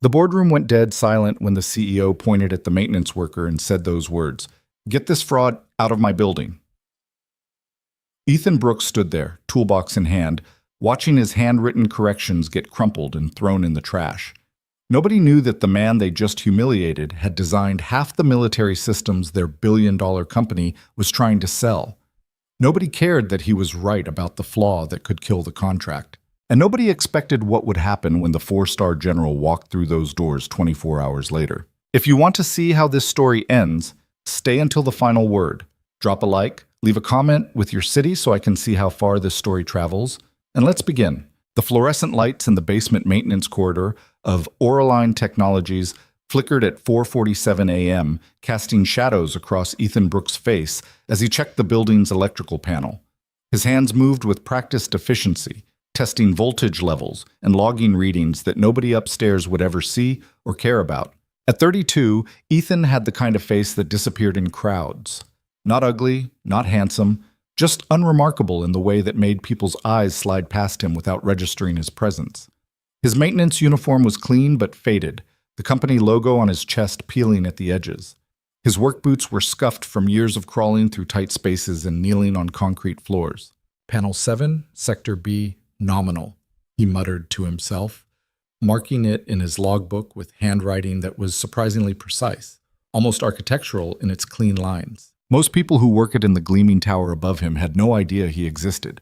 The boardroom went dead silent when the CEO pointed at the maintenance worker and said those words, "Get this fraud out of my building." Ethan Brooks stood there, toolbox in hand, watching his handwritten corrections get crumpled and thrown in the trash. Nobody knew that the man they just humiliated had designed half the military systems their billion-dollar company was trying to sell. Nobody cared that he was right about the flaw that could kill the contract. And nobody expected what would happen when the four-star general walked through those doors 24 hours later. If you want to see how this story ends, stay until the final word. Drop a like, leave a comment with your city so I can see how far this story travels. And let's begin. The fluorescent lights in the basement maintenance corridor of Auraline Technologies flickered at 4:47 a.m., casting shadows across Ethan Brooks' face as he checked the building's electrical panel. His hands moved with practiced efficiency, testing voltage levels and logging readings that nobody upstairs would ever see or care about. At 32, Ethan had the kind of face that disappeared in crowds. Not ugly, not handsome, just unremarkable in the way that made people's eyes slide past him without registering his presence. His maintenance uniform was clean but faded, the company logo on his chest peeling at the edges. His work boots were scuffed from years of crawling through tight spaces and kneeling on concrete floors. "Panel 7, Sector B, nominal," he muttered to himself, marking it in his logbook with handwriting that was surprisingly precise, almost architectural in its clean lines. Most people who worked in the gleaming tower above him had no idea he existed.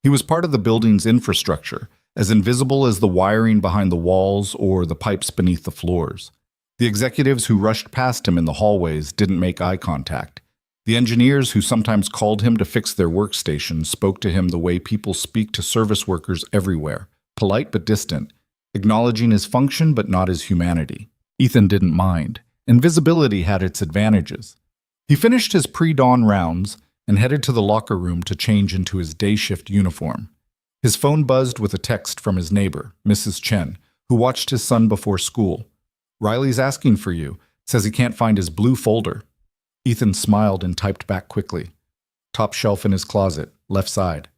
He was part of the building's infrastructure, as invisible as the wiring behind the walls or the pipes beneath the floors. The executives who rushed past him in the hallways didn't make eye contact. The engineers who sometimes called him to fix their workstations spoke to him the way people speak to service workers everywhere, polite but distant, acknowledging his function but not his humanity. Ethan didn't mind. Invisibility had its advantages. He finished his pre-dawn rounds and headed to the locker room to change into his day shift uniform. His phone buzzed with a text from his neighbor, Mrs. Chen, who watched his son before school. "Riley's asking for you. Says he can't find his blue folder." Ethan smiled and typed back quickly. "Top shelf in his closet, left side.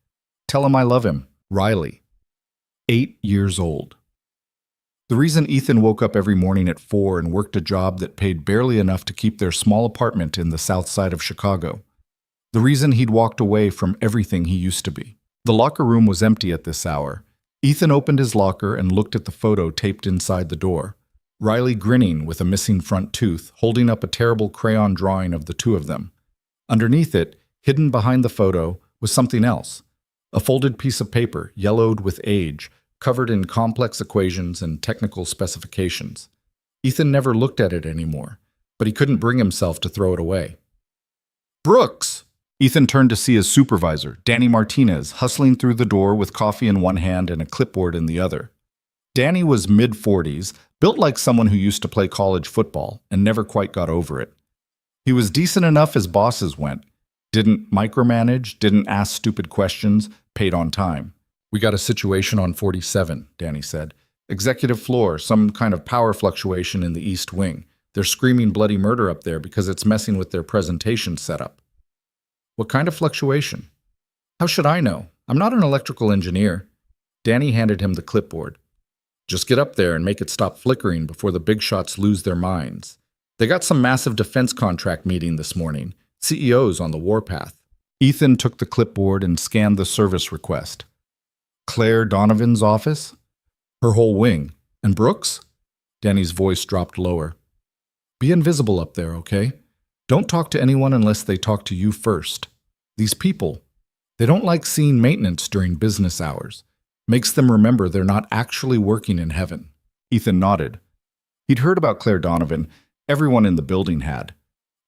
Tell him I love him. Riley." 8 years old. The reason Ethan woke up every morning at 4 and worked a job that paid barely enough to keep their small apartment in the south side of Chicago. The reason he'd walked away from everything he used to be. The locker room was empty at this hour. Ethan opened his locker and looked at the photo taped inside the door. Riley grinning with a missing front tooth, holding up a terrible crayon drawing of the two of them. Underneath it, hidden behind the photo, was something else. A folded piece of paper, yellowed with age, covered in complex equations and technical specifications. Ethan never looked at it anymore, but he couldn't bring himself to throw it away. "Brooks!" Ethan turned to see his supervisor, Danny Martinez, hustling through the door with coffee in one hand and a clipboard in the other. Danny was mid-40s, built like someone who used to play college football and never quite got over it. He was decent enough as bosses went, didn't micromanage, didn't ask stupid questions, paid on time. "We got a situation on 47, Danny said. "Executive floor, some kind of power fluctuation in the east wing. They're screaming bloody murder up there because it's messing with their presentation setup." "What kind of fluctuation?" "How should I know? I'm not an electrical engineer." Danny handed him the clipboard. "Just get up there and make it stop flickering before the big shots lose their minds. They got some massive defense contract meeting this morning. CEOs on the warpath." Ethan took the clipboard and scanned the service request. "Claire Donovan's office? Her whole wing. And Brooks?" Danny's voice dropped lower. "Be invisible up there, okay? Don't talk to anyone unless they talk to you first. These people, they don't like seeing maintenance during business hours. Makes them remember they're not actually working in heaven." Ethan nodded. He'd heard about Claire Donovan. Everyone in the building had.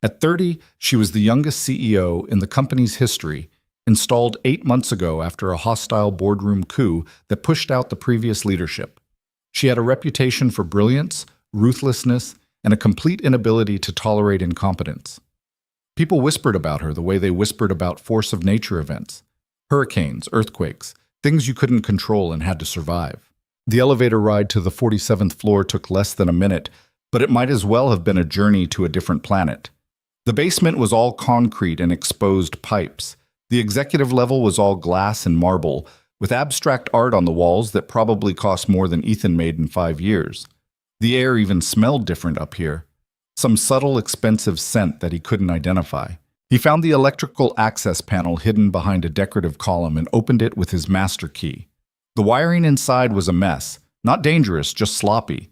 At 30, she was the youngest CEO in the company's history, installed 8 months ago after a hostile boardroom coup that pushed out the previous leadership. She had a reputation for brilliance, ruthlessness, and a complete inability to tolerate incompetence. People whispered about her the way they whispered about force of nature events. Hurricanes, earthquakes, things you couldn't control and had to survive. The elevator ride to the 47th floor took less than a minute, but it might as well have been a journey to a different planet. The basement was all concrete and exposed pipes. The executive level was all glass and marble, with abstract art on the walls that probably cost more than Ethan made in 5 years. The air even smelled different up here. Some subtle, expensive scent that he couldn't identify. He found the electrical access panel hidden behind a decorative column and opened it with his master key. The wiring inside was a mess. Not dangerous, just sloppy.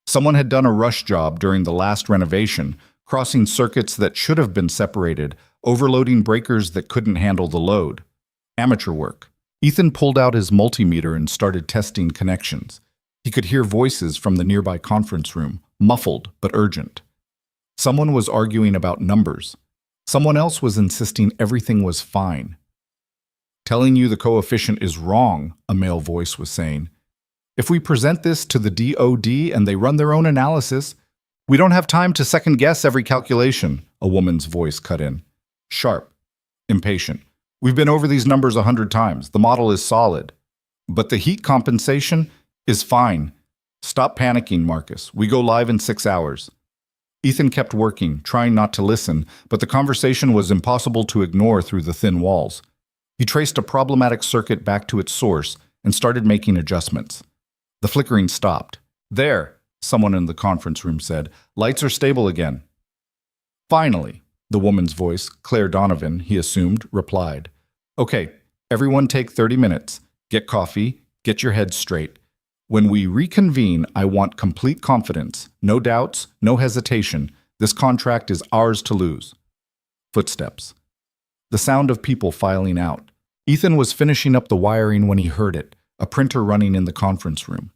Someone had done a rush job during the last renovation, crossing circuits that should have been separated, overloading breakers that couldn't handle the load. Amateur work. Ethan pulled out his multimeter and started testing connections. He could hear voices from the nearby conference room, muffled but urgent. Someone was arguing about numbers. Someone else was insisting everything was fine. "Telling you the coefficient is wrong," a male voice was saying. "If we present this to the DOD and they run their own analysis, we don't have time to second-guess every calculation," a woman's voice cut in. Sharp, impatient. "We've been over these numbers 100 times. The model is solid. But the heat compensation is fine. Stop panicking, Marcus. We go live in 6 hours." Ethan kept working, trying not to listen, but the conversation was impossible to ignore through the thin walls. He traced a problematic circuit back to its source and started making adjustments. The flickering stopped. "There," someone in the conference room said. "Lights are stable again." "Finally," the woman's voice, Claire Donovan, he assumed, replied. "Okay, everyone take 30 minutes. Get coffee, get your head straight. When we reconvene, I want complete confidence. No doubts, no hesitation. This contract is ours to lose." Footsteps. The sound of people filing out. Ethan was finishing up the wiring when he heard it, a printer running in the conference room.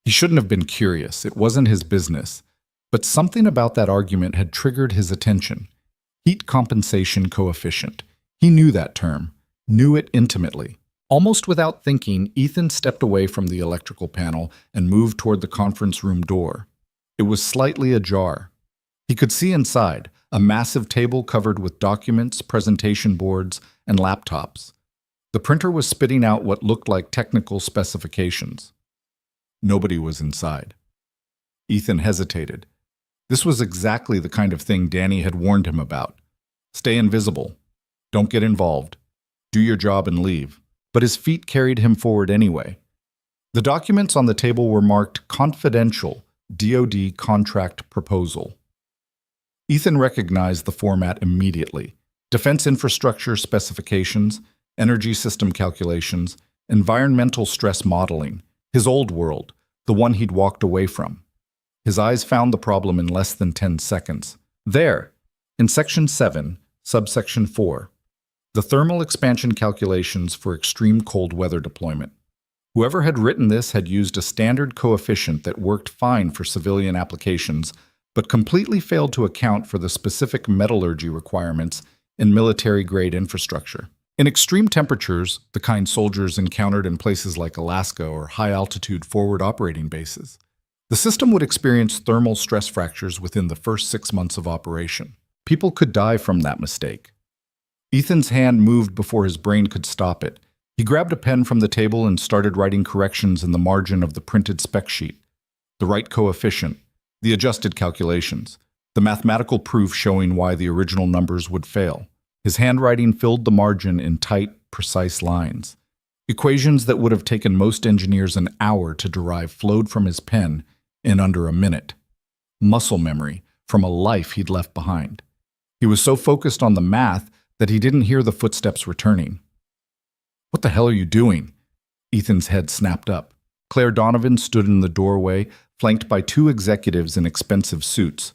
He shouldn't have been curious. It wasn't his business. But something about that argument had triggered his attention. Heat compensation coefficient. He knew that term, knew it intimately. Almost without thinking, Ethan stepped away from the electrical panel and moved toward the conference room door. It was slightly ajar. He could see inside, a massive table covered with documents, presentation boards, and laptops. The printer was spitting out what looked like technical specifications. Nobody was inside. Ethan hesitated. This was exactly the kind of thing Danny had warned him about. Stay invisible. Don't get involved. Do your job and leave. But his feet carried him forward anyway. The documents on the table were marked Confidential DoD Contract Proposal. Ethan recognized the format immediately. Defense infrastructure specifications, energy system calculations, environmental stress modeling, his old world, the one he'd walked away from. His eyes found the problem in less than 10 seconds. There, in Section 7, Subsection 4, the thermal expansion calculations for extreme cold weather deployment. Whoever had written this had used a standard coefficient that worked fine for civilian applications, but completely failed to account for the specific metallurgy requirements in military-grade infrastructure. In extreme temperatures, the kind soldiers encountered in places like Alaska or high-altitude forward operating bases, the system would experience thermal stress fractures within the first 6 months of operation. People could die from that mistake. Ethan's hand moved before his brain could stop it. He grabbed a pen from the table and started writing corrections in the margin of the printed spec sheet. The right coefficient, the adjusted calculations, the mathematical proof showing why the original numbers would fail. His handwriting filled the margin in tight, precise lines. Equations that would have taken most engineers an hour to derive flowed from his pen in under a minute. Muscle memory from a life he'd left behind. He was so focused on the math that he didn't hear the footsteps returning. "What the hell are you doing?" Ethan's head snapped up. Claire Donovan stood in the doorway, flanked by 2 executives in expensive suits.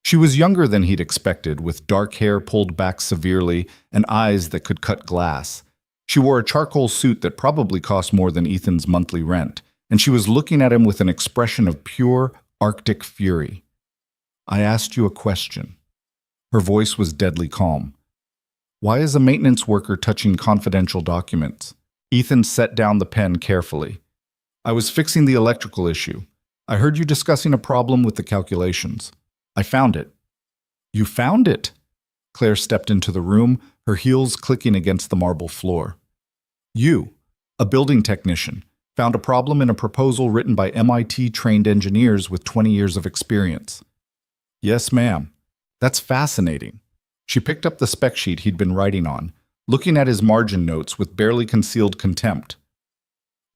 She was younger than he'd expected, with dark hair pulled back severely and eyes that could cut glass. She wore a charcoal suit that probably cost more than Ethan's monthly rent, and she was looking at him with an expression of pure Arctic fury. "I asked you a question." Her voice was deadly calm. "Why is a maintenance worker touching confidential documents?" Ethan set down the pen carefully. "I was fixing the electrical issue. I heard you discussing a problem with the calculations. I found it." "You found it?" Claire stepped into the room, her heels clicking against the marble floor. "You, a building technician, found a problem in a proposal written by MIT-trained engineers with 20 years of experience." "Yes, ma'am." "That's fascinating." She picked up the spec sheet he'd been writing on, looking at his margin notes with barely concealed contempt.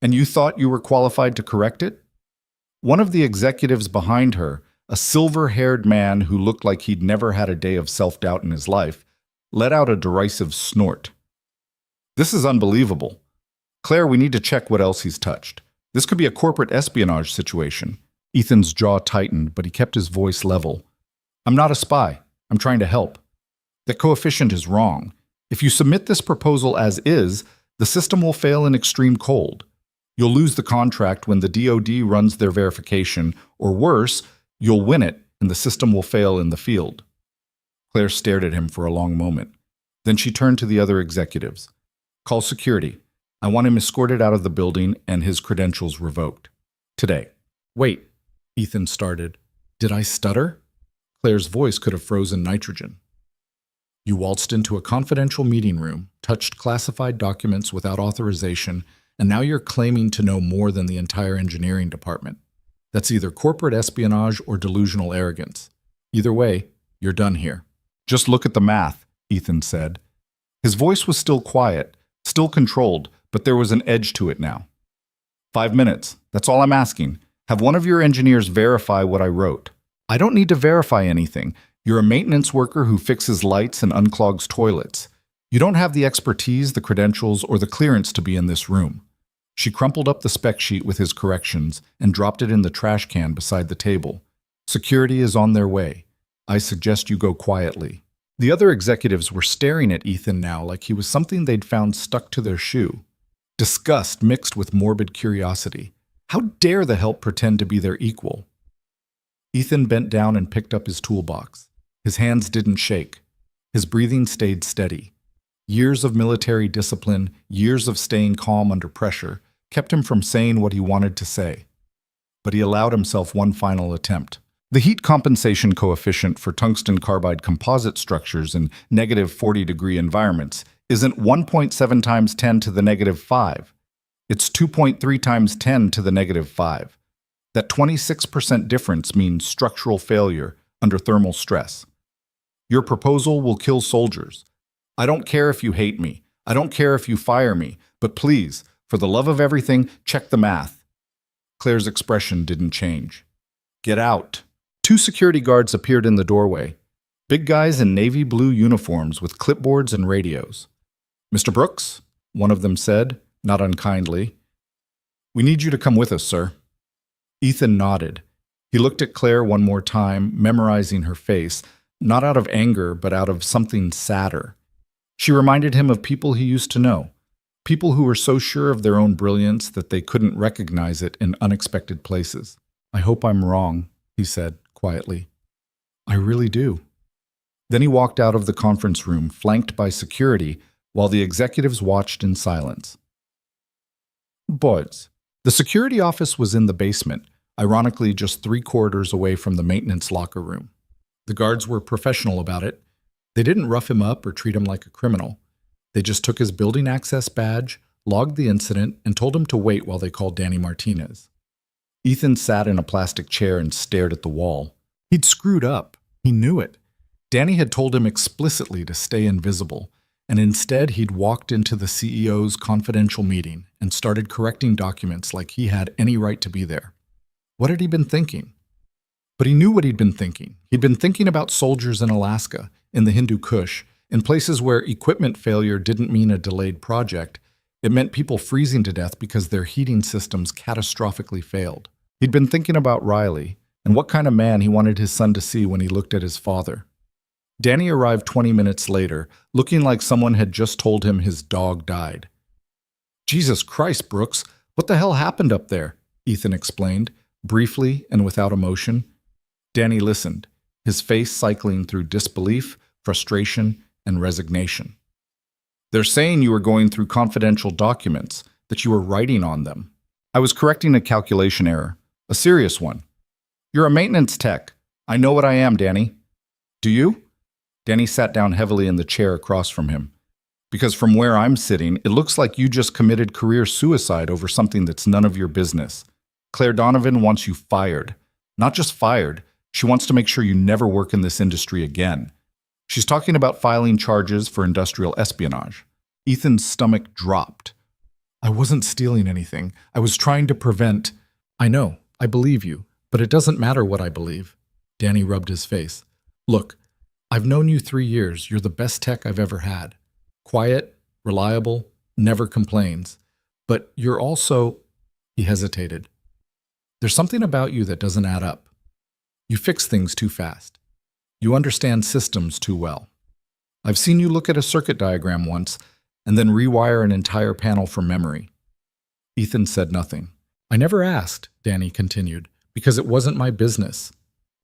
"And you thought you were qualified to correct it?" One of the executives behind her, a silver-haired man who looked like he'd never had a day of self-doubt in his life, let out a derisive snort. "This is unbelievable. Claire, we need to check what else he's touched. This could be a corporate espionage situation." Ethan's jaw tightened, but he kept his voice level. "I'm not a spy. I'm trying to help. The coefficient is wrong. If you submit this proposal as is, the system will fail in extreme cold. You'll lose the contract when the DoD runs their verification, or worse, you'll win it and the system will fail in the field." Claire stared at him for a long moment. Then she turned to the other executives. "Call security. I want him escorted out of the building and his credentials revoked. Today." "Wait," Ethan started. "Did I stutter?" Claire's voice could have frozen nitrogen. "You waltzed into a confidential meeting room, touched classified documents without authorization, and now you're claiming to know more than the entire engineering department. That's either corporate espionage or delusional arrogance. Either way, you're done here." "Just look at the math," Ethan said. His voice was still quiet, still controlled, but there was an edge to it now. 5 minutes. That's all I'm asking. Have one of your engineers verify what I wrote. I don't need to verify anything. You're a maintenance worker who fixes lights and unclogs toilets. You don't have the expertise, the credentials, or the clearance to be in this room." She crumpled up the spec sheet with his corrections and dropped it in the trash can beside the table. "Security is on their way. I suggest you go quietly." The other executives were staring at Ethan now like he was something they'd found stuck to their shoe. Disgust mixed with morbid curiosity. How dare the help pretend to be their equal? Ethan bent down and picked up his toolbox. His hands didn't shake. His breathing stayed steady. Years of military discipline, years of staying calm under pressure, kept him from saying what he wanted to say. But he allowed himself one final attempt. The heat compensation coefficient for tungsten carbide composite structures in negative 40-degree environments isn't 1.7 times 10 to the negative 5. It's 2.3 times 10 to the negative 5. That 26% difference means structural failure under thermal stress. Your proposal will kill soldiers. I don't care if you hate me. I don't care if you fire me. But please, for the love of everything, check the math. Claire's expression didn't change. "Get out." 2 security guards appeared in the doorway. Big guys in navy blue uniforms with clipboards and radios. "Mr. Brooks," one of them said, not unkindly. "We need you to come with us, sir." Ethan nodded. He looked at Claire one more time, memorizing her face, not out of anger, but out of something sadder. She reminded him of people he used to know, people who were so sure of their own brilliance that they couldn't recognize it in unexpected places. "I hope I'm wrong," he said quietly. "I really do." Then he walked out of the conference room, flanked by security, while the executives watched in silence. Boys. The security office was in the basement, ironically just 3 corridors away from the maintenance locker room. The guards were professional about it. They didn't rough him up or treat him like a criminal. They just took his building access badge, logged the incident, and told him to wait while they called Danny Martinez. Ethan sat in a plastic chair and stared at the wall. He'd screwed up. He knew it. Danny had told him explicitly to stay invisible, and instead he'd walked into the CEO's confidential meeting and started correcting documents like he had any right to be there. What had he been thinking? But he knew what he'd been thinking. He'd been thinking about soldiers in Alaska, in the Hindu Kush, in places where equipment failure didn't mean a delayed project. It meant people freezing to death because their heating systems catastrophically failed. He'd been thinking about Riley and what kind of man he wanted his son to see when he looked at his father. Danny arrived 20 minutes later, looking like someone had just told him his dog died. "Jesus Christ, Brooks, what the hell happened up there?" Ethan explained, briefly and without emotion. Danny listened, his face cycling through disbelief, frustration, and resignation. "They're saying you were going through confidential documents, that you were writing on them. I was correcting a calculation error, a serious one. You're a maintenance tech. I know what I am, Danny. Do you?" Danny sat down heavily in the chair across from him. "Because from where I'm sitting, it looks like you just committed career suicide over something that's none of your business. Claire Donovan wants you fired. Not just fired, she wants to make sure you never work in this industry again. She's talking about filing charges for industrial espionage." Ethan's stomach dropped. "I wasn't stealing anything. I was trying to prevent—" "I know. I believe you, but it doesn't matter what I believe. Danny rubbed his face. Look, I've known you 3 years. You're the best tech I've ever had. Quiet, reliable, never complains. But you're also... He hesitated. There's something about you that doesn't add up. You fix things too fast. You understand systems too well. I've seen you look at a circuit diagram once and then rewire an entire panel from memory. Ethan said nothing. I never asked, Danny continued, because it wasn't my business.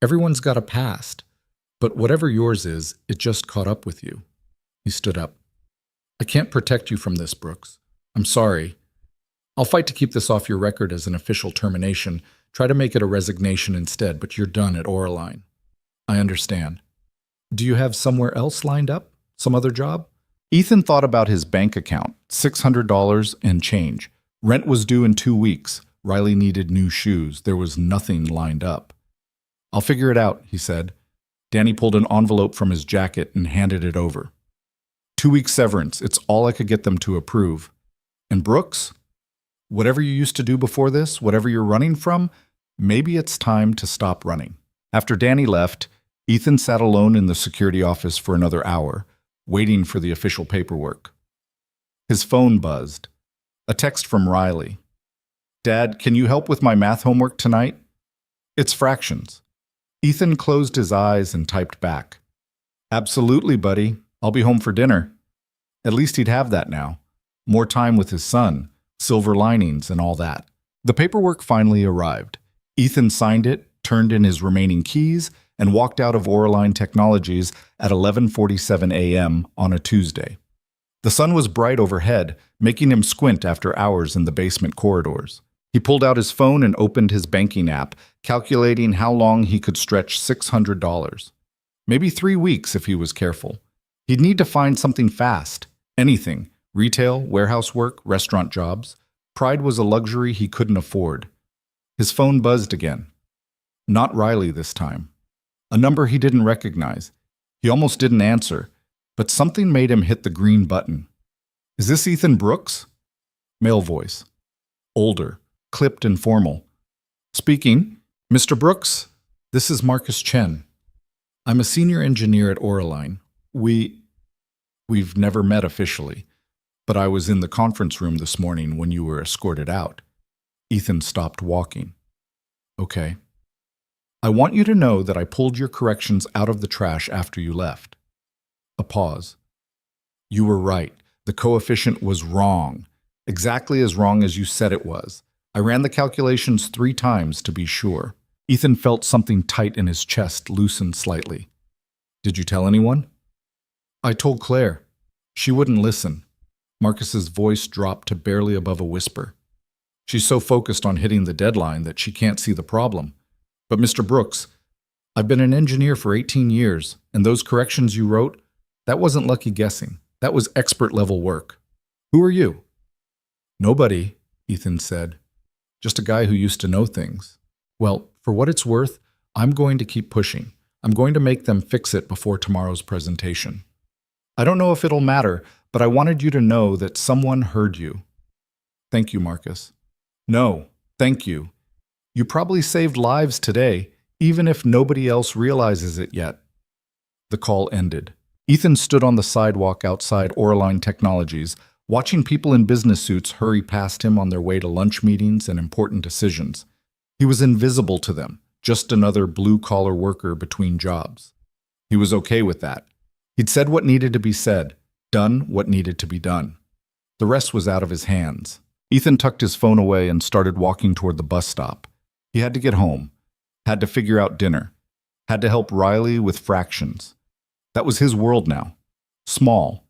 Everyone's got a past, but whatever yours is, it just caught up with you. He stood up. I can't protect you from this, Brooks. I'm sorry. I'll fight to keep this off your record as an official termination. Try to make it a resignation instead, but you're done at Oraline. I understand. Do you have somewhere else lined up? Some other job? Ethan thought about his bank account, $600 and change. Rent was due in 2 weeks. Riley needed new shoes. There was nothing lined up. I'll figure it out, he said. Danny pulled an envelope from his jacket and handed it over. 2 weeks severance. It's all I could get them to approve. And Brooks? Whatever you used to do before this, whatever you're running from, maybe it's time to stop running. After Danny left, Ethan sat alone in the security office for another hour, waiting for the official paperwork. His phone buzzed. A text from Riley. Dad, can you help with my math homework tonight? It's fractions. Ethan closed his eyes and typed back. Absolutely, buddy. I'll be home for dinner. At least he'd have that now. More time with his son, silver linings and all that. The paperwork finally arrived. Ethan signed it, turned in his remaining keys, and walked out of Oraline Technologies at 11:47 a.m. on a Tuesday. The sun was bright overhead, making him squint after hours in the basement corridors. He pulled out his phone and opened his banking app, calculating how long he could stretch $600. Maybe 3 weeks if he was careful. He'd need to find something fast. Anything. Retail, warehouse work, restaurant jobs. Pride was a luxury he couldn't afford. His phone buzzed again. Not Riley this time. A number he didn't recognize. He almost didn't answer, but something made him hit the green button. Is this Ethan Brooks? Male voice. Older, clipped and formal. Speaking. Mr. Brooks, this is Marcus Chen. I'm a senior engineer at Oraline. We've never met officially, but I was in the conference room this morning when you were escorted out. Ethan stopped walking. Okay. I want you to know that I pulled your corrections out of the trash after you left. A pause. You were right. The coefficient was wrong. Exactly as wrong as you said it was. I ran the calculations 3 times to be sure. Ethan felt something tight in his chest loosen slightly. Did you tell anyone? I told Claire. She wouldn't listen. Marcus's voice dropped to barely above a whisper. She's so focused on hitting the deadline that she can't see the problem. But Mr. Brooks, I've been an engineer for 18 years, and those corrections you wrote, that wasn't lucky guessing. That was expert-level work. Who are you? Nobody, Ethan said. Just a guy who used to know things. Well, for what it's worth, I'm going to keep pushing. I'm going to make them fix it before tomorrow's presentation. I don't know if it'll matter, but I wanted you to know that someone heard you. Thank you, Marcus. No, thank you. You probably saved lives today, even if nobody else realizes it yet. The call ended. Ethan stood on the sidewalk outside Oraline Technologies, watching people in business suits hurry past him on their way to lunch meetings and important decisions. He was invisible to them, just another blue-collar worker between jobs. He was okay with that. He'd said what needed to be said, done what needed to be done. The rest was out of his hands. Ethan tucked his phone away and started walking toward the bus stop. He had to get home, had to figure out dinner, had to help Riley with fractions. That was his world now. Small,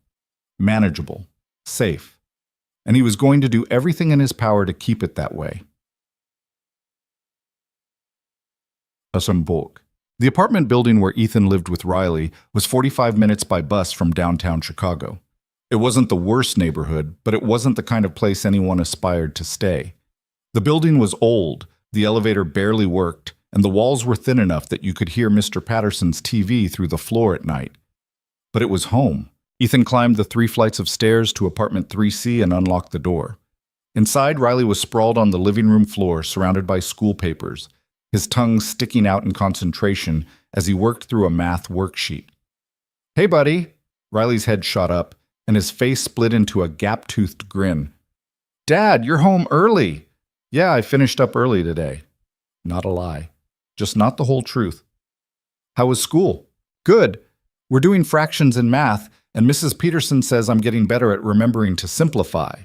manageable, safe. And he was going to do everything in his power to keep it that way. Assemburg. The apartment building where Ethan lived with Riley was 45 minutes by bus from downtown Chicago. It wasn't the worst neighborhood, but it wasn't the kind of place anyone aspired to stay. The building was old, the elevator barely worked, and the walls were thin enough that you could hear Mr. Patterson's TV through the floor at night. But it was home. Ethan climbed the 3 flights of stairs to apartment 3C and unlocked the door. Inside, Riley was sprawled on the living room floor, surrounded by school papers, his tongue sticking out in concentration as he worked through a math worksheet. "Hey, buddy." Riley's head shot up, and his face split into a gap-toothed grin. "Dad, you're home early." "Yeah, I finished up early today." Not a lie. Just not the whole truth. "How was school?" "Good. We're doing fractions in math, and Mrs. Peterson says I'm getting better at remembering to simplify."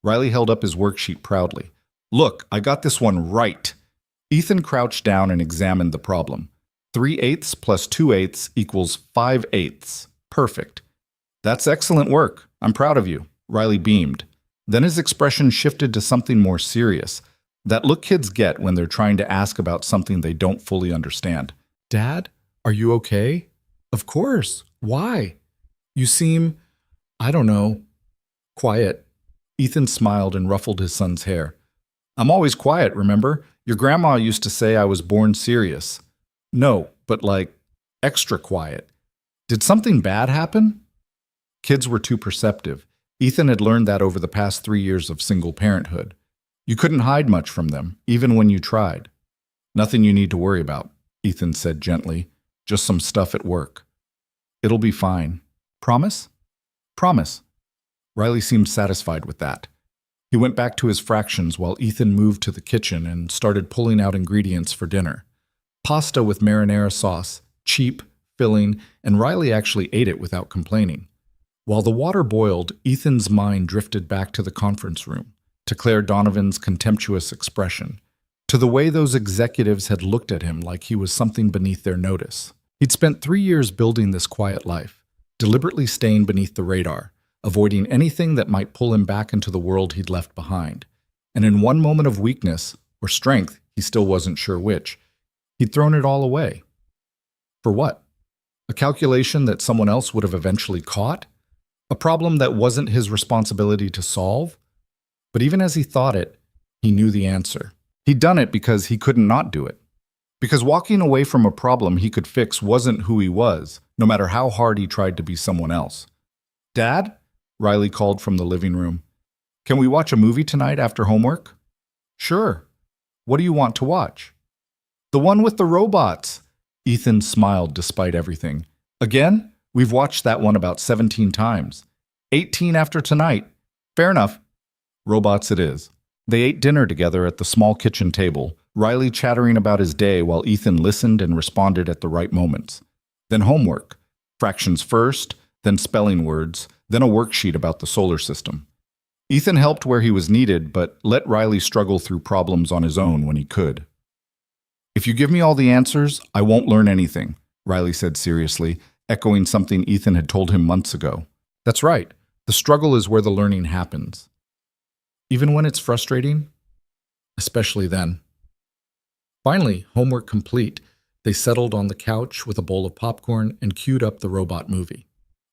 Riley held up his worksheet proudly. "Look, I got this one right." Ethan crouched down and examined the problem. 3/8 plus 2/8 equals 5/8. Perfect. "That's excellent work. I'm proud of you." Riley beamed. Then his expression shifted to something more serious. That look kids get when they're trying to ask about something they don't fully understand. Dad, are you okay? Of course. Why? You seem, I don't know, quiet. Ethan smiled and ruffled his son's hair. "I'm always quiet, remember? Your grandma used to say I was born serious." "No, but like, extra quiet." "Did something bad happen?" Kids were too perceptive. Ethan had learned that over the past 3 years of single parenthood. You couldn't hide much from them, even when you tried. "Nothing you need to worry about," Ethan said gently. "Just some stuff at work." "It'll be fine." "Promise?" "Promise." Riley seemed satisfied with that. He went back to his fractions while Ethan moved to the kitchen and started pulling out ingredients for dinner. Pasta with marinara sauce, cheap, filling, and Riley actually ate it without complaining. While the water boiled, Ethan's mind drifted back to the conference room, to Claire Donovan's contemptuous expression, to the way those executives had looked at him like he was something beneath their notice. He'd spent 3 years building this quiet life, deliberately staying beneath the radar, avoiding anything that might pull him back into the world he'd left behind. And in one moment of weakness, or strength, he still wasn't sure which, he'd thrown it all away. For what? A calculation that someone else would have eventually caught? A problem that wasn't his responsibility to solve? But even as he thought it, he knew the answer. He'd done it because he couldn't not do it. Because walking away from a problem he could fix wasn't who he was, no matter how hard he tried to be someone else. "Dad?" Riley called from the living room. "Can we watch a movie tonight after homework?" "Sure. What do you want to watch?" "The one with the robots." Ethan smiled despite everything. "Again? We've watched that one about 17 times. 18 after tonight. Fair enough." Robots it is. They ate dinner together at the small kitchen table, Riley chattering about his day while Ethan listened and responded at the right moments. Then homework. Fractions first, then spelling words, then a worksheet about the solar system. Ethan helped where he was needed, but let Riley struggle through problems on his own when he could. "If you give me all the answers, I won't learn anything," Riley said seriously, echoing something Ethan had told him months ago. "That's right. The struggle is where the learning happens. Even when it's frustrating, especially then." Finally, homework complete, they settled on the couch with a bowl of popcorn and queued up the robot movie.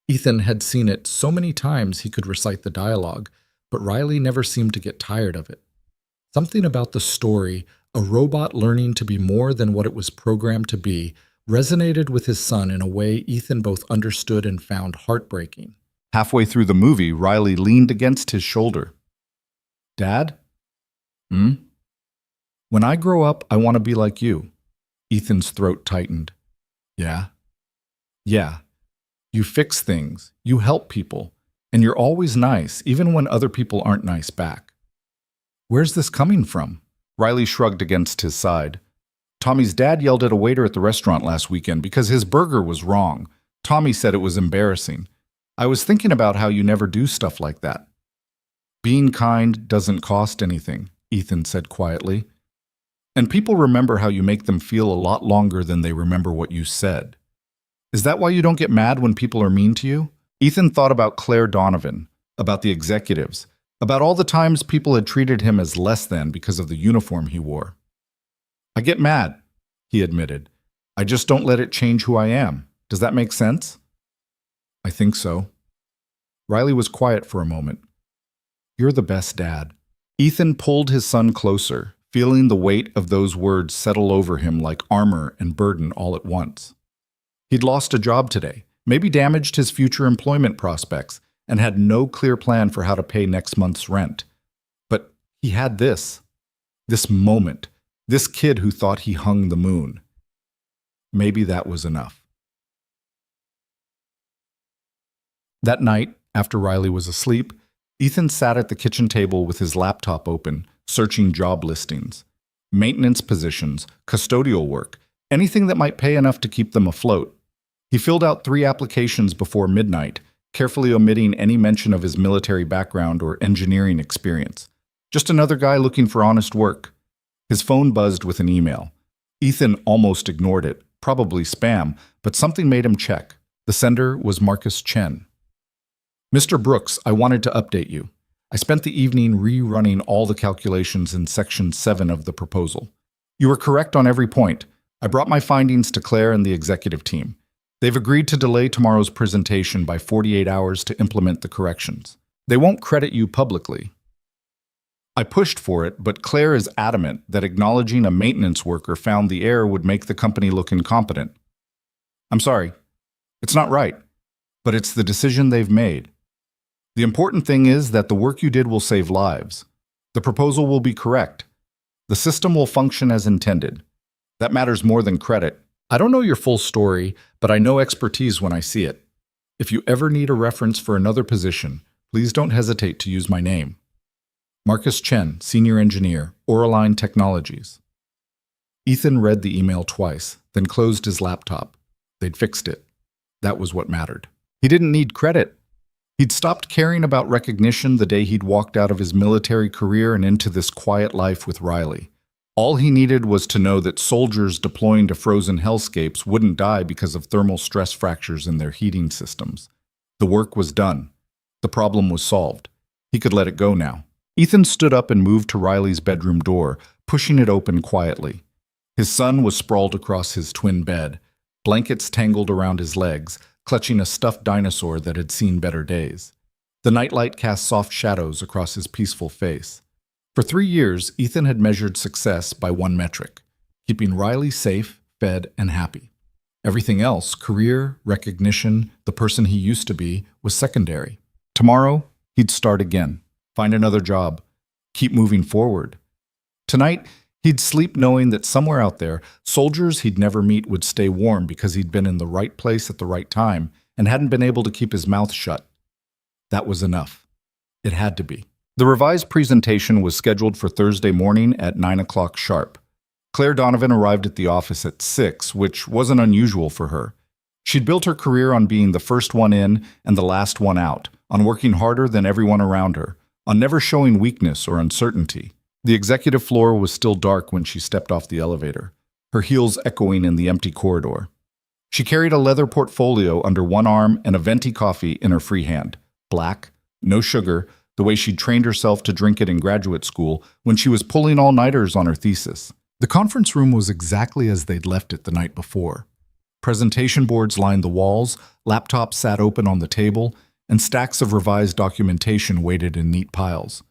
Ethan had seen it so many times he could recite the dialogue, but Riley never seemed to get tired of it. Something about the story, a robot learning to be more than what it was programmed to be, resonated with his son in a way Ethan both understood and found heartbreaking. Halfway through the movie, Riley leaned against his shoulder. "Dad?" "When I grow up, I want to be like you." Ethan's throat tightened. "Yeah?" "Yeah. You fix things, you help people, and you're always nice, even when other people aren't nice back." "Where's this coming from?" Riley shrugged against his side. "Tommy's dad yelled at a waiter at the restaurant last weekend because his burger was wrong. Tommy said it was embarrassing. I was thinking about how you never do stuff like that." "Being kind doesn't cost anything," Ethan said quietly. "And people remember how you make them feel a lot longer than they remember what you said. Is that why you don't get mad when people are mean to you?" Ethan thought about Claire Donovan, about the executives, about all the times people had treated him as less than because of the uniform he wore. "I get mad," he admitted. "I just don't let it change who I am. Does that make sense?" "I think so." Riley was quiet for a moment. "You're the best dad." Ethan pulled his son closer, feeling the weight of those words settle over him like armor and burden all at once. He'd lost a job today, maybe damaged his future employment prospects, and had no clear plan for how to pay next month's rent. But He had this moment, this kid who thought he hung the moon. Maybe that was enough. That night, after Riley was asleep, Ethan sat at the kitchen table with his laptop open, searching job listings. Maintenance positions, custodial work, anything that might pay enough to keep them afloat. He filled out 3 applications before midnight, carefully omitting any mention of his military background or engineering experience. Just another guy looking for honest work. His phone buzzed with an email. Ethan almost ignored it, probably spam, but something made him check. The sender was Marcus Chen. Mr. Brooks, I wanted to update you. I spent the evening rerunning all the calculations in Section 7 of the proposal. You were correct on every point. I brought my findings to Claire and the executive team. They've agreed to delay tomorrow's presentation by 48 hours to implement the corrections. They won't credit you publicly. I pushed for it, but Claire is adamant that acknowledging a maintenance worker found the error would make the company look incompetent. I'm sorry. It's not right, but it's the decision they've made. The important thing is that the work you did will save lives. The proposal will be correct. The system will function as intended. That matters more than credit. I don't know your full story, but I know expertise when I see it. If you ever need a reference for another position, please don't hesitate to use my name. Marcus Chen, Senior Engineer, Auraline Technologies. Ethan read the email twice, then closed his laptop. They'd fixed it. That was what mattered. He didn't need credit. He'd stopped caring about recognition the day he'd walked out of his military career and into this quiet life with Riley. All he needed was to know that soldiers deploying to frozen hellscapes wouldn't die because of thermal stress fractures in their heating systems. The work was done. The problem was solved. He could let it go now. Ethan stood up and moved to Riley's bedroom door, pushing it open quietly. His son was sprawled across his twin bed, blankets tangled around his legs, clutching a stuffed dinosaur that had seen better days. The nightlight cast soft shadows across his peaceful face. For 3 years, Ethan had measured success by one metric: keeping Riley safe, fed, and happy. Everything else, career, recognition, the person he used to be, was secondary. Tomorrow, he'd start again, find another job, keep moving forward. Tonight, he'd sleep knowing that somewhere out there, soldiers he'd never meet would stay warm because he'd been in the right place at the right time and hadn't been able to keep his mouth shut. That was enough. It had to be. The revised presentation was scheduled for Thursday morning at 9 o'clock sharp. Claire Donovan arrived at the office at 6, which wasn't unusual for her. She'd built her career on being the first one in and the last one out, on working harder than everyone around her, on never showing weakness or uncertainty. The executive floor was still dark when she stepped off the elevator, her heels echoing in the empty corridor. She carried a leather portfolio under one arm and a venti coffee in her free hand. Black, no sugar, the way she'd trained herself to drink it in graduate school when she was pulling all-nighters on her thesis. The conference room was exactly as they'd left it the night before. Presentation boards lined the walls, laptops sat open on the table, and stacks of revised documentation waited in neat piles.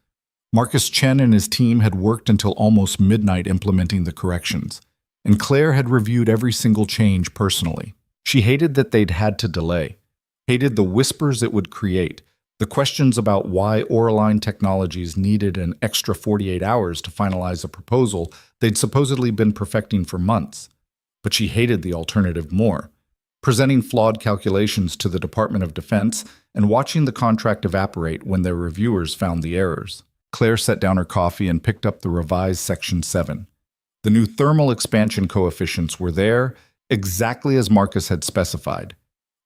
Marcus Chen and his team had worked until almost midnight implementing the corrections, and Claire had reviewed every single change personally. She hated that they'd had to delay, hated the whispers it would create, the questions about why Auraline Technologies needed an extra 48 hours to finalize a proposal they'd supposedly been perfecting for months. But she hated the alternative more, presenting flawed calculations to the Department of Defense and watching the contract evaporate when their reviewers found the errors. Claire set down her coffee and picked up the revised Section 7. The new thermal expansion coefficients were there, exactly as Marcus had specified.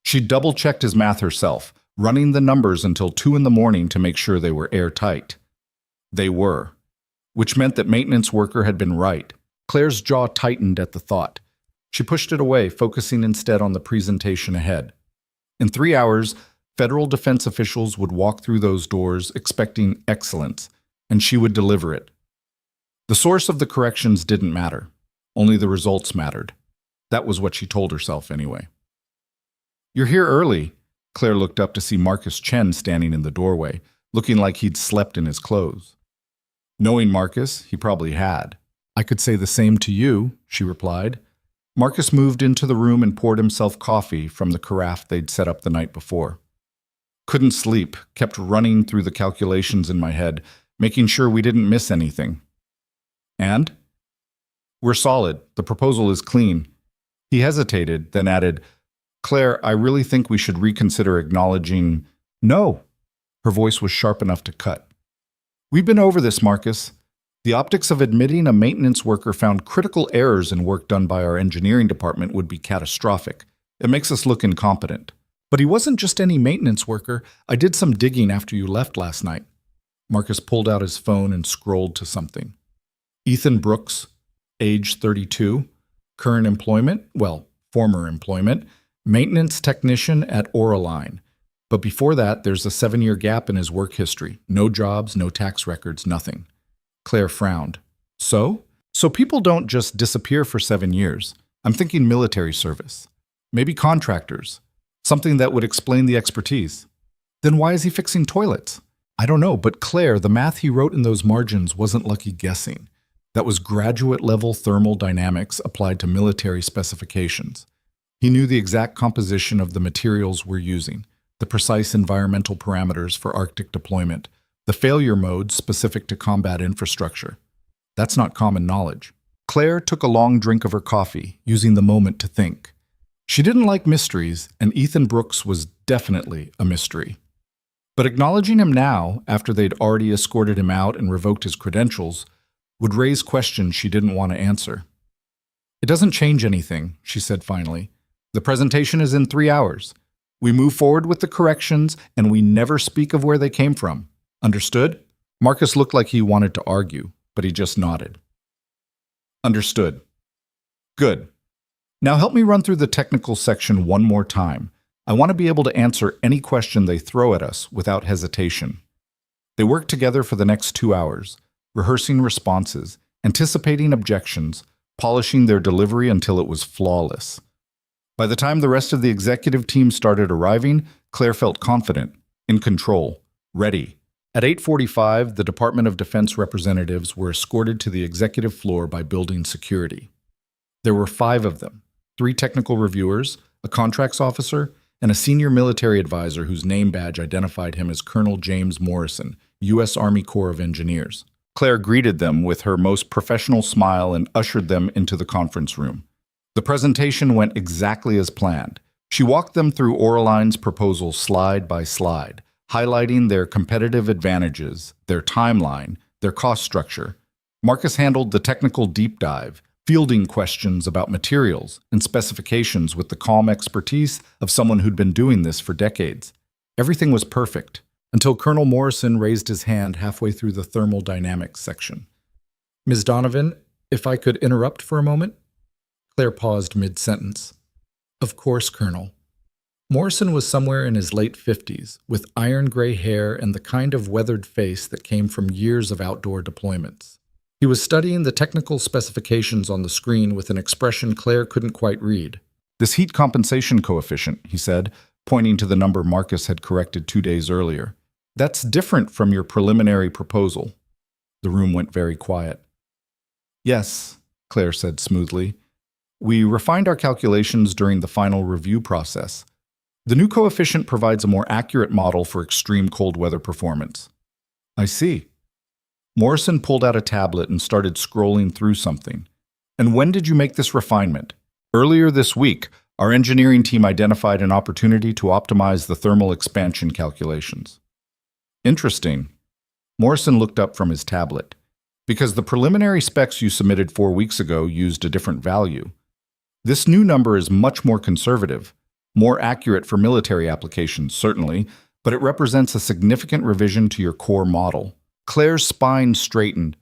She double-checked his math herself, running the numbers until 2 in the morning to make sure they were airtight. They were, which meant that maintenance worker had been right. Claire's jaw tightened at the thought. She pushed it away, focusing instead on the presentation ahead. In 3 hours, federal defense officials would walk through those doors expecting excellence, and she would deliver it. The source of the corrections didn't matter. Only the results mattered. That was what she told herself anyway. "You're here early." Claire looked up to see Marcus Chen standing in the doorway, looking like he'd slept in his clothes. Knowing Marcus, he probably had. "I could say the same to you," she replied. Marcus moved into the room and poured himself coffee from the carafe they'd set up the night before. "Couldn't sleep, kept running through the calculations in my head, making sure we didn't miss anything. And? We're solid. The proposal is clean. He hesitated, then added, Claire, I really think we should reconsider acknowledging... No! Her voice was sharp enough to cut. We've been over this, Marcus. The optics of admitting a maintenance worker found critical errors in work done by our engineering department would be catastrophic. It makes us look incompetent. But he wasn't just any maintenance worker. I did some digging after you left last night. Marcus pulled out his phone and scrolled to something. Ethan Brooks, age 32, current employment, well, former employment, maintenance technician at Oraline. But before that, there's a 7-year gap in his work history. No jobs, no tax records, nothing. Claire frowned. So? So people don't just disappear for 7 years. I'm thinking military service. Maybe contractors. Something that would explain the expertise. Then why is he fixing toilets? I don't know, but Claire, the math he wrote in those margins wasn't lucky guessing. That was graduate-level thermal dynamics applied to military specifications. He knew the exact composition of the materials we're using, the precise environmental parameters for Arctic deployment, the failure modes specific to combat infrastructure. That's not common knowledge. Claire took a long drink of her coffee, using the moment to think. She didn't like mysteries, and Ethan Brooks was definitely a mystery. But acknowledging him now, after they'd already escorted him out and revoked his credentials, would raise questions she didn't want to answer. It doesn't change anything, she said finally. The presentation is in 3 hours. We move forward with the corrections, and we never speak of where they came from. Understood? Marcus looked like he wanted to argue, but he just nodded. Understood. Good. Now help me run through the technical section one more time. I want to be able to answer any question they throw at us without hesitation. They worked together for the next 2 hours, rehearsing responses, anticipating objections, polishing their delivery until it was flawless. By the time the rest of the executive team started arriving, Claire felt confident, in control, ready. At 8:45, the Department of Defense representatives were escorted to the executive floor by building security. There were 5 of them, 3 technical reviewers, a contracts officer, and a senior military advisor whose name badge identified him as Colonel James Morrison, U.S. Army Corps of Engineers. Claire greeted them with her most professional smile and ushered them into the conference room. The presentation went exactly as planned. She walked them through Oraline's proposal slide by slide, highlighting their competitive advantages, their timeline, their cost structure. Marcus handled the technical deep dive, fielding questions about materials and specifications with the calm expertise of someone who'd been doing this for decades. Everything was perfect, until Colonel Morrison raised his hand halfway through the thermal dynamics section. Ms. Donovan, if I could interrupt for a moment? Claire paused mid-sentence. Of course, Colonel. Morrison was somewhere in his late 50s, with iron-gray hair and the kind of weathered face that came from years of outdoor deployments. He was studying the technical specifications on the screen with an expression Claire couldn't quite read. This heat compensation coefficient, he said, pointing to the number Marcus had corrected 2 days earlier. That's different from your preliminary proposal. The room went very quiet. Yes, Claire said smoothly. We refined our calculations during the final review process. The new coefficient provides a more accurate model for extreme cold weather performance. I see. Morrison pulled out a tablet and started scrolling through something. And when did you make this refinement? Earlier this week, our engineering team identified an opportunity to optimize the thermal expansion calculations. Interesting. Morrison looked up from his tablet. Because the preliminary specs you submitted 4 weeks ago used a different value. This new number is much more conservative, more accurate for military applications, certainly, but it represents a significant revision to your core model. Claire's spine straightened.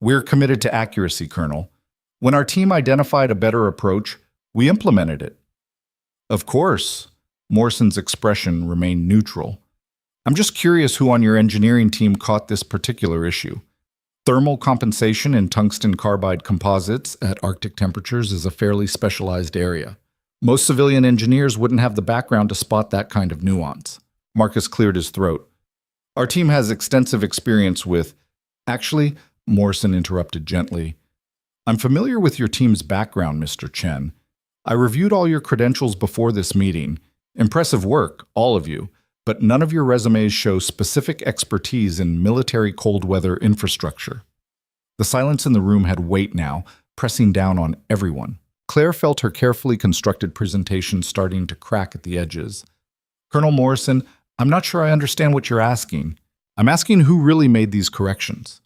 We're committed to accuracy, Colonel. When our team identified a better approach, we implemented it. Of course. Morrison's expression remained neutral. I'm just curious who on your engineering team caught this particular issue. Thermal compensation in tungsten carbide composites at Arctic temperatures is a fairly specialized area. Most civilian engineers wouldn't have the background to spot that kind of nuance. Marcus cleared his throat. Our team has extensive experience with... Actually, Morrison interrupted gently. I'm familiar with your team's background, Mr. Chen. I reviewed all your credentials before this meeting. Impressive work, all of you. but none of your resumes show specific expertise in military cold weather infrastructure. The silence in the room had weight now, pressing down on everyone. Claire felt her carefully constructed presentation starting to crack at the edges. Colonel Morrison, I'm not sure I understand what you're asking. I'm asking who really made these corrections.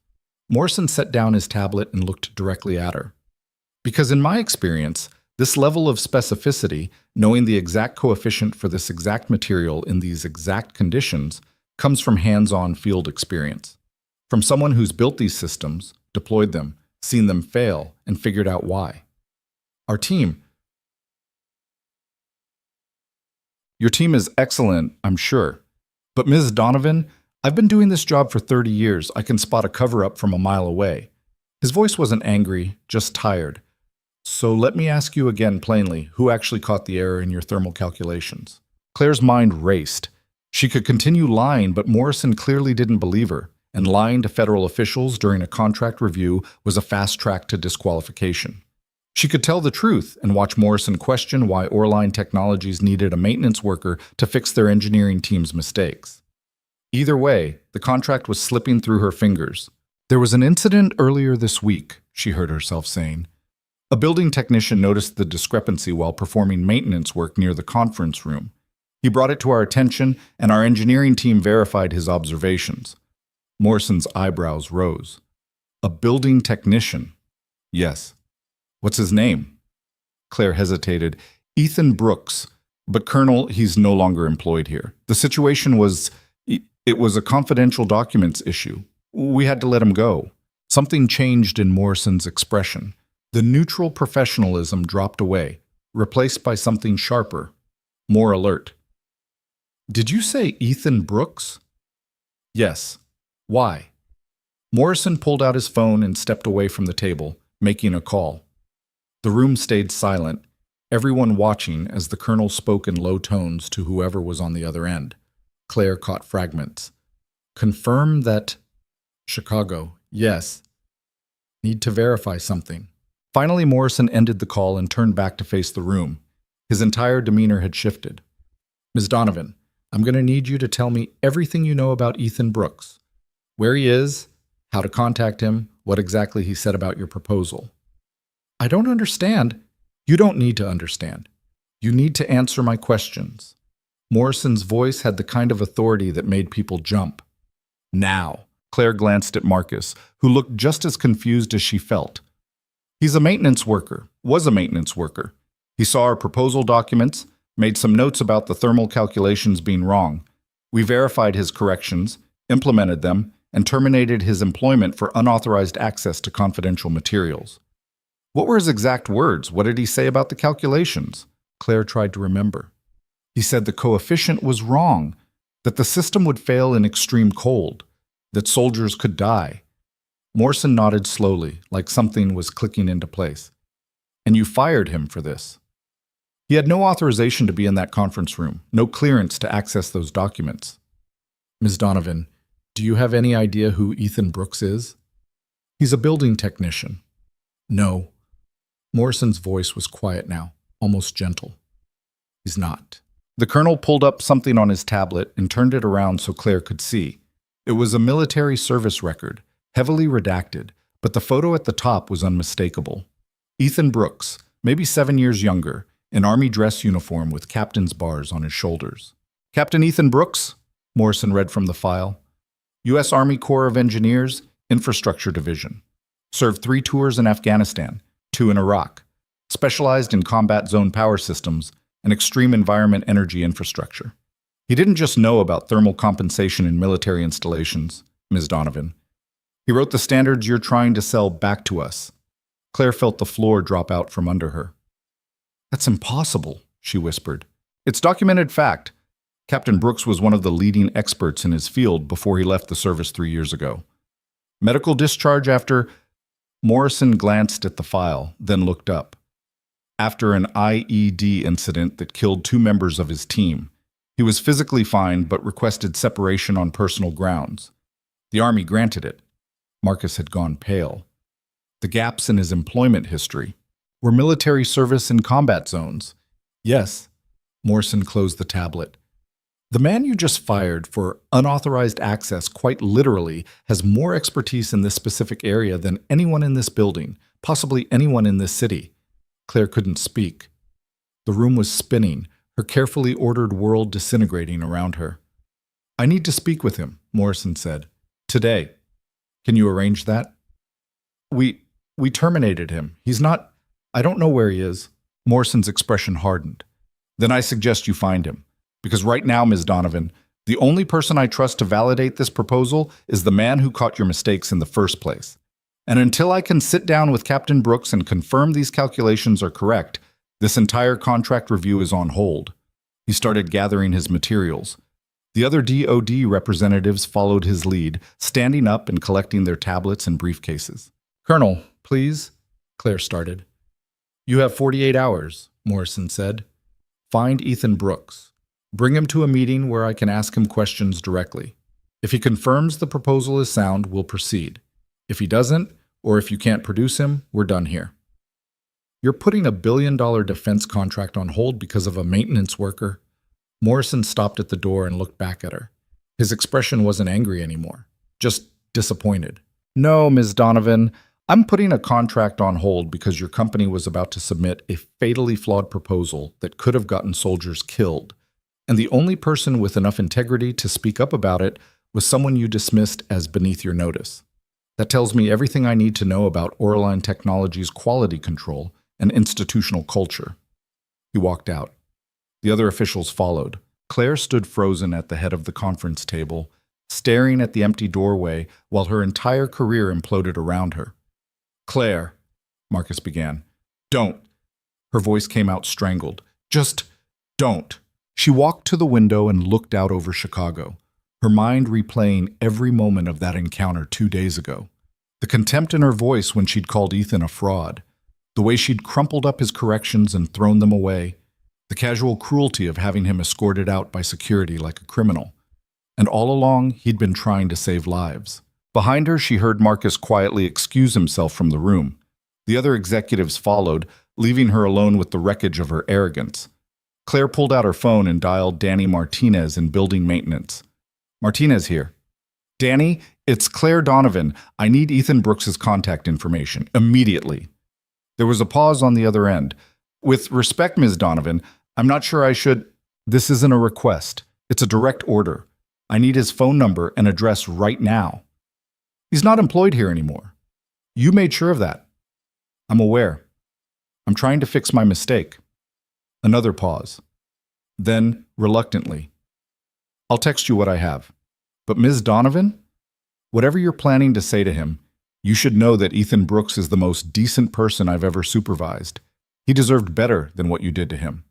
Morrison set down his tablet and looked directly at her. Because in my experience, this level of specificity, knowing the exact coefficient for this exact material in these exact conditions, comes from hands-on field experience. From someone who's built these systems, deployed them, seen them fail, and figured out why. Our team. Your team is excellent, I'm sure. But Ms. Donovan, I've been doing this job for 30 years. I can spot a cover-up from a mile away. His voice wasn't angry, just tired. So let me ask you again plainly, who actually caught the error in your thermal calculations? Claire's mind raced. She could continue lying, but Morrison clearly didn't believe her, and lying to federal officials during a contract review was a fast track to disqualification. She could tell the truth and watch Morrison question why Orline Technologies needed a maintenance worker to fix their engineering team's mistakes. Either way, the contract was slipping through her fingers. There was an incident earlier this week, she heard herself saying. A building technician noticed the discrepancy while performing maintenance work near the conference room. He brought it to our attention, and our engineering team verified his observations. Morrison's eyebrows rose. A building technician? Yes. What's his name? Claire hesitated. Ethan Brooks. But Colonel, he's no longer employed here. The situation was... It was a confidential documents issue. We had to let him go. Something changed in Morrison's expression. The neutral professionalism dropped away, replaced by something sharper, more alert. Did you say Ethan Brooks? Yes. Why? Morrison pulled out his phone and stepped away from the table, making a call. The room stayed silent, everyone watching as the colonel spoke in low tones to whoever was on the other end. Claire caught fragments. Confirm that... Chicago. Yes. Need to verify something. Finally, Morrison ended the call and turned back to face the room. His entire demeanor had shifted. Ms. Donovan, I'm going to need you to tell me everything you know about Ethan Brooks. Where he is, how to contact him, what exactly he said about your proposal. I don't understand. You don't need to understand. You need to answer my questions. Morrison's voice had the kind of authority that made people jump. Now, Claire glanced at Marcus, who looked just as confused as she felt. He's a maintenance worker, was a maintenance worker. He saw our proposal documents, made some notes about the thermal calculations being wrong. We verified his corrections, implemented them, and terminated his employment for unauthorized access to confidential materials. What were his exact words? What did he say about the calculations? Claire tried to remember. He said the coefficient was wrong, that the system would fail in extreme cold, that soldiers could die. Morrison nodded slowly, like something was clicking into place. And you fired him for this. He had no authorization to be in that conference room, no clearance to access those documents. Ms. Donovan, do you have any idea who Ethan Brooks is? He's a building technician. No. Morrison's voice was quiet now, almost gentle. He's not. The colonel pulled up something on his tablet and turned it around so Claire could see. It was a military service record, heavily redacted, but the photo at the top was unmistakable. Ethan Brooks, maybe 7 years younger, in army dress uniform with captain's bars on his shoulders. Captain Ethan Brooks, Morrison read from the file. U.S. Army Corps of Engineers, Infrastructure Division. Served 3 tours in Afghanistan, 2 in Iraq. Specialized in combat zone power systems and extreme environment energy infrastructure. He didn't just know about thermal compensation in military installations, Ms. Donovan. He wrote the standards you're trying to sell back to us. Claire felt the floor drop out from under her. That's impossible, she whispered. It's documented fact. Captain Brooks was one of the leading experts in his field before he left the service 3 years ago. Medical discharge after... Morrison glanced at the file, then looked up. After an IED incident that killed 2 members of his team. He was physically fine but requested separation on personal grounds. The Army granted it. Marcus had gone pale. The gaps in his employment history were military service in combat zones. Yes. Morrison closed the tablet. The man you just fired for unauthorized access quite literally has more expertise in this specific area than anyone in this building, possibly anyone in this city. Claire couldn't speak. The room was spinning, her carefully ordered world disintegrating around her. "I need to speak with him," Morrison said. "Today. Can you arrange that?" We terminated him. I don't know where he is." Morrison's expression hardened. "Then I suggest you find him. Because right now, Ms. Donovan, the only person I trust to validate this proposal is the man who caught your mistakes in the first place. And until I can sit down with Captain Brooks and confirm these calculations are correct, this entire contract review is on hold." He started gathering his materials. The other DoD representatives followed his lead, standing up and collecting their tablets and briefcases. "Colonel, please," Claire started. "You have 48 hours, Morrison said. "Find Ethan Brooks. Bring him to a meeting where I can ask him questions directly. If he confirms the proposal is sound, we'll proceed. If he doesn't, or if you can't produce him, we're done here." "You're putting a billion-dollar defense contract on hold because of a maintenance worker?" Morrison stopped at the door and looked back at her. His expression wasn't angry anymore, just disappointed. "No, Ms. Donovan, I'm putting a contract on hold because your company was about to submit a fatally flawed proposal that could have gotten soldiers killed. And the only person with enough integrity to speak up about it was someone you dismissed as beneath your notice. That tells me everything I need to know about Oraline Technologies' quality control and institutional culture." He walked out. The other officials followed. Claire stood frozen at the head of the conference table, staring at the empty doorway while her entire career imploded around her. "Claire," Marcus began. "Don't." Her voice came out strangled. "Just don't." She walked to the window and looked out over Chicago, her mind replaying every moment of that encounter 2 days ago. The contempt in her voice when she'd called Ethan a fraud, the way she'd crumpled up his corrections and thrown them away, the casual cruelty of having him escorted out by security like a criminal. And all along, he'd been trying to save lives. Behind her, she heard Marcus quietly excuse himself from the room. The other executives followed, leaving her alone with the wreckage of her arrogance. Claire pulled out her phone and dialed Danny Martinez in building maintenance. "Martinez here." "Danny, it's Claire Donovan. I need Ethan Brooks's contact information, immediately." There was a pause on the other end. "With respect, Ms. Donovan, I'm not sure I should—" "This isn't a request. It's a direct order. I need his phone number and address right now. He's not employed here anymore. You made sure of that." "I'm aware. I'm trying to fix my mistake." Another pause. Then, reluctantly, "I'll text you what I have. But Ms. Donovan, whatever you're planning to say to him, you should know that Ethan Brooks is the most decent person I've ever supervised. He deserved better than what you did to him."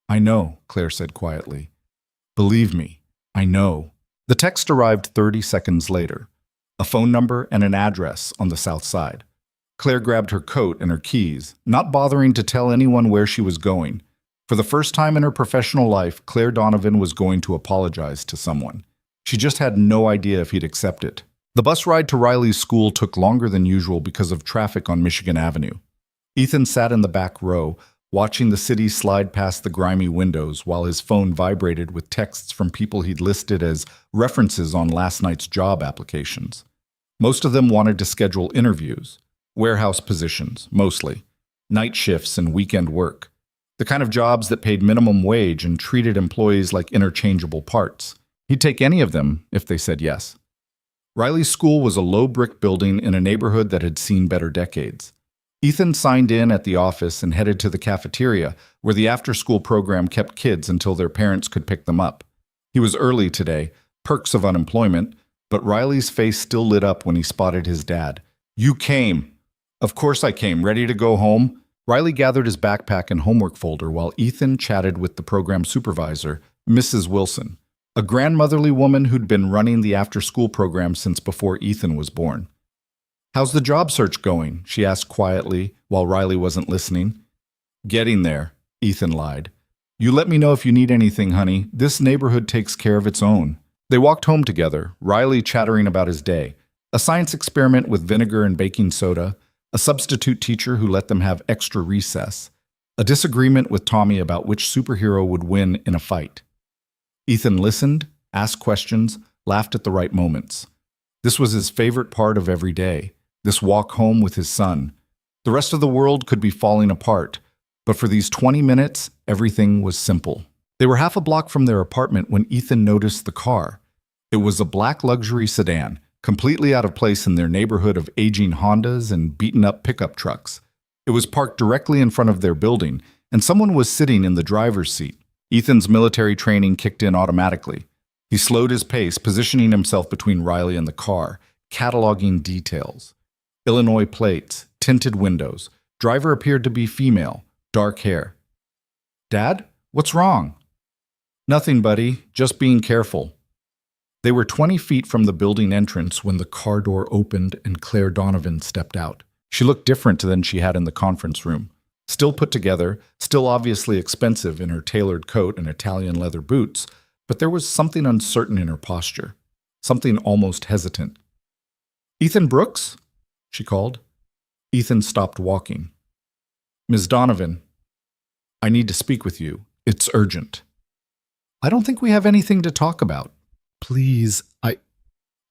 "I know," Claire said quietly. "Believe me, I know." The text arrived 30 seconds later, a phone number and an address on the south side. Claire grabbed her coat and her keys, not bothering to tell anyone where she was going. For the first time in her professional life, Claire Donovan was going to apologize to someone. She just had no idea if he'd accept it. The bus ride to Riley's school took longer than usual because of traffic on Michigan Avenue. Ethan sat in the back row, watching the city slide past the grimy windows while his phone vibrated with texts from people he'd listed as references on last night's job applications. Most of them wanted to schedule interviews. Warehouse positions, mostly. Night shifts and weekend work. The kind of jobs that paid minimum wage and treated employees like interchangeable parts. He'd take any of them if they said yes. Riley's school was a low brick building in a neighborhood that had seen better decades. Ethan signed in at the office and headed to the cafeteria, where the after-school program kept kids until their parents could pick them up. He was early today, perks of unemployment, but Riley's face still lit up when he spotted his dad. "You came." "Of course I came, ready to go home." Riley gathered his backpack and homework folder while Ethan chatted with the program supervisor, Mrs. Wilson, a grandmotherly woman who'd been running the after-school program since before Ethan was born. "How's the job search going?" she asked quietly while Riley wasn't listening. "Getting there," Ethan lied. "You let me know if you need anything, honey. This neighborhood takes care of its own." They walked home together, Riley chattering about his day. A science experiment with vinegar and baking soda, a substitute teacher who let them have extra recess, a disagreement with Tommy about which superhero would win in a fight. Ethan listened, asked questions, laughed at the right moments. This was his favorite part of every day, this walk home with his son. The rest of the world could be falling apart, but for these 20 minutes, everything was simple. They were half a block from their apartment when Ethan noticed the car. It was a black luxury sedan, completely out of place in their neighborhood of aging Hondas and beaten-up pickup trucks. It was parked directly in front of their building, and someone was sitting in the driver's seat. Ethan's military training kicked in automatically. He slowed his pace, positioning himself between Riley and the car, cataloging details. Illinois plates, tinted windows. Driver appeared to be female, dark hair. "Dad, what's wrong?" "Nothing, buddy. Just being careful." They were 20 feet from the building entrance when the car door opened and Claire Donovan stepped out. She looked different than she had in the conference room. Still put together, still obviously expensive in her tailored coat and Italian leather boots, but there was something uncertain in her posture, something almost hesitant. "Ethan Brooks?" she called. Ethan stopped walking. "Ms. Donovan, I need to speak with you. It's urgent." "I don't think we have anything to talk about." "Please,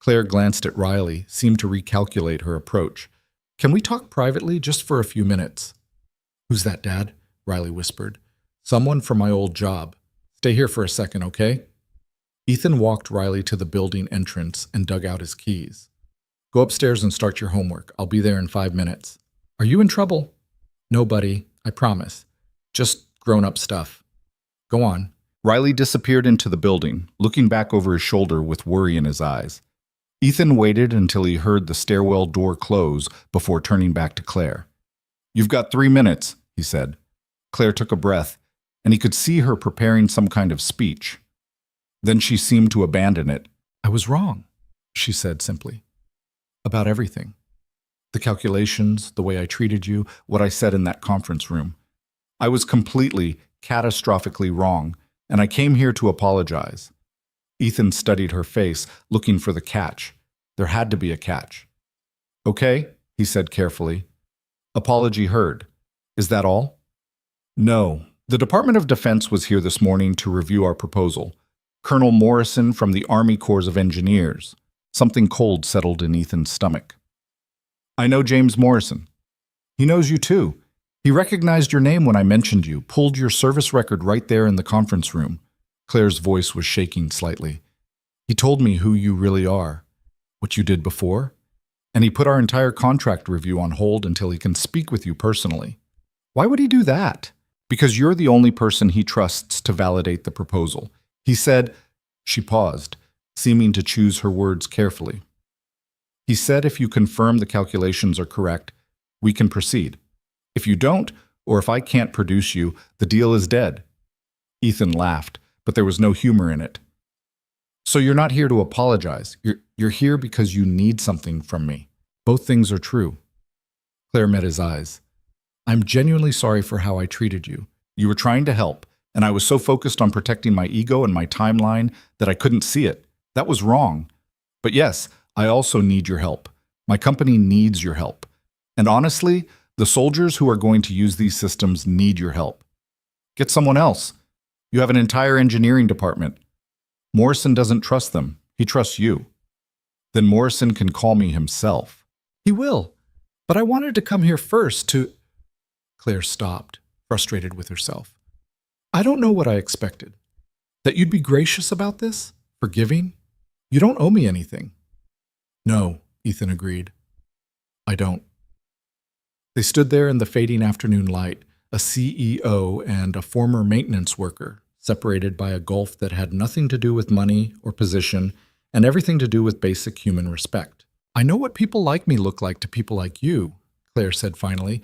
Claire glanced at Riley, seemed to recalculate her approach. "Can we talk privately, just for a few minutes?" "Who's that, Dad?" Riley whispered. "Someone from my old job. Stay here for a second, okay?" Ethan walked Riley to the building entrance and dug out his keys. "Go upstairs and start your homework. I'll be there in 5 minutes." "Are you in trouble?" "No, buddy, I promise. Just grown-up stuff." "Go on." Riley disappeared into the building, looking back over his shoulder with worry in his eyes. Ethan waited until he heard the stairwell door close before turning back to Claire. "You've got 3 minutes," he said. Claire took a breath, and he could see her preparing some kind of speech. Then she seemed to abandon it. "I was wrong," she said simply. "About everything. The calculations, the way I treated you, what I said in that conference room. I was completely, catastrophically wrong, and I came here to apologize." Ethan studied her face, looking for the catch. There had to be a catch. "Okay," he said carefully. "Apology heard. Is that all?" "No. The Department of Defense was here this morning to review our proposal. Colonel Morrison from the Army Corps of Engineers." Something cold settled in Ethan's stomach. "I know James Morrison. He knows you too. He recognized your name when I mentioned you, pulled your service record right there in the conference room." Claire's voice was shaking slightly. "He told me who you really are, what you did before, and he put our entire contract review on hold until he can speak with you personally." "Why would he do that?" "Because you're the only person he trusts to validate the proposal. He said—" She paused, seeming to choose her words carefully. "He said if you confirm the calculations are correct, we can proceed. If you don't, or if I can't produce you, the deal is dead." Ethan laughed, but there was no humor in it. "So you're not here to apologize. You're here because you need something from me. Both things are true." Claire met his eyes. "I'm genuinely sorry for how I treated you. You were trying to help, and I was so focused on protecting my ego and my timeline that I couldn't see it. That was wrong. But yes, I also need your help. My company needs your help. And honestly, the soldiers who are going to use these systems need your help. Get someone else. You have an entire engineering department. Morrison doesn't trust them. He trusts you. Then Morrison can call me himself." "He will. But I wanted to come here first to—" Claire stopped, frustrated with herself. "I don't know what I expected. That you'd be gracious about this? Forgiving? You don't owe me anything." "No," Ethan agreed. "I don't." They stood there in the fading afternoon light, a CEO and a former maintenance worker, separated by a gulf that had nothing to do with money or position and everything to do with basic human respect. "I know what people like me look like to people like you," Claire said finally.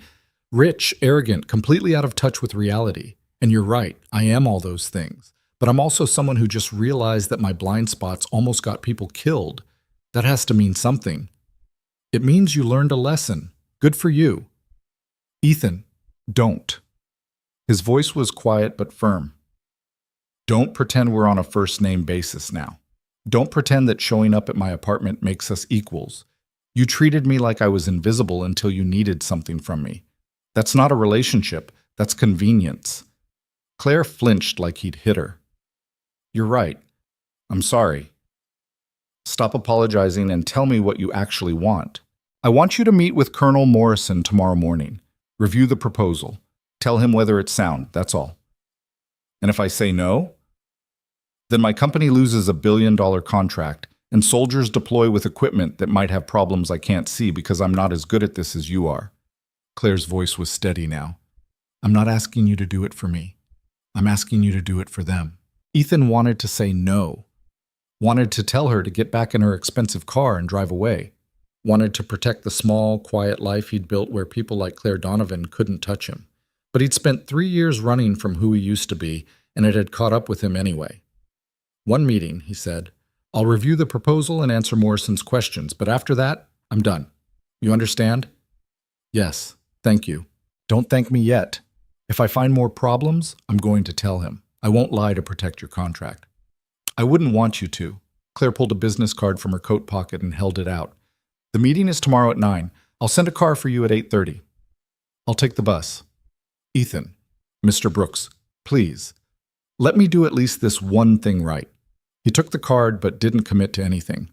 "Rich, arrogant, completely out of touch with reality. And you're right, I am all those things. But I'm also someone who just realized that my blind spots almost got people killed. That has to mean something. It means you learned a lesson. Good for you." "Ethan, don't." His voice was quiet but firm. "Don't pretend we're on a first-name basis now. Don't pretend that showing up at my apartment makes us equals. You treated me like I was invisible until you needed something from me. That's not a relationship. That's convenience." Claire flinched like he'd hit her. You're right. I'm sorry. Stop apologizing and tell me what you actually want. I want you to meet with Colonel Morrison tomorrow morning. Review the proposal. Tell him whether it's sound, that's all. And if I say no, then my company loses a $1 billion contract and soldiers deploy with equipment that might have problems I can't see because I'm not as good at this as you are. Claire's voice was steady now. I'm not asking you to do it for me. I'm asking you to do it for them. Ethan wanted to say no. Wanted to tell her to get back in her expensive car and drive away. Wanted to protect the small, quiet life he'd built where people like Claire Donovan couldn't touch him. But he'd spent 3 years running from who he used to be, and it had caught up with him anyway. One meeting, he said. I'll review the proposal and answer Morrison's questions, but after that, I'm done. You understand? Yes, thank you. Don't thank me yet. If I find more problems, I'm going to tell him. I won't lie to protect your contract. I wouldn't want you to. Claire pulled a business card from her coat pocket and held it out. The meeting is tomorrow at 9. I'll send a car for you at 8:30. I'll take the bus. Ethan, Mr. Brooks, please, let me do at least this one thing right. He took the card but didn't commit to anything.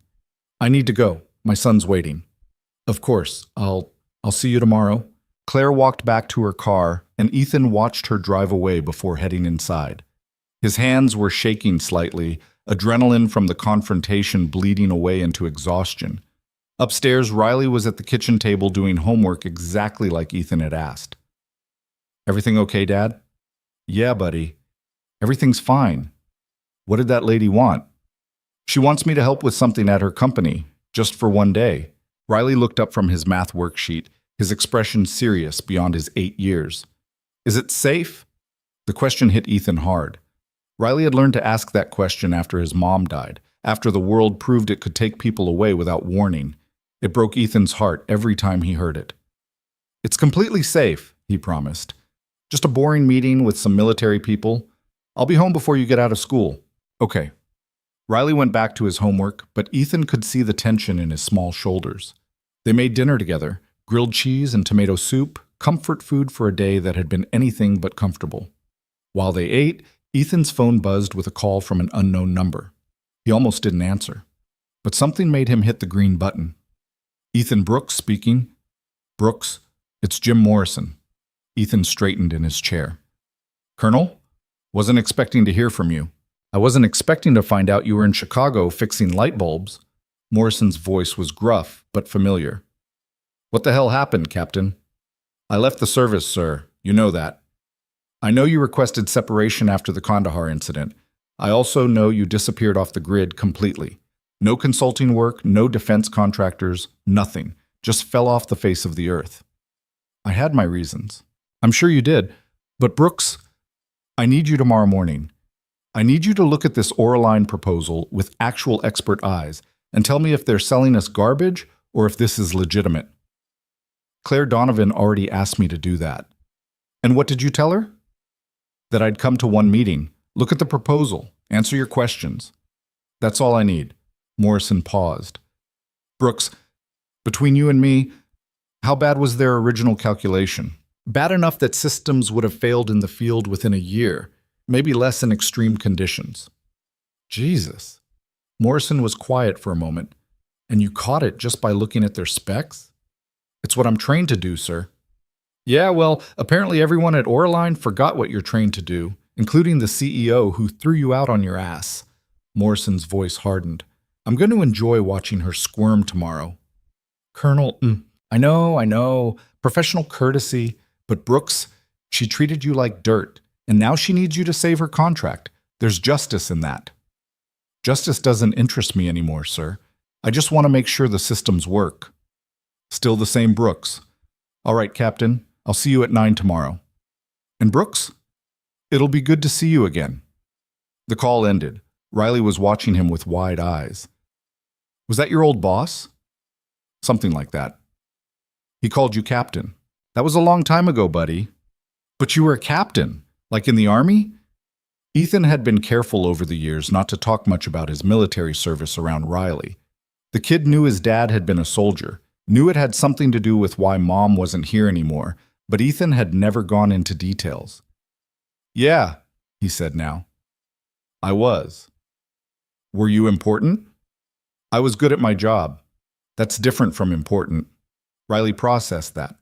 I need to go. My son's waiting. Of course, I'll see you tomorrow. Claire walked back to her car, and Ethan watched her drive away before heading inside. His hands were shaking slightly, adrenaline from the confrontation bleeding away into exhaustion. Upstairs, Riley was at the kitchen table doing homework exactly like Ethan had asked. Everything okay, Dad? Yeah, buddy. Everything's fine. What did that lady want? She wants me to help with something at her company, just for one day. Riley looked up from his math worksheet, his expression serious beyond his 8 years. Is it safe? The question hit Ethan hard. Riley had learned to ask that question after his mom died, after the world proved it could take people away without warning. It broke Ethan's heart every time he heard it. It's completely safe, he promised. Just a boring meeting with some military people. I'll be home before you get out of school. Okay. Riley went back to his homework, but Ethan could see the tension in his small shoulders. They made dinner together, grilled cheese and tomato soup, comfort food for a day that had been anything but comfortable. While they ate, Ethan's phone buzzed with a call from an unknown number. He almost didn't answer, but something made him hit the green button. Ethan Brooks speaking. Brooks, it's Jim Morrison. Ethan straightened in his chair. Colonel? Wasn't expecting to hear from you. I wasn't expecting to find out you were in Chicago fixing light bulbs. Morrison's voice was gruff but familiar. What the hell happened, Captain? I left the service, sir. You know that. I know you requested separation after the Kandahar incident. I also know you disappeared off the grid completely. No consulting work, no defense contractors, nothing. Just fell off the face of the earth. I had my reasons. I'm sure you did. But Brooks, I need you tomorrow morning. I need you to look at this Oraline proposal with actual expert eyes and tell me if they're selling us garbage or if this is legitimate. Claire Donovan already asked me to do that. And what did you tell her? That I'd come to one meeting, look at the proposal, answer your questions. That's all I need. Morrison paused. Brooks, between you and me, how bad was their original calculation? Bad enough that systems would have failed in the field within a year, maybe less in extreme conditions. Jesus. Morrison was quiet for a moment. And you caught it just by looking at their specs? It's what I'm trained to do, sir. Yeah, well, apparently everyone at Oraline forgot what you're trained to do, including the CEO who threw you out on your ass. Morrison's voice hardened. I'm going to enjoy watching her squirm tomorrow. Colonel, I know, professional courtesy, but Brooks, she treated you like dirt, and now she needs you to save her contract. There's justice in that. Justice doesn't interest me anymore, sir. I just want to make sure the systems work. Still the same Brooks. All right, Captain, I'll see you at 9 tomorrow. And Brooks, it'll be good to see you again. The call ended. Riley was watching him with wide eyes. Was that your old boss? Something like that. He called you captain. That was a long time ago, buddy. But you were a captain, like in the army? Ethan had been careful over the years not to talk much about his military service around Riley. The kid knew his dad had been a soldier, knew it had something to do with why Mom wasn't here anymore, but Ethan had never gone into details. Yeah, he said now. I was. Were you important? I was good at my job. That's different from important. Riley processed that.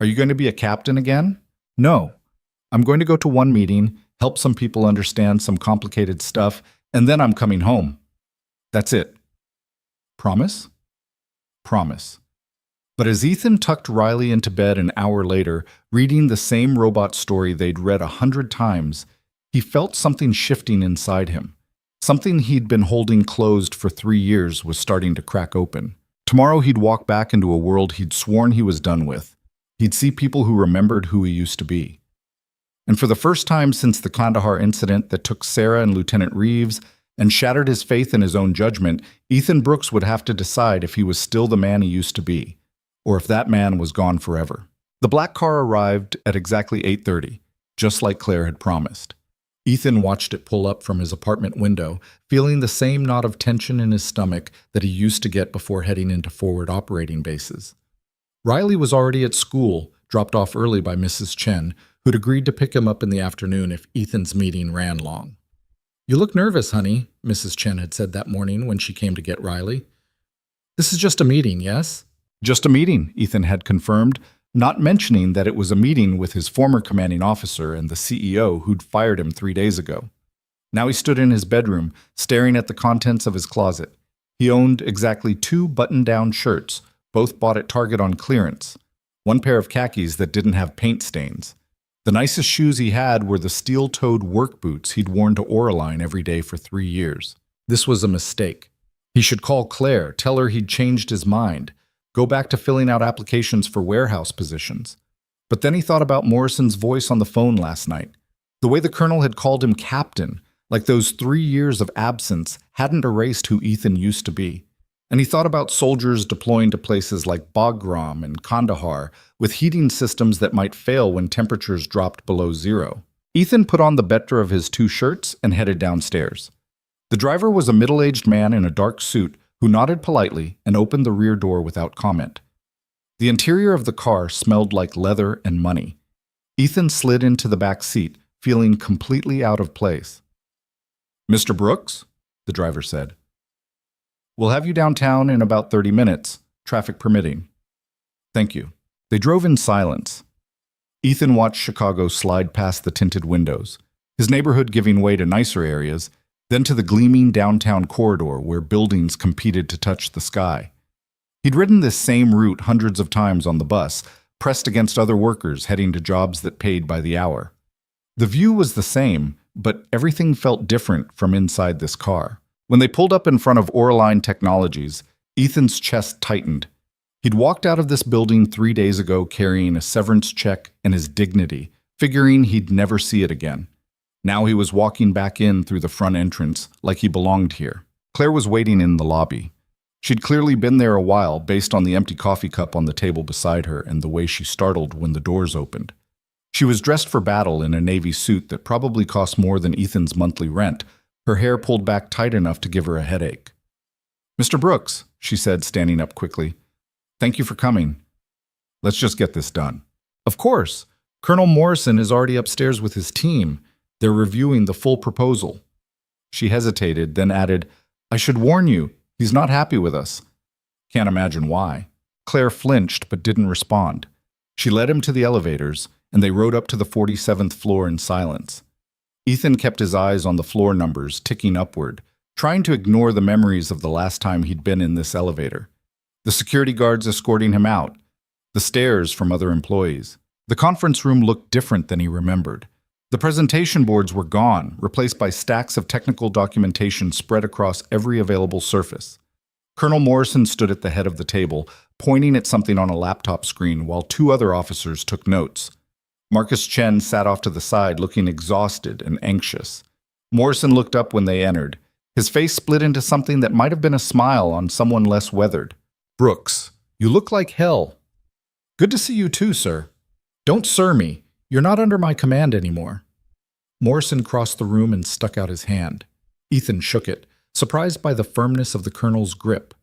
Are you going to be a captain again? No. I'm going to go to one meeting, help some people understand some complicated stuff, and then I'm coming home. That's it. Promise? Promise. But as Ethan tucked Riley into bed an hour later, reading the same robot story they'd read 100 times, he felt something shifting inside him. Something he'd been holding closed for 3 years was starting to crack open. Tomorrow he'd walk back into a world he'd sworn he was done with. He'd see people who remembered who he used to be. And for the first time since the Kandahar incident that took Sarah and Lieutenant Reeves and shattered his faith in his own judgment, Ethan Brooks would have to decide if he was still the man he used to be, or if that man was gone forever. The black car arrived at exactly 8:30, just like Claire had promised. Ethan watched it pull up from his apartment window, feeling the same knot of tension in his stomach that he used to get before heading into forward operating bases. Riley was already at school, dropped off early by Mrs. Chen, who'd agreed to pick him up in the afternoon if Ethan's meeting ran long. "You look nervous, honey," Mrs. Chen had said that morning when she came to get Riley. "This is just a meeting, yes?" "Just a meeting," Ethan had confirmed, not mentioning that it was a meeting with his former commanding officer and the CEO who'd fired him 3 days ago. Now he stood in his bedroom, staring at the contents of his closet. He owned exactly 2 button-down shirts, both bought at Target on clearance, 1 pair of khakis that didn't have paint stains. The nicest shoes he had were the steel-toed work boots he'd worn to Oraline every day for 3 years. This was a mistake. He should call Claire, tell her he'd changed his mind, go back to filling out applications for warehouse positions. But then he thought about Morrison's voice on the phone last night. The way the colonel had called him captain, like those 3 years of absence hadn't erased who Ethan used to be. And he thought about soldiers deploying to places like Bagram and Kandahar with heating systems that might fail when temperatures dropped below 0. Ethan put on the better of his 2 shirts and headed downstairs. The driver was a middle-aged man in a dark suit who nodded politely and opened the rear door without comment. The interior of the car smelled like leather and money. Ethan slid into the back seat, feeling completely out of place. "Mr. Brooks?" the driver said. "We'll have you downtown in about 30 minutes, traffic permitting." "Thank you." They drove in silence. Ethan watched Chicago slide past the tinted windows, his neighborhood giving way to nicer areas, then to the gleaming downtown corridor where buildings competed to touch the sky. He'd ridden this same route hundreds of times on the bus, pressed against other workers heading to jobs that paid by the hour. The view was the same, but everything felt different from inside this car. When they pulled up in front of Oraline Technologies, Ethan's chest tightened. He'd walked out of this building 3 days ago carrying a severance check and his dignity, figuring he'd never see it again. Now he was walking back in through the front entrance like he belonged here. Claire was waiting in the lobby. She'd clearly been there a while based on the empty coffee cup on the table beside her and the way she startled when the doors opened. She was dressed for battle in a navy suit that probably cost more than Ethan's monthly rent, her hair pulled back tight enough to give her a headache. "Mr. Brooks," she said, standing up quickly. "Thank you for coming. Let's just get this done." "Of course. Colonel Morrison is already upstairs with his team. They're reviewing the full proposal." She hesitated, then added, "I should warn you, he's not happy with us." "Can't imagine why." Claire flinched but didn't respond. She led him to the elevators, and they rode up to the 47th floor in silence. Ethan kept his eyes on the floor numbers ticking upward, trying to ignore the memories of the last time he'd been in this elevator. The security guards escorting him out, the stares from other employees. The conference room looked different than he remembered. The presentation boards were gone, replaced by stacks of technical documentation spread across every available surface. Colonel Morrison stood at the head of the table, pointing at something on a laptop screen while 2 other officers took notes. Marcus Chen sat off to the side, looking exhausted and anxious. Morrison looked up when they entered. His face split into something that might have been a smile on someone less weathered. "Brooks, you look like hell." "Good to see you too, sir." "Don't sir me. You're not under my command anymore." Morrison crossed the room and stuck out his hand. Ethan shook it, surprised by the firmness of the colonel's grip.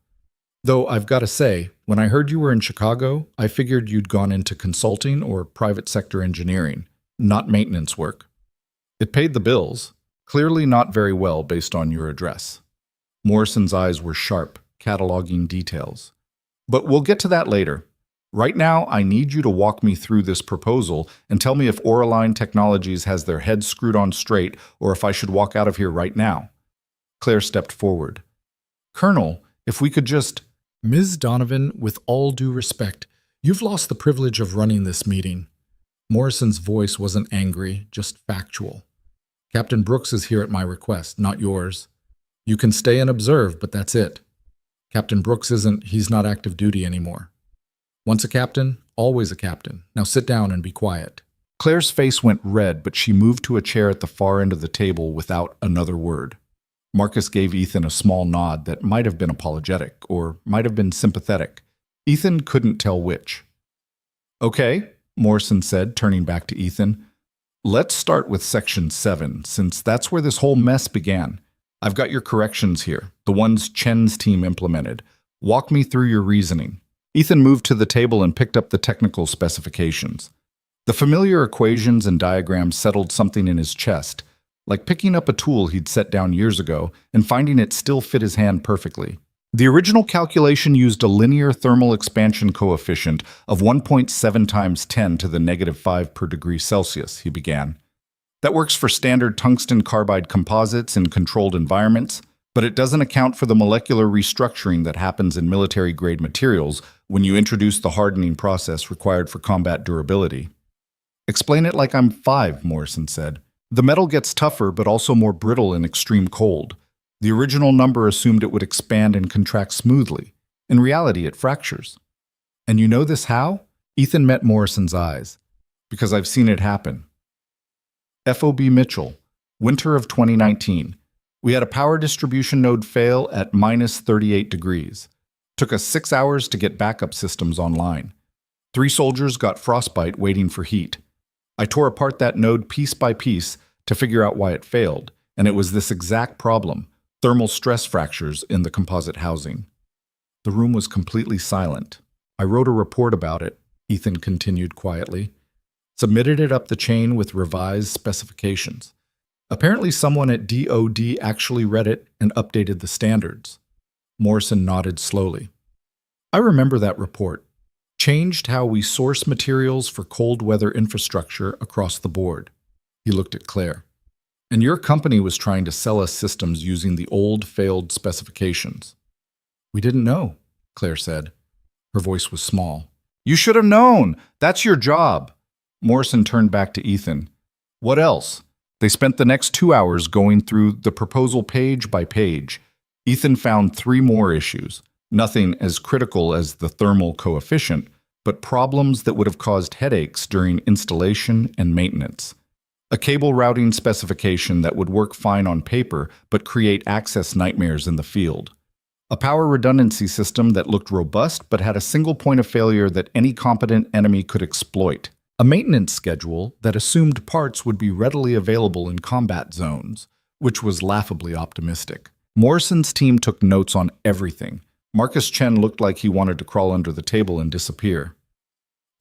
"Though I've got to say, when I heard you were in Chicago, I figured you'd gone into consulting or private sector engineering, not maintenance work." "It paid the bills." Clearly not very well based on your address. Morrison's eyes were sharp, cataloging details. But we'll get to that later. Right now, I need you to walk me through this proposal and tell me if Auraline Technologies has their heads screwed on straight or if I should walk out of here right now. Claire stepped forward. Colonel, if we could just… Ms. Donovan, with all due respect, you've lost the privilege of running this meeting. Morrison's voice wasn't angry, just factual. Captain Brooks is here at my request, not yours. You can stay and observe, but that's it. Captain Brooks he's not active duty anymore. Once a captain, always a captain. Now sit down and be quiet. Claire's face went red, but she moved to a chair at the far end of the table without another word. Marcus gave Ethan a small nod that might have been apologetic or might have been sympathetic. Ethan couldn't tell which. Okay, Morrison said, turning back to Ethan. Let's start with Section 7, since that's where this whole mess began. I've got your corrections here, the ones Chen's team implemented. Walk me through your reasoning. Ethan moved to the table and picked up the technical specifications. The familiar equations and diagrams settled something in his chest, like picking up a tool he'd set down years ago and finding it still fit his hand perfectly. The original calculation used a linear thermal expansion coefficient of 1.7 times 10 to the negative 5 per degree Celsius, he began. That works for standard tungsten carbide composites in controlled environments, but it doesn't account for the molecular restructuring that happens in military-grade materials when you introduce the hardening process required for combat durability. Explain it like I'm 5, Morrison said. The metal gets tougher but also more brittle in extreme cold. The original number assumed it would expand and contract smoothly. In reality, it fractures. And you know this how? Ethan met Morrison's eyes. Because I've seen it happen. FOB Mitchell, winter of 2019. We had a power distribution node fail at minus 38 degrees. Took us 6 hours to get backup systems online. 3 soldiers got frostbite waiting for heat. I tore apart that node piece by piece to figure out why it failed, and it was this exact problem, thermal stress fractures in the composite housing. The room was completely silent. I wrote a report about it, Ethan continued quietly. Submitted it up the chain with revised specifications. Apparently someone at DoD actually read it and updated the standards. Morrison nodded slowly. I remember that report. Changed how we source materials for cold weather infrastructure across the board. He looked at Claire. And your company was trying to sell us systems using the old, failed specifications. We didn't know, Claire said. Her voice was small. You should have known. That's your job. Morrison turned back to Ethan. What else? They spent the next 2 hours going through the proposal page by page. Ethan found 3 more issues. Nothing as critical as the thermal coefficient, but problems that would have caused headaches during installation and maintenance. A cable routing specification that would work fine on paper, but create access nightmares in the field. A power redundancy system that looked robust, but had a single point of failure that any competent enemy could exploit. A maintenance schedule that assumed parts would be readily available in combat zones, which was laughably optimistic. Morrison's team took notes on everything. Marcus Chen looked like he wanted to crawl under the table and disappear.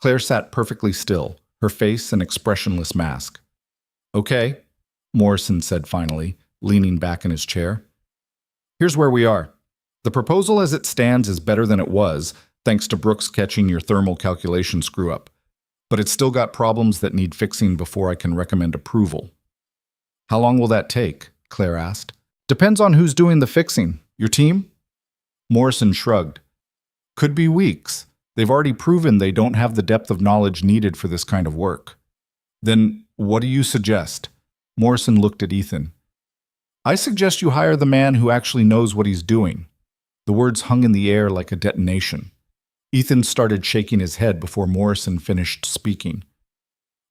Claire sat perfectly still, her face an expressionless mask. Okay, Morrison said finally, leaning back in his chair. Here's where we are. The proposal as it stands is better than it was, thanks to Brooks catching your thermal calculation screw-up. But it's still got problems that need fixing before I can recommend approval. How long will that take? Claire asked. Depends on who's doing the fixing. Your team? Morrison shrugged. Could be weeks. They've already proven they don't have the depth of knowledge needed for this kind of work. Then what do you suggest? Morrison looked at Ethan. I suggest you hire the man who actually knows what he's doing. The words hung in the air like a detonation. Ethan started shaking his head before Morrison finished speaking.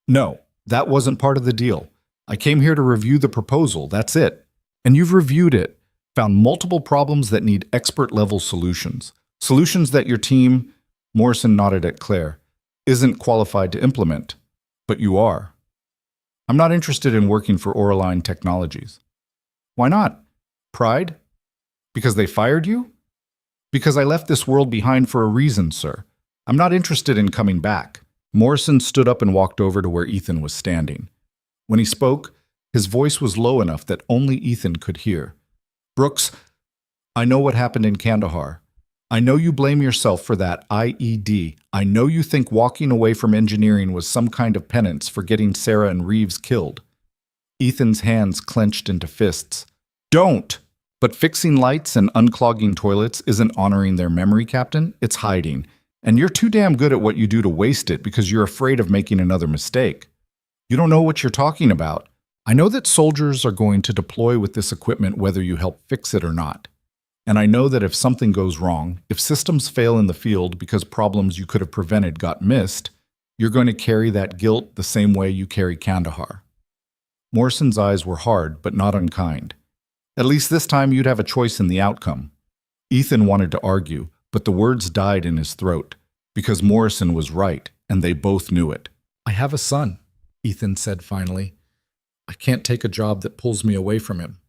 No, that wasn't part of the deal. I came here to review the proposal, that's it. And you've reviewed it, found multiple problems that need expert-level solutions. Solutions that your team, Morrison nodded at Claire, isn't qualified to implement. But you are. I'm not interested in working for Auraline Technologies. Why not? Pride? Because they fired you? Because I left this world behind for a reason, sir. I'm not interested in coming back. Morrison stood up and walked over to where Ethan was standing. When he spoke, His voice was low enough that only Ethan could hear. Brooks, I know what happened in Kandahar. I know you blame yourself for that IED. I know you think walking away from engineering was some kind of penance for getting Sarah and Reeves killed. Ethan's hands clenched into fists. Don't! But fixing lights and unclogging toilets isn't honoring their memory, Captain. It's hiding. And you're too damn good at what you do to waste it because you're afraid of making another mistake. You don't know what you're talking about. I know that soldiers are going to deploy with this equipment whether you help fix it or not. And I know that if something goes wrong, if systems fail in the field because problems you could have prevented got missed, you're going to carry that guilt the same way you carry Kandahar. Morrison's eyes were hard but not unkind. At least this time you'd have a choice in the outcome. Ethan wanted to argue, but the words died in his throat, because Morrison was right, and they both knew it. I have a son, Ethan said finally. I can't take a job that pulls me away from him.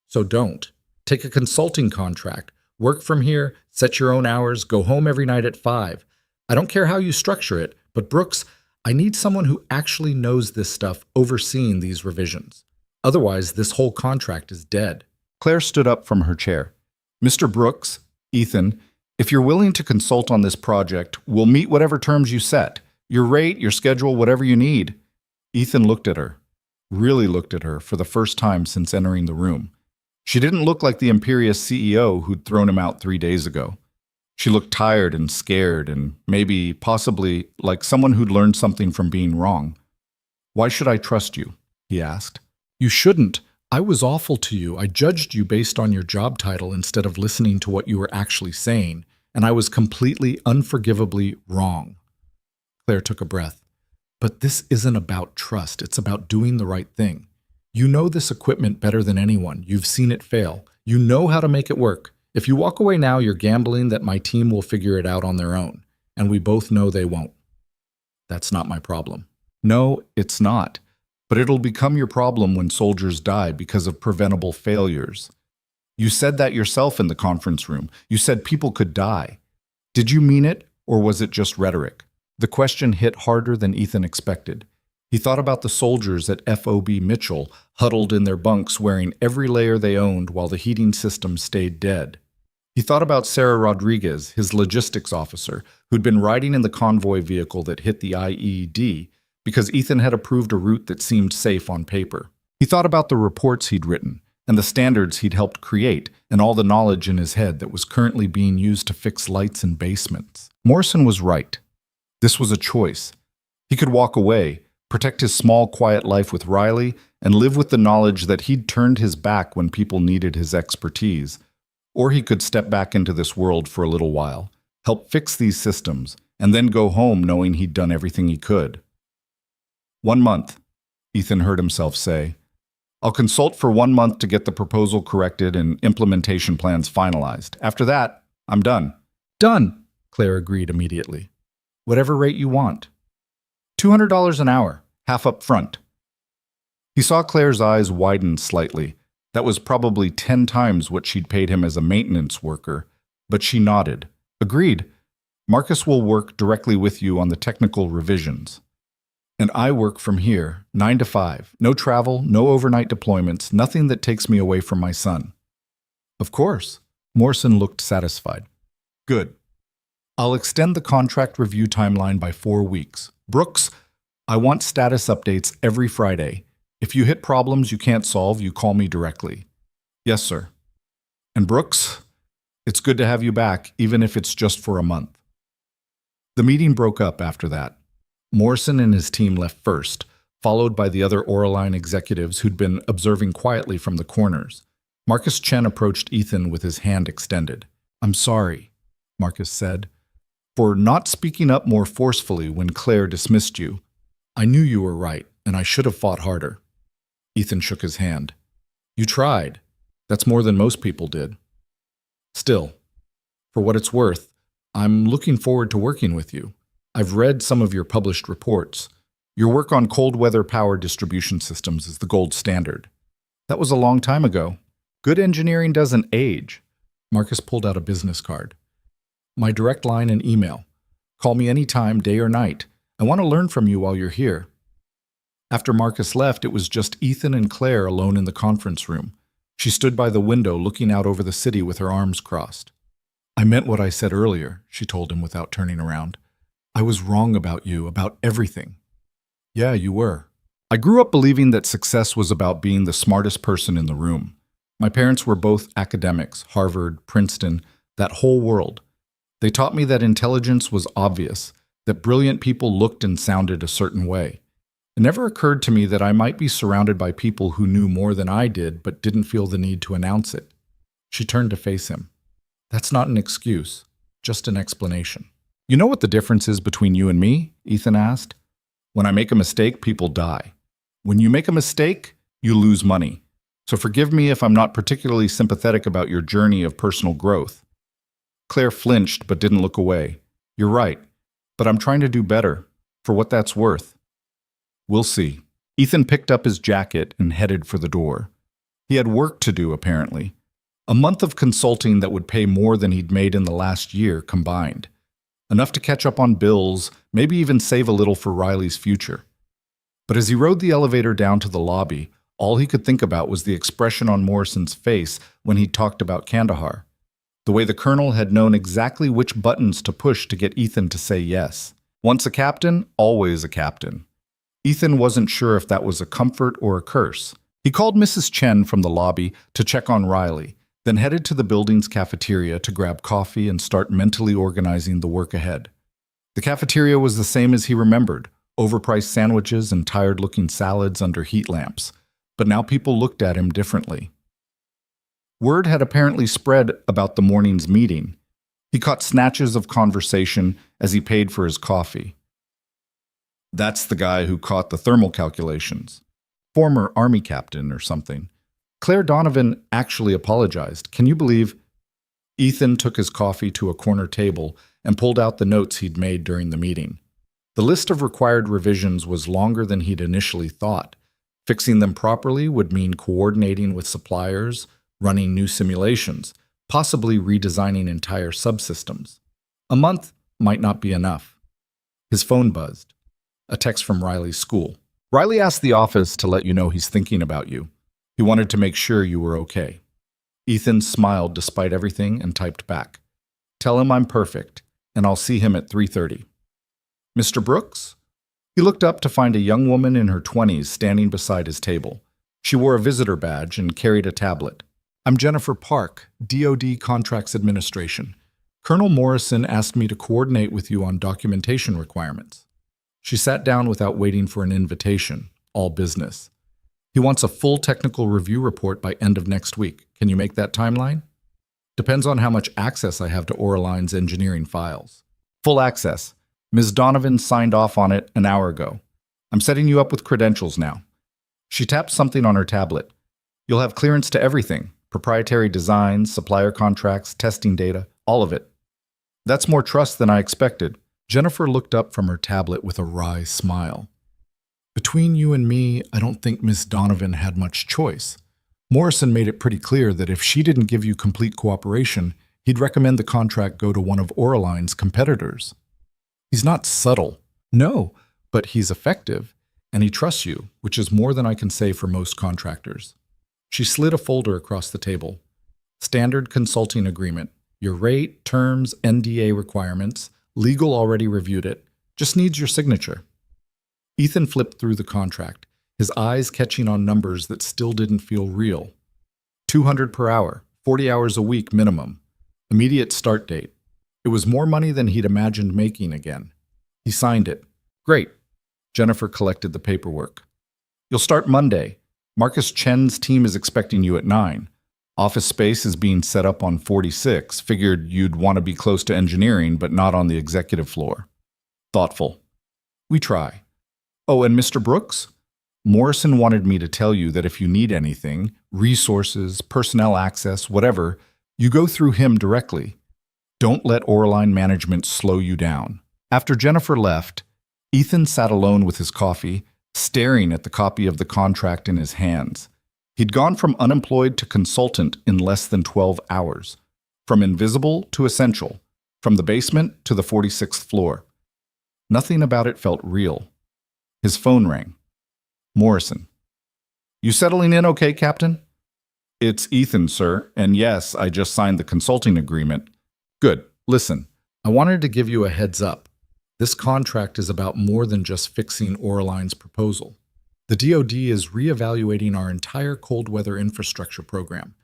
So don't. Take a consulting contract. Work from here, set your own hours, go home every night at 5. I don't care how you structure it, but Brooks, I need someone who actually knows this stuff overseeing these revisions. Otherwise, this whole contract is dead. Claire stood up from her chair. Mr. Brooks, Ethan, if you're willing to consult on this project, we'll meet whatever terms you set. Your rate, your schedule, whatever you need. Ethan looked at her, really looked at her for the first time since entering the room. She didn't look like the imperious CEO who'd thrown him out 3 days ago. She looked tired and scared and maybe, possibly, like someone who'd learned something from being wrong. Why should I trust you? He asked. You shouldn't. I was awful to you. I judged you based on your job title instead of listening to what you were actually saying, and I was completely, unforgivably wrong. Claire took a breath. But this isn't about trust. It's about doing the right thing. You know this equipment better than anyone. You've seen it fail. You know how to make it work. If you walk away now, you're gambling that my team will figure it out on their own, and we both know they won't. That's not my problem. No, it's not. But it'll become your problem when soldiers die because of preventable failures. You said that yourself in the conference room. You said people could die. Did you mean it, or was it just rhetoric? The question hit harder than Ethan expected. He thought about the soldiers at FOB Mitchell, huddled in their bunks wearing every layer they owned while the heating system stayed dead. He thought about Sarah Rodriguez, his logistics officer, who'd been riding in the convoy vehicle that hit the IED because Ethan had approved a route that seemed safe on paper. He thought about the reports he'd written and the standards he'd helped create and all the knowledge in his head that was currently being used to fix lights in basements. Morrison was right. This was a choice. He could walk away, protect his small, quiet life with Riley, and live with the knowledge that he'd turned his back when people needed his expertise. Or he could step back into this world for a little while, help fix these systems, and then go home knowing he'd done everything he could. 1 month, Ethan heard himself say. I'll consult for 1 month to get the proposal corrected and implementation plans finalized. After that, I'm done. Done, Claire agreed immediately. Whatever rate you want. $200 an hour, half up front. He saw Claire's eyes widen slightly. That was probably 10 times what she'd paid him as a maintenance worker, but she nodded. Agreed. Marcus will work directly with you on the technical revisions. And I work from here, 9 to 5. No travel, no overnight deployments, nothing that takes me away from my son. Of course. Morrison looked satisfied. Good. I'll extend the contract review timeline by 4 weeks. Brooks, I want status updates every Friday. If you hit problems you can't solve, you call me directly. Yes, sir. And Brooks, it's good to have you back, even if it's just for a month. The meeting broke up after that. Morrison and his team left first, followed by the other Oraline executives who'd been observing quietly from the corners. Marcus Chen approached Ethan with his hand extended. I'm sorry, Marcus said, for not speaking up more forcefully when Claire dismissed you. I knew you were right, and I should have fought harder. Ethan shook his hand. You tried. That's more than most people did. Still, for what it's worth, I'm looking forward to working with you. I've read some of your published reports. Your work on cold weather power distribution systems is the gold standard. That was a long time ago. Good engineering doesn't age. Marcus pulled out a business card. My direct line and email. Call me anytime, day or night. I want to learn from you while you're here. After Marcus left, it was just Ethan and Claire alone in the conference room. She stood by the window looking out over the city with her arms crossed. "I meant what I said earlier," she told him without turning around. "I was wrong about you, about everything." "Yeah, you were." "I grew up believing that success was about being the smartest person in the room. My parents were both academics, Harvard, Princeton, that whole world. They taught me that intelligence was obvious, that brilliant people looked and sounded a certain way. It never occurred to me that I might be surrounded by people who knew more than I did but didn't feel the need to announce it." She turned to face him. "That's not an excuse, just an explanation." "You know what the difference is between you and me?" Ethan asked. "When I make a mistake, people die. When you make a mistake, you lose money. So forgive me if I'm not particularly sympathetic about your journey of personal growth." Claire flinched but didn't look away. "You're right, but I'm trying to do better, for what that's worth." "We'll see." Ethan picked up his jacket and headed for the door. He had work to do, apparently. A month of consulting that would pay more than he'd made in the last year combined. Enough to catch up on bills, maybe even save a little for Riley's future. But as he rode the elevator down to the lobby, all he could think about was the expression on Morrison's face when he talked about Kandahar. The way the colonel had known exactly which buttons to push to get Ethan to say yes. Once a captain, always a captain. Ethan wasn't sure if that was a comfort or a curse. He called Mrs. Chen from the lobby to check on Riley, then headed to the building's cafeteria to grab coffee and start mentally organizing the work ahead. The cafeteria was the same as he remembered, overpriced sandwiches and tired-looking salads under heat lamps. But now people looked at him differently. Word had apparently spread about the morning's meeting. He caught snatches of conversation as he paid for his coffee. "That's the guy who caught the thermal calculations. Former army captain or something. Claire Donovan actually apologized. Can you believe?" Ethan took his coffee to a corner table and pulled out the notes he'd made during the meeting. The list of required revisions was longer than he'd initially thought. Fixing them properly would mean coordinating with suppliers, running new simulations, possibly redesigning entire subsystems. A month might not be enough. His phone buzzed. A text from Riley's school. "Riley asked the office to let you know he's thinking about you. He wanted to make sure you were okay." Ethan smiled despite everything and typed back. "Tell him I'm perfect, and I'll see him at 3:30. "Mr. Brooks?" He looked up to find a young woman in her 20s standing beside his table. She wore a visitor badge and carried a tablet. "I'm Jennifer Park, DoD Contracts Administration. Colonel Morrison asked me to coordinate with you on documentation requirements." She sat down without waiting for an invitation, all business. "He wants a full technical review report by end of next week. Can you make that timeline?" "Depends on how much access I have to Oraline's engineering files." "Full access. Ms. Donovan signed off on it an hour ago. I'm setting you up with credentials now." She tapped something on her tablet. "You'll have clearance to everything. Proprietary designs, supplier contracts, testing data, all of it." "That's more trust than I expected." Jennifer looked up from her tablet with a wry smile. "Between you and me, I don't think Miss Donovan had much choice. Morrison made it pretty clear that if she didn't give you complete cooperation, he'd recommend the contract go to one of Oraline's competitors. He's not subtle. No, but he's effective, and he trusts you, which is more than I can say for most contractors." She slid a folder across the table. "Standard consulting agreement. Your rate, terms, NDA requirements. Legal already reviewed it. Just needs your signature." Ethan flipped through the contract, his eyes catching on numbers that still didn't feel real. 200 per hour, 40 hours a week minimum. Immediate start date. It was more money than he'd imagined making again. He signed it. "Great." Jennifer collected the paperwork. "You'll start Monday. Marcus Chen's team is expecting you at 9. Office space is being set up on 46. Figured you'd want to be close to engineering, but not on the executive floor." Thoughtful. "We try. Oh, and Mr. Brooks? Morrison wanted me to tell you that if you need anything, resources, personnel access, whatever, you go through him directly. Don't let Oraline management slow you down." After Jennifer left, Ethan sat alone with his coffee, staring at the copy of the contract in his hands. He'd gone from unemployed to consultant in less than 12 hours, from invisible to essential, from the basement to the 46th floor. Nothing about it felt real. His phone rang. Morrison. You settling in okay, Captain? It's Ethan, sir, and yes, I just signed the consulting agreement. Good. Listen, I wanted to give you a heads up. This contract is about more than just fixing Oraline's proposal. The DoD is reevaluating our entire cold weather infrastructure program.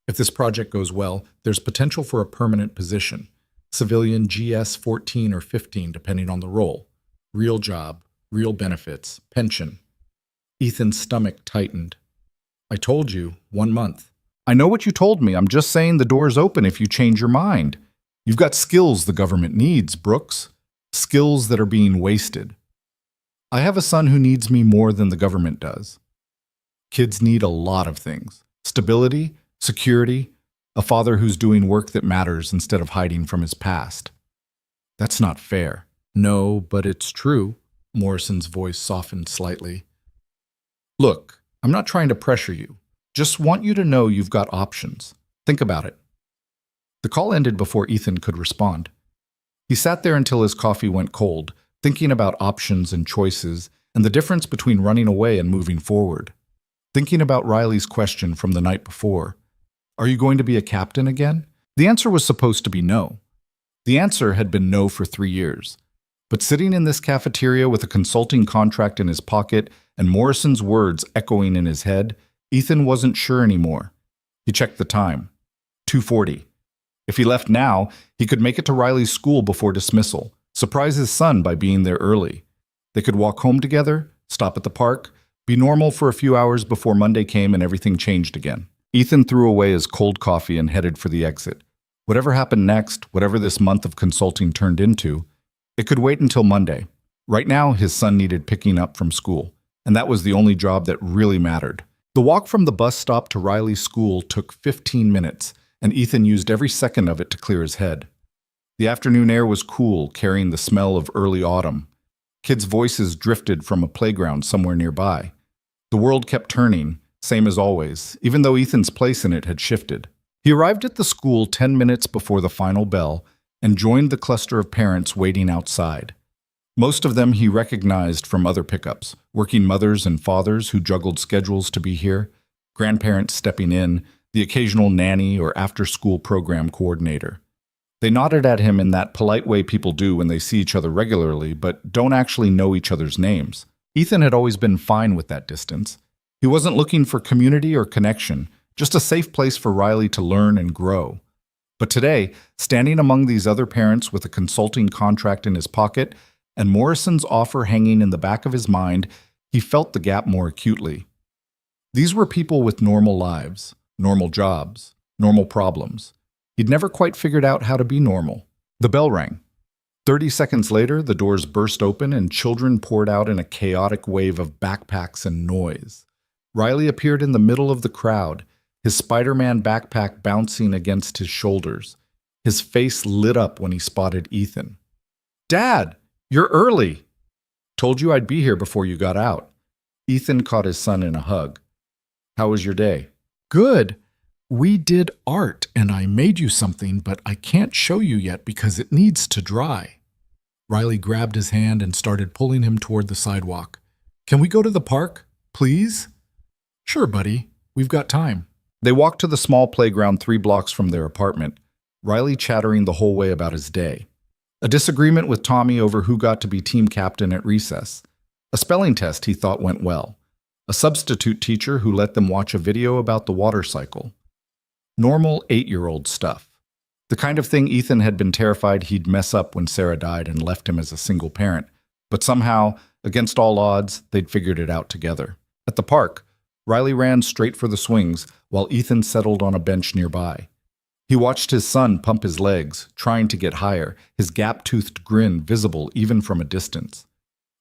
If this project goes well, there's potential for a permanent position. Civilian GS 14 or 15, depending on the role. Real job, real benefits, pension. Ethan's stomach tightened. I told you, 1 month. I know what you told me. I'm just saying the door's open if you change your mind. You've got skills the government needs, Brooks. Skills that are being wasted. I have a son who needs me more than the government does. Kids need a lot of things. Stability, security, a father who's doing work that matters instead of hiding from his past. That's not fair. No, but it's true. Morrison's voice softened slightly. Look, I'm not trying to pressure you. Just want you to know you've got options. Think about it. The call ended before Ethan could respond. He sat there until his coffee went cold, thinking about options and choices and the difference between running away and moving forward. Thinking about Riley's question from the night before. Are you going to be a captain again? The answer was supposed to be no. The answer had been no for 3 years. But sitting in this cafeteria with a consulting contract in his pocket and Morrison's words echoing in his head, Ethan wasn't sure anymore. He checked the time. 2:40. If he left now, he could make it to Riley's school before dismissal, surprise his son by being there early. They could walk home together, stop at the park, be normal for a few hours before Monday came and everything changed again. Ethan threw away his cold coffee and headed for the exit. Whatever happened next, whatever this month of consulting turned into, it could wait until Monday. Right now, his son needed picking up from school, and that was the only job that really mattered. The walk from the bus stop to Riley's school took 15 minutes, and Ethan used every second of it to clear his head. The afternoon air was cool, carrying the smell of early autumn. Kids' voices drifted from a playground somewhere nearby. The world kept turning, same as always, even though Ethan's place in it had shifted. He arrived at the school 10 minutes before the final bell and joined the cluster of parents waiting outside. Most of them he recognized from other pickups, working mothers and fathers who juggled schedules to be here, grandparents stepping in, the occasional nanny or after-school program coordinator. They nodded at him in that polite way people do when they see each other regularly, but don't actually know each other's names. Ethan had always been fine with that distance. He wasn't looking for community or connection, just a safe place for Riley to learn and grow. But today, standing among these other parents with a consulting contract in his pocket and Morrison's offer hanging in the back of his mind, he felt the gap more acutely. These were people with normal lives, normal jobs, normal problems. He'd never quite figured out how to be normal. The bell rang. 30 seconds later, the doors burst open and children poured out in a chaotic wave of backpacks and noise. Riley appeared in the middle of the crowd, his Spider-Man backpack bouncing against his shoulders. His face lit up when he spotted Ethan. "Dad, you're early." "Told you I'd be here before you got out." Ethan caught his son in a hug. "How was your day?" "Good. We did art, and I made you something, but I can't show you yet because it needs to dry." Riley grabbed his hand and started pulling him toward the sidewalk. "Can we go to the park, please?" "Sure, buddy. We've got time." They walked to the small playground 3 blocks from their apartment, Riley chattering the whole way about his day. A disagreement with Tommy over who got to be team captain at recess. A spelling test he thought went well. A substitute teacher who let them watch a video about the water cycle. Normal 8-year-old stuff. The kind of thing Ethan had been terrified he'd mess up when Sarah died and left him as a single parent. But somehow, against all odds, they'd figured it out together. At the park, Riley ran straight for the swings while Ethan settled on a bench nearby. He watched his son pump his legs, trying to get higher, his gap-toothed grin visible even from a distance.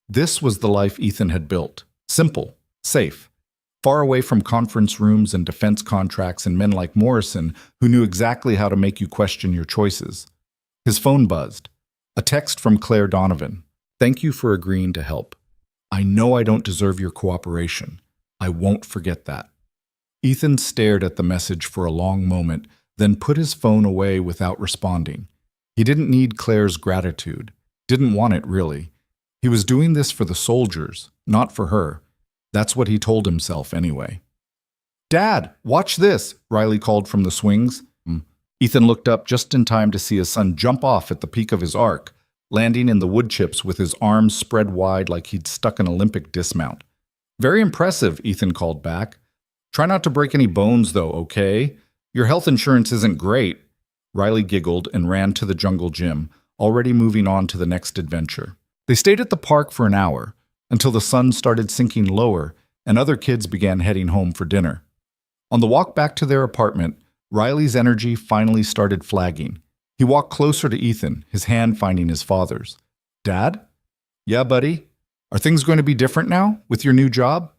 This was the life Ethan had built. Simple, safe, far away from conference rooms and defense contracts and men like Morrison who knew exactly how to make you question your choices. His phone buzzed. A text from Claire Donovan. "Thank you for agreeing to help. I know I don't deserve your cooperation. I won't forget that." Ethan stared at the message for a long moment, then put his phone away without responding. He didn't need Claire's gratitude. Didn't want it, really. He was doing this for the soldiers, not for her. That's what he told himself anyway. "Dad, watch this," Riley called from the swings. Ethan looked up just in time to see his son jump off at the peak of his arc, landing in the wood chips with his arms spread wide like he'd stuck an Olympic dismount. "Very impressive," Ethan called back. "Try not to break any bones, though, okay? Your health insurance isn't great." Riley giggled and ran to the jungle gym, already moving on to the next adventure. They stayed at the park for an hour, until the sun started sinking lower and other kids began heading home for dinner. On the walk back to their apartment, Riley's energy finally started flagging. He walked closer to Ethan, his hand finding his father's. "Dad?" "Yeah, buddy? Are things going to be different now, with your new job?"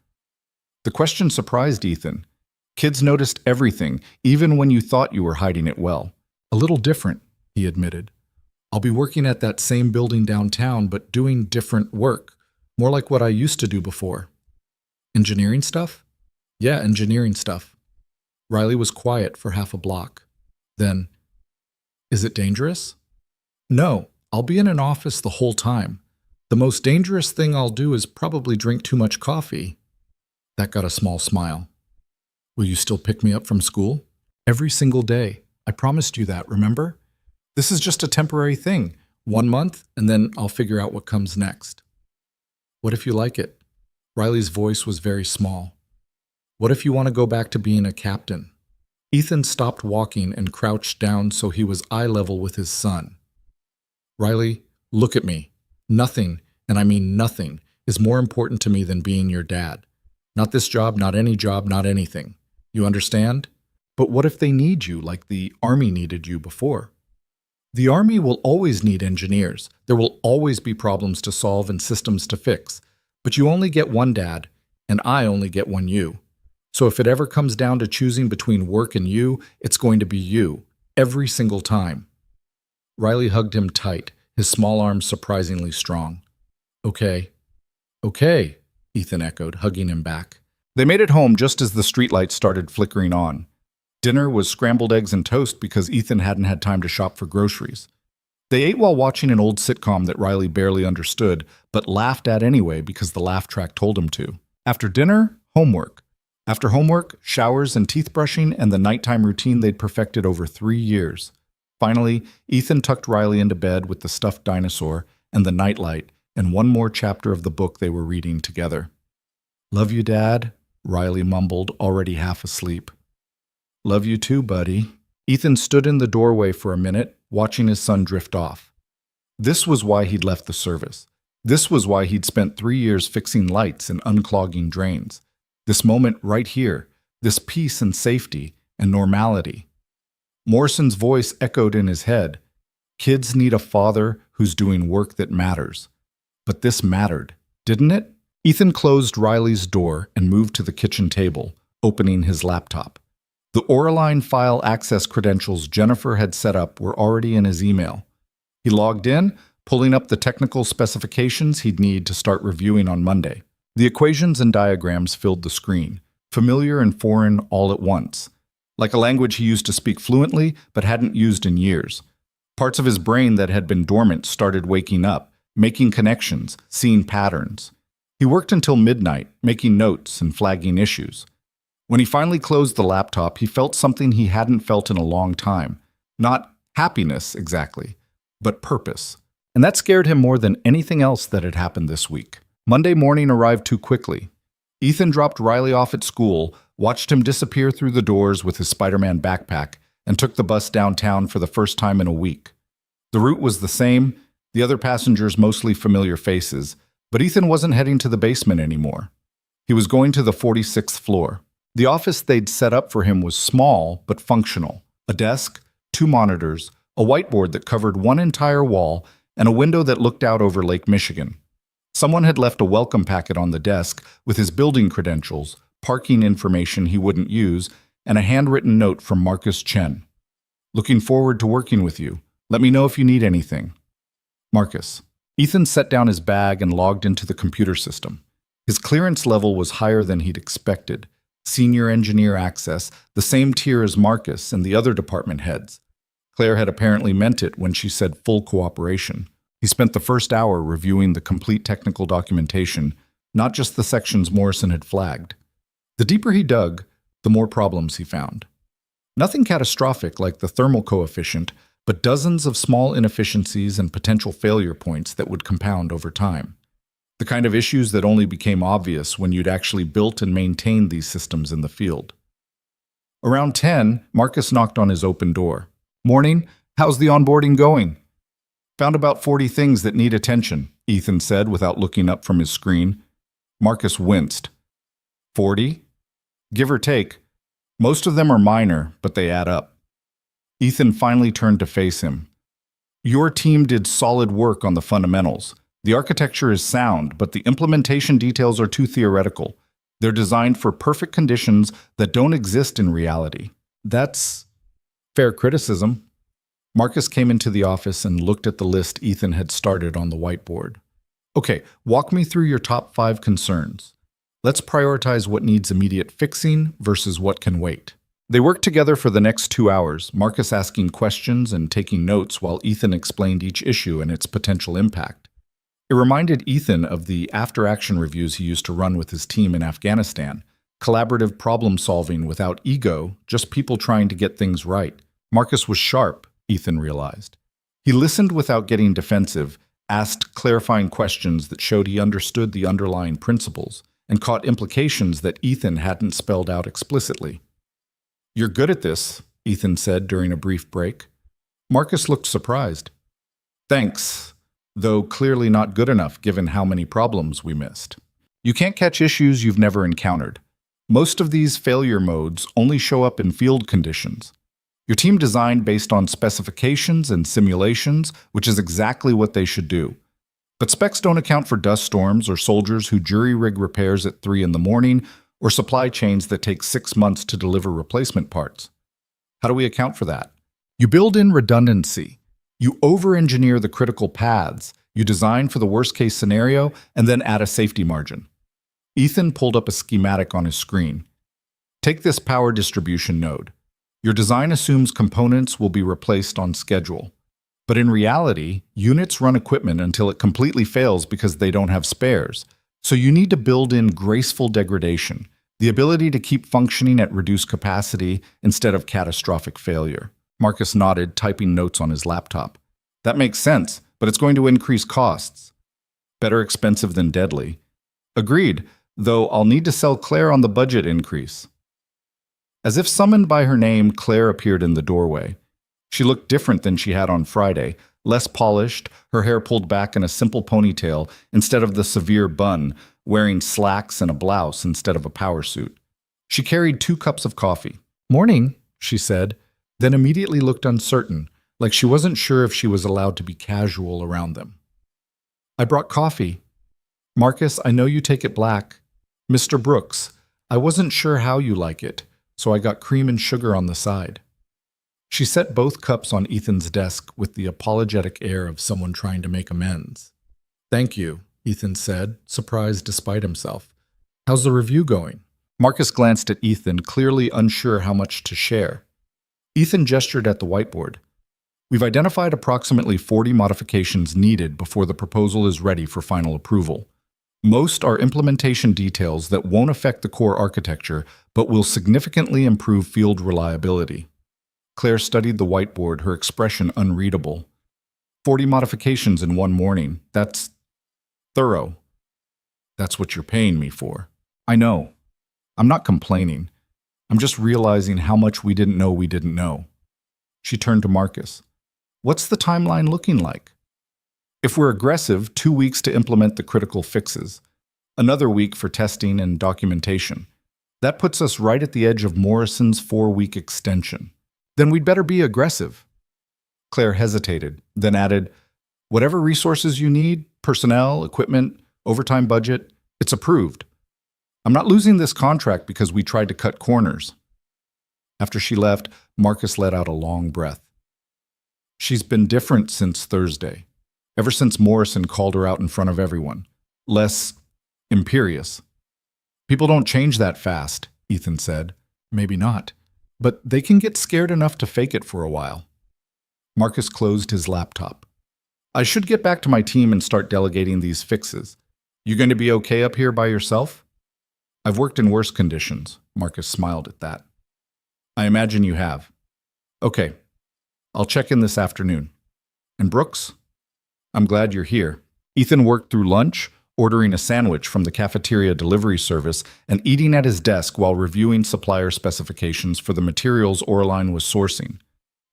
The question surprised Ethan. Kids noticed everything, even when you thought you were hiding it well. "A little different," he admitted. "I'll be working at that same building downtown, but doing different work, more like what I used to do before." "Engineering stuff?" "Yeah, engineering stuff." Riley was quiet for half a block. Then, "Is it dangerous?" "No, I'll be in an office the whole time. The most dangerous thing I'll do is probably drink too much coffee." That got a small smile. "Will you still pick me up from school?" "Every single day. I promised you that, remember? This is just a temporary thing. 1 month, and then I'll figure out what comes next." "What if you like it?" Riley's voice was very small. "What if you want to go back to being a captain?" Ethan stopped walking and crouched down so he was eye level with his son. "Riley, look at me. Nothing, and I mean nothing, is more important to me than being your dad. Not this job, not any job, not anything. You understand? But what if they need you like the Army needed you before?" "The Army will always need engineers. There will always be problems to solve and systems to fix. But you only get one dad, and I only get one you. So if it ever comes down to choosing between work and you, it's going to be you, every single time." Riley hugged him tight, his small arms surprisingly strong. "Okay. Okay," Ethan echoed, hugging him back. They made it home just as the streetlights started flickering on. Dinner was scrambled eggs and toast because Ethan hadn't had time to shop for groceries. They ate while watching an old sitcom that Riley barely understood, but laughed at anyway because the laugh track told him to. After dinner, homework. After homework, showers and teeth brushing and the nighttime routine they'd perfected over 3 years. Finally, Ethan tucked Riley into bed with the stuffed dinosaur and the nightlight and one more chapter of the book they were reading together. "Love you, Dad," Riley mumbled, already half asleep. "Love you too, buddy." Ethan stood in the doorway for a minute, watching his son drift off. This was why he'd left the service. This was why he'd spent 3 years fixing lights and unclogging drains. This moment right here, this peace and safety and normality. Morrison's voice echoed in his head. Kids need a father who's doing work that matters. But this mattered, didn't it? Ethan closed Riley's door and moved to the kitchen table, opening his laptop. The Oraline file access credentials Jennifer had set up were already in his email. He logged in, pulling up the technical specifications he'd need to start reviewing on Monday. The equations and diagrams filled the screen, familiar and foreign all at once, like a language he used to speak fluently but hadn't used in years. Parts of his brain that had been dormant started waking up, making connections, seeing patterns. He worked until midnight, making notes and flagging issues. When he finally closed the laptop, he felt something he hadn't felt in a long time. Not happiness, exactly, but purpose. And that scared him more than anything else that had happened this week. Monday morning arrived too quickly. Ethan dropped Riley off at school, watched him disappear through the doors with his Spider-Man backpack, and took the bus downtown for the first time in a week. The route was the same, the other passengers mostly familiar faces, but Ethan wasn't heading to the basement anymore. He was going to the 46th floor. The office they'd set up for him was small but functional. A desk, 2 monitors, a whiteboard that covered one entire wall, and a window that looked out over Lake Michigan. Someone had left a welcome packet on the desk with his building credentials, parking information he wouldn't use, and a handwritten note from Marcus Chen. "Looking forward to working with you. Let me know if you need anything. Marcus." Ethan set down his bag and logged into the computer system. His clearance level was higher than he'd expected. Senior engineer access, the same tier as Marcus and the other department heads. Claire had apparently meant it when she said full cooperation. He spent the first hour reviewing the complete technical documentation, not just the sections Morrison had flagged. The deeper he dug, the more problems he found. Nothing catastrophic like the thermal coefficient, but dozens of small inefficiencies and potential failure points that would compound over time. The kind of issues that only became obvious when you'd actually built and maintained these systems in the field. Around 10, Marcus knocked on his open door. "Morning, how's the onboarding going?" "Found about 40 things that need attention," Ethan said without looking up from his screen. Marcus winced. 40? Give or take. Most of them are minor, but they add up. Ethan finally turned to face him. "Your team did solid work on the fundamentals. The architecture is sound, but the implementation details are too theoretical. They're designed for perfect conditions that don't exist in reality." "That's fair criticism." Marcus came into the office and looked at the list Ethan had started on the whiteboard. "Okay, walk me through your top 5 concerns. Let's prioritize what needs immediate fixing versus what can wait." They worked together for the next 2 hours, Marcus asking questions and taking notes while Ethan explained each issue and its potential impact. It reminded Ethan of the after-action reviews he used to run with his team in Afghanistan. Collaborative problem-solving without ego, just people trying to get things right. Marcus was sharp, Ethan realized. He listened without getting defensive, asked clarifying questions that showed he understood the underlying principles, and caught implications that Ethan hadn't spelled out explicitly. "You're good at this," Ethan said during a brief break. Marcus looked surprised. "Thanks, though clearly not good enough given how many problems we missed. You can't catch issues you've never encountered. Most of these failure modes only show up in field conditions. Your team designed based on specifications and simulations, which is exactly what they should do. But specs don't account for dust storms or soldiers who jury-rig repairs at 3 in the morning or supply chains that take 6 months to deliver replacement parts. How do we account for that? You build in redundancy. You over-engineer the critical paths. You design for the worst-case scenario and then add a safety margin." Ethan pulled up a schematic on his screen. "Take this power distribution node. Your design assumes components will be replaced on schedule. But in reality, units run equipment until it completely fails because they don't have spares. So you need to build in graceful degradation, the ability to keep functioning at reduced capacity instead of catastrophic failure." Marcus nodded, typing notes on his laptop. "That makes sense, but it's going to increase costs. Better expensive than deadly." "Agreed, though I'll need to sell Claire on the budget increase." As if summoned by her name, Claire appeared in the doorway. She looked different than she had on Friday, less polished, her hair pulled back in a simple ponytail instead of the severe bun, wearing slacks and a blouse instead of a power suit. She carried 2 cups of coffee. "Morning," she said, then immediately looked uncertain, like she wasn't sure if she was allowed to be casual around them. "I brought coffee." "Marcus, I know you take it black." "Mr. Brooks, I wasn't sure how you like it, so I got cream and sugar on the side." She set both cups on Ethan's desk with the apologetic air of someone trying to make amends. "Thank you," Ethan said, surprised despite himself. "How's the review going?" Marcus glanced at Ethan, clearly unsure how much to share. Ethan gestured at the whiteboard. "We've identified approximately 40 modifications needed before the proposal is ready for final approval. Most are implementation details that won't affect the core architecture, but will significantly improve field reliability." Claire studied the whiteboard, her expression unreadable. 40 modifications in one morning. That's thorough. "That's what you're paying me for." "I know. I'm not complaining. I'm just realizing how much we didn't know. She turned to Marcus. "What's the timeline looking like?" "If we're aggressive, 2 weeks to implement the critical fixes. Another week for testing and documentation. That puts us right at the edge of Morrison's 4-week extension." "Then we'd better be aggressive." Claire hesitated, then added, "Whatever resources you need, personnel, equipment, overtime budget, it's approved. I'm not losing this contract because we tried to cut corners." After she left, Marcus let out a long breath. She's been different since Thursday, ever since Morrison called her out in front of everyone. Less imperious. "People don't change that fast," Ethan said. "Maybe not. But they can get scared enough to fake it for a while." Marcus closed his laptop. "I should get back to my team and start delegating these fixes. You going to be okay up here by yourself? I've worked in worse conditions. Marcus smiled at that. I imagine you have. Okay, I'll check in this afternoon. And Brooks? I'm glad you're here. Ethan worked through lunch, ordering a sandwich from the cafeteria delivery service and eating at his desk while reviewing supplier specifications for the materials Oraline was sourcing.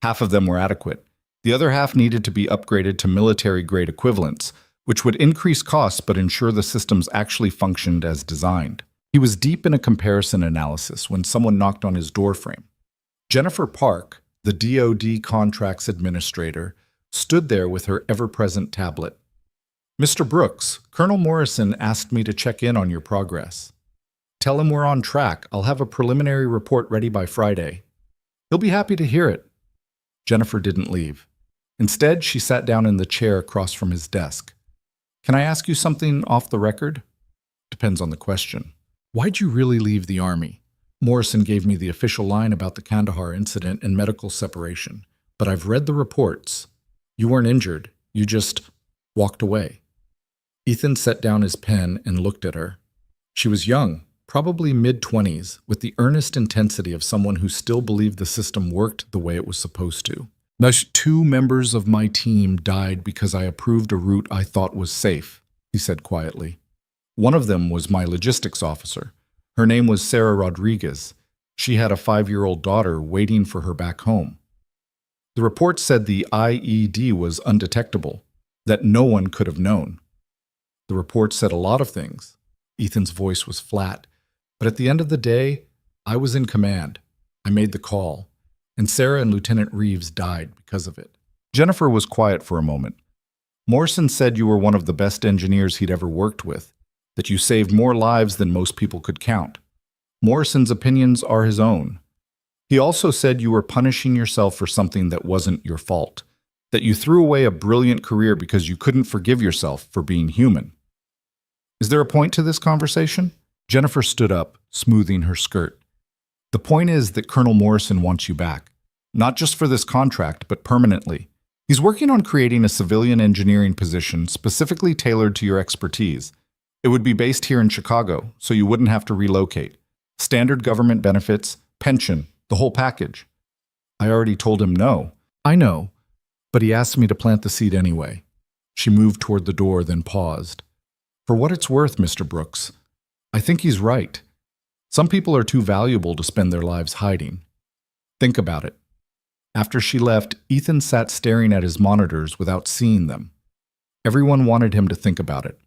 Half of them were adequate. The other half needed to be upgraded to military-grade equivalents, which would increase costs but ensure the systems actually functioned as designed. He was deep in a comparison analysis when someone knocked on his doorframe. Jennifer Park, the DoD contracts administrator, stood there with her ever-present tablet. Mr. Brooks, Colonel Morrison asked me to check in on your progress. Tell him we're on track. I'll have a preliminary report ready by Friday. He'll be happy to hear it. Jennifer didn't leave. Instead, she sat down in the chair across from his desk. Can I ask you something off the record? Depends on the question. Why'd you really leave the Army? Morrison gave me the official line about the Kandahar incident and medical separation, but I've read the reports. You weren't injured. You just walked away. Ethan set down his pen and looked at her. She was young, probably mid-20s, with the earnest intensity of someone who still believed the system worked the way it was supposed to. Thus, 2 members of my team died because I approved a route I thought was safe, he said quietly. One of them was my logistics officer. Her name was Sarah Rodriguez. She had a 5-year-old daughter waiting for her back home. The report said the IED was undetectable, that no one could have known. The report said a lot of things. Ethan's voice was flat. But at the end of the day, I was in command. I made the call. And Sarah and Lieutenant Reeves died because of it. Jennifer was quiet for a moment. Morrison said you were one of the best engineers he'd ever worked with, that you saved more lives than most people could count. Morrison's opinions are his own. He also said you were punishing yourself for something that wasn't your fault, that you threw away a brilliant career because you couldn't forgive yourself for being human. Is there a point to this conversation? Jennifer stood up, smoothing her skirt. The point is that Colonel Morrison wants you back, not just for this contract, but permanently. He's working on creating a civilian engineering position specifically tailored to your expertise. It would be based here in Chicago, so you wouldn't have to relocate. Standard government benefits, pension, the whole package. I already told him no. I know, but he asked me to plant the seed anyway. She moved toward the door, then paused. For what it's worth, Mr. Brooks, I think he's right. Some people are too valuable to spend their lives hiding. Think about it. After she left, Ethan sat staring at his monitors without seeing them. Everyone wanted him to think about it.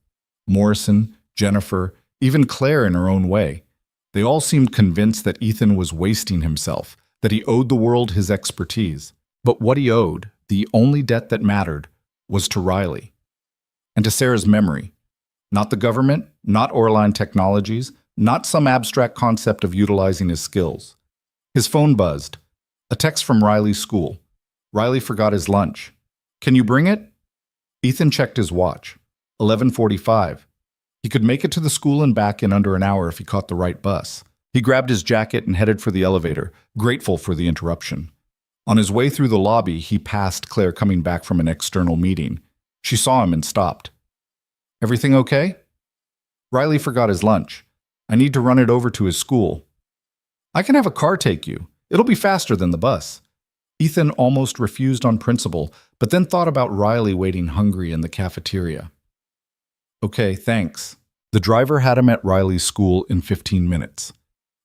Morrison, Jennifer, even Claire in her own way. They all seemed convinced that Ethan was wasting himself, that he owed the world his expertise. But what he owed, the only debt that mattered, was to Riley. And to Sarah's memory. Not the government, not Oraline Technologies, not some abstract concept of utilizing his skills. His phone buzzed. A text from Riley's school. Riley forgot his lunch. Can you bring it? Ethan checked his watch. 11:45. He could make it to the school and back in under an hour if he caught the right bus. He grabbed his jacket and headed for the elevator, grateful for the interruption. On his way through the lobby, he passed Claire coming back from an external meeting. She saw him and stopped. Everything okay? Riley forgot his lunch. I need to run it over to his school. I can have a car take you. It'll be faster than the bus. Ethan almost refused on principle, but then thought about Riley waiting hungry in the cafeteria. Okay, thanks. The driver had him at Riley's school in 15 minutes.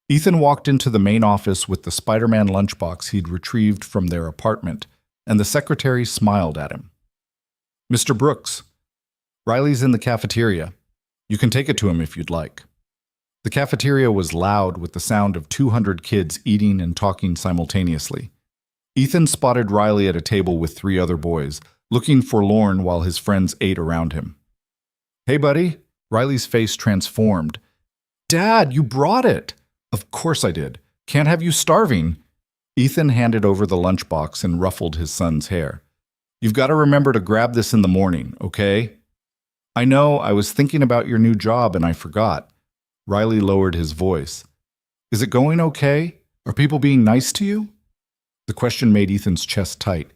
Ethan walked into the main office with the Spider-Man lunchbox he'd retrieved from their apartment, and the secretary smiled at him. Mr. Brooks, Riley's in the cafeteria. You can take it to him if you'd like. The cafeteria was loud with the sound of 200 kids eating and talking simultaneously. Ethan spotted Riley at a table with 3 other boys, looking forlorn while his friends ate around him. Hey, buddy. Riley's face transformed. Dad, you brought it. Of course I did. Can't have you starving. Ethan handed over the lunchbox and ruffled his son's hair. You've got to remember to grab this in the morning, okay? I know, I was thinking about your new job and I forgot. Riley lowered his voice. Is it going okay? Are people being nice to you? The question made Ethan's chest tight.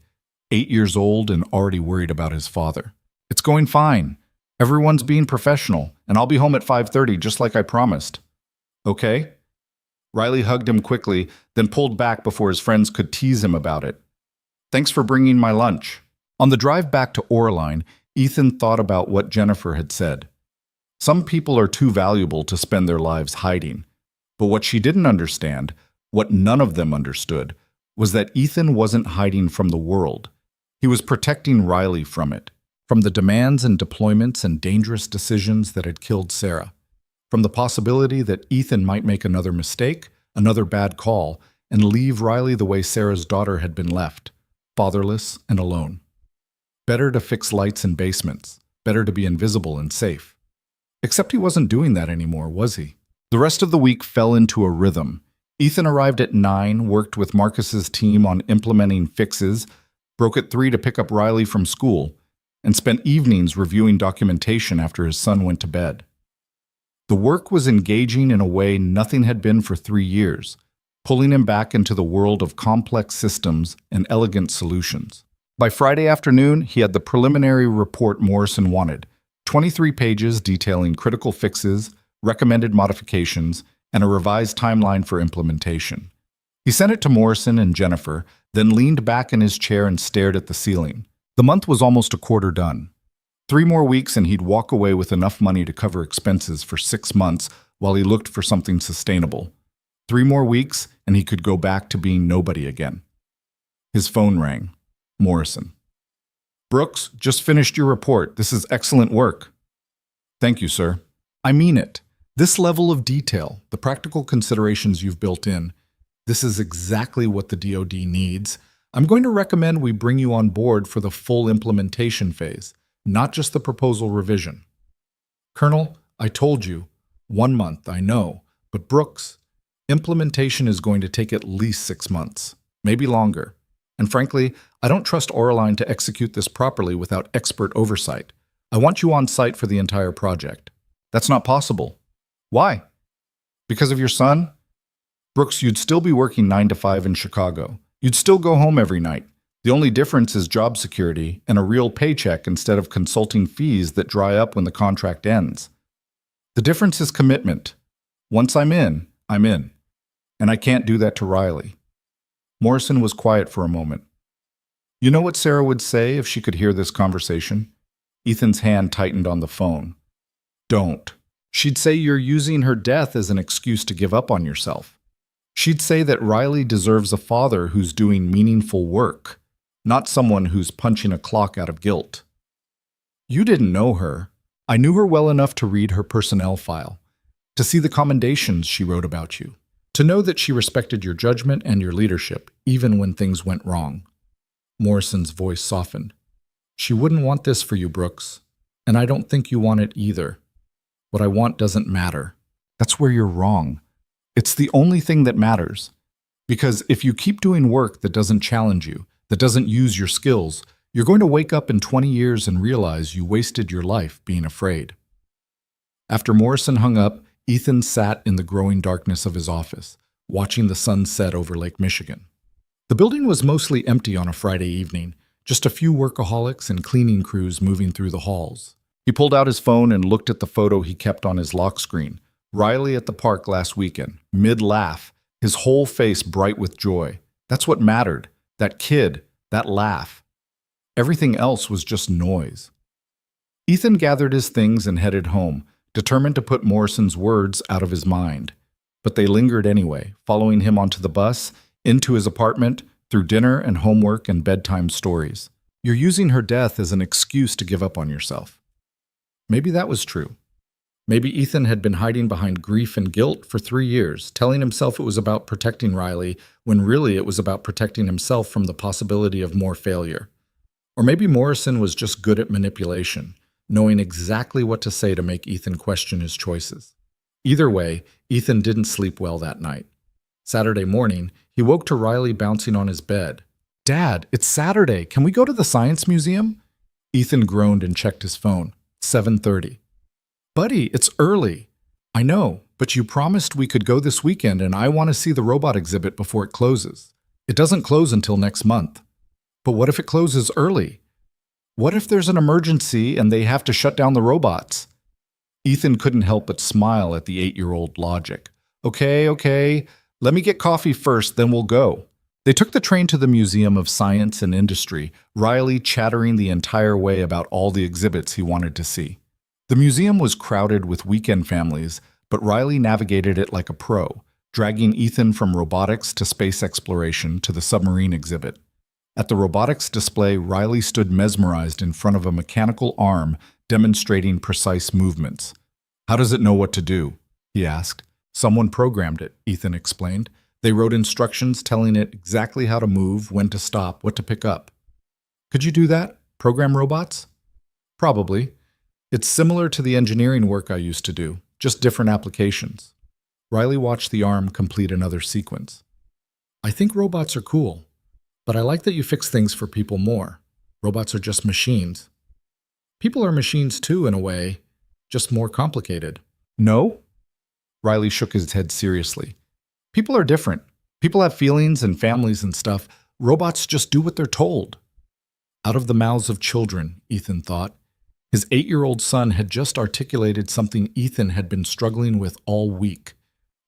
8 years old and already worried about his father. It's going fine. Everyone's being professional. and I'll be home at 5:30 just like I promised. Okay? Riley hugged him quickly, then pulled back before his friends could tease him about it. Thanks for bringing my lunch. On the drive back to Oraline, Ethan thought about what Jennifer had said. Some people are too valuable to spend their lives hiding. But what she didn't understand, what none of them understood, was that Ethan wasn't hiding from the world. He was protecting Riley from it, from the demands and deployments and dangerous decisions that had killed Sarah, from the possibility that Ethan might make another mistake, another bad call, and leave Riley the way Sarah's daughter had been left, fatherless and alone. Better to fix lights in basements, better to be invisible and safe. Except he wasn't doing that anymore, was he? The rest of the week fell into a rhythm. Ethan arrived at 9, worked with Marcus's team on implementing fixes, broke at 3 to pick up Riley from school, and spent evenings reviewing documentation after his son went to bed. The work was engaging in a way nothing had been for 3 years, pulling him back into the world of complex systems and elegant solutions. By Friday afternoon, he had the preliminary report Morrison wanted, 23 pages detailing critical fixes, recommended modifications, and a revised timeline for implementation. He sent it to Morrison and Jennifer, then leaned back in his chair and stared at the ceiling. The month was almost a quarter done. 3 more weeks and he'd walk away with enough money to cover expenses for 6 months while he looked for something sustainable. 3 more weeks and he could go back to being nobody again. His phone rang. Morrison. Brooks, just finished your report. This is excellent work. Thank you, sir. I mean it. This level of detail, the practical considerations you've built in, this is exactly what the DoD needs. I'm going to recommend we bring you on board for the full implementation phase, not just the proposal revision. Colonel, I told you, 1 month, I know, but Brooks, implementation is going to take at least 6 months, maybe longer. And frankly, I don't trust Oraline to execute this properly without expert oversight. I want you on site for the entire project. That's not possible. Why? Because of your son? Brooks, you'd still be working 9 to 5 in Chicago. You'd still go home every night. The only difference is job security and a real paycheck instead of consulting fees that dry up when the contract ends. The difference is commitment. Once I'm in, I'm in. And I can't do that to Riley. Morrison was quiet for a moment. You know what Sarah would say if she could hear this conversation? Ethan's hand tightened on the phone. Don't. She'd say you're using her death as an excuse to give up on yourself. She'd say that Riley deserves a father who's doing meaningful work, not someone who's punching a clock out of guilt. You didn't know her. I knew her well enough to read her personnel file, to see the commendations she wrote about you, to know that she respected your judgment and your leadership, even when things went wrong. Morrison's voice softened. She wouldn't want this for you, Brooks, and I don't think you want it either. What I want doesn't matter. That's where you're wrong. It's the only thing that matters. Because if you keep doing work that doesn't challenge you, that doesn't use your skills, you're going to wake up in 20 years and realize you wasted your life being afraid. After Morrison hung up, Ethan sat in the growing darkness of his office, watching the sun set over Lake Michigan. The building was mostly empty on a Friday evening, just a few workaholics and cleaning crews moving through the halls. He pulled out his phone and looked at the photo he kept on his lock screen. Riley at the park last weekend, mid-laugh, his whole face bright with joy. That's what mattered. That kid, that laugh. Everything else was just noise. Ethan gathered his things and headed home, determined to put Morrison's words out of his mind. But they lingered anyway, following him onto the bus, into his apartment, through dinner and homework and bedtime stories. You're using her death as an excuse to give up on yourself. Maybe that was true. Maybe Ethan had been hiding behind grief and guilt for 3 years, telling himself it was about protecting Riley, when really it was about protecting himself from the possibility of more failure. Or maybe Morrison was just good at manipulation, knowing exactly what to say to make Ethan question his choices. Either way, Ethan didn't sleep well that night. Saturday morning, he woke to Riley bouncing on his bed. Dad, it's Saturday. Can we go to the Science Museum? Ethan groaned and checked his phone. 7:30. Buddy, it's early. I know, but you promised we could go this weekend and I want to see the robot exhibit before it closes. It doesn't close until next month. But what if it closes early? What if there's an emergency and they have to shut down the robots? Ethan couldn't help but smile at the 8-year-old logic. Okay, let me get coffee first, then we'll go. They took the train to the Museum of Science and Industry, Riley chattering the entire way about all the exhibits he wanted to see. The museum was crowded with weekend families, but Riley navigated it like a pro, dragging Ethan from robotics to space exploration to the submarine exhibit. At the robotics display, Riley stood mesmerized in front of a mechanical arm demonstrating precise movements. "How does it know what to do?" he asked. "Someone programmed it," Ethan explained. "They wrote instructions telling it exactly how to move, when to stop, what to pick up." "Could you do that? Program robots?" "Probably. It's similar to the engineering work I used to do, just different applications." Riley watched the arm complete another sequence. "I think robots are cool, but I like that you fix things for people more. Robots are just machines. People are machines too, in a way, just more complicated." "No?" Riley shook his head seriously. "People are different. People have feelings and families and stuff. Robots just do what they're told." Out of the mouths of children, Ethan thought. His 8-year-old son had just articulated something Ethan had been struggling with all week.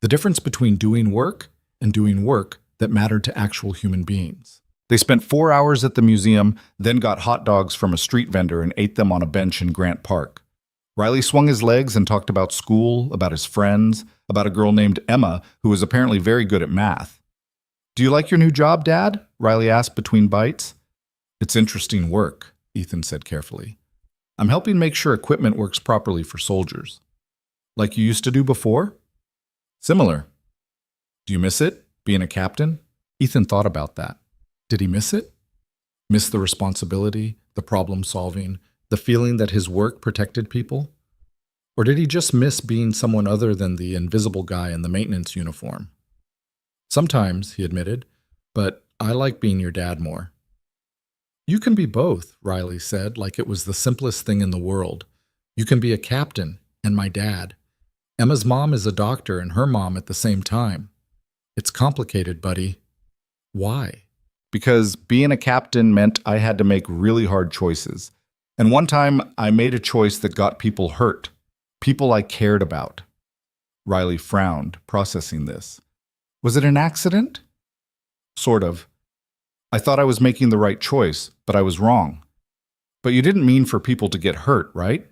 The difference between doing work and doing work that mattered to actual human beings. They spent 4 hours at the museum, then got hot dogs from a street vendor and ate them on a bench in Grant Park. Riley swung his legs and talked about school, about his friends, about a girl named Emma who was apparently very good at math. "Do you like your new job, Dad?" Riley asked between bites. "It's interesting work," Ethan said carefully. "I'm helping make sure equipment works properly for soldiers." "Like you used to do before?" "Similar." "Do you miss it, being a captain?" Ethan thought about that. Did he miss it? Miss the responsibility, the problem solving, the feeling that his work protected people? Or did he just miss being someone other than the invisible guy in the maintenance uniform? "Sometimes," he admitted, "but I like being your dad more." "You can be both," Riley said, like it was the simplest thing in the world. "You can be a captain and my dad. Emma's mom is a doctor and her mom at the same time. It's complicated, buddy." "Why?" "Because being a captain meant I had to make really hard choices. And one time I made a choice that got people hurt. People I cared about." Riley frowned, processing this. "Was it an accident?" "Sort of. I thought I was making the right choice, but I was wrong." "But you didn't mean for people to get hurt, right?"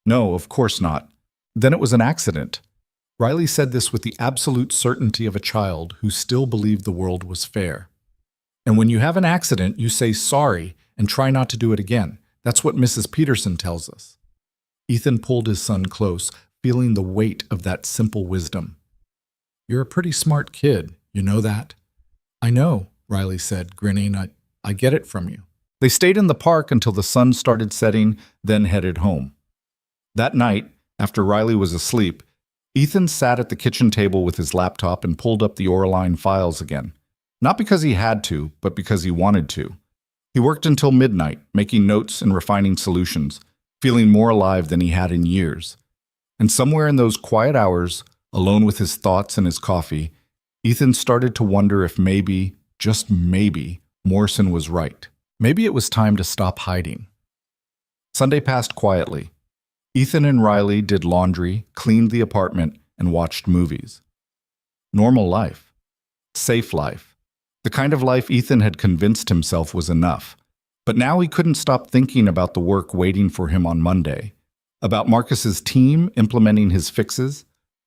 "No, of course not." "Then it was an accident." Riley said this with the absolute certainty of a child who still believed the world was fair. "And when you have an accident, you say sorry and try not to do it again. That's what Mrs. Peterson tells us." Ethan pulled his son close, feeling the weight of that simple wisdom. "You're a pretty smart kid, you know that?" "I know," Riley said, grinning. I get it from you." They stayed in the park until the sun started setting, then headed home. That night, after Riley was asleep, Ethan sat at the kitchen table with his laptop and pulled up the Oraline files again. Not because he had to, but because he wanted to. He worked until midnight, making notes and refining solutions, feeling more alive than he had in years. And somewhere in those quiet hours, alone with his thoughts and his coffee, Ethan started to wonder if maybe, just maybe, Morrison was right. Maybe it was time to stop hiding. Sunday passed quietly. Ethan and Riley did laundry, cleaned the apartment, and watched movies. Normal life. Safe life. The kind of life Ethan had convinced himself was enough. But now he couldn't stop thinking about the work waiting for him on Monday, about Marcus's team implementing his fixes,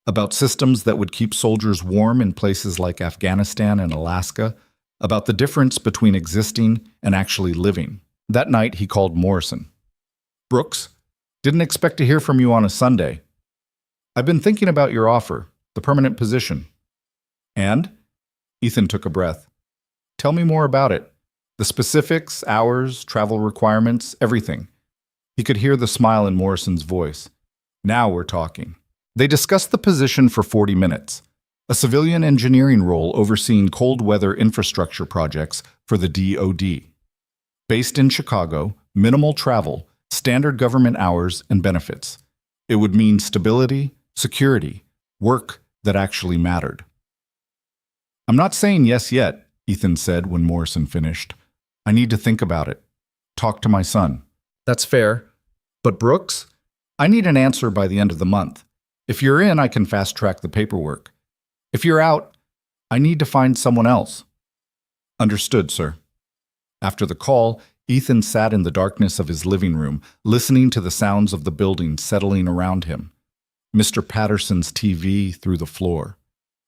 about systems that would keep soldiers warm in places like Afghanistan and Alaska, about the difference between existing and actually living. That night he called Morrison. "Brooks, didn't expect to hear from you on a Sunday. I've been thinking about your offer, the permanent position." "And?" Ethan took a breath. "Tell me more about it. The specifics, hours, travel requirements, everything." He could hear the smile in Morrison's voice. "Now we're talking." They discussed the position for 40 minutes. A civilian engineering role overseeing cold weather infrastructure projects for the DoD. Based in Chicago, minimal travel, standard government hours, and benefits. It would mean stability, security, work that actually mattered. "I'm not saying yes yet," Ethan said when Morrison finished. "I need to think about it. Talk to my son." "That's fair. But Brooks, I need an answer by the end of the month. If you're in, I can fast-track the paperwork. If you're out, I need to find someone else." "Understood, sir." After the call, Ethan sat in the darkness of his living room, listening to the sounds of the building settling around him. Mr. Patterson's TV through the floor.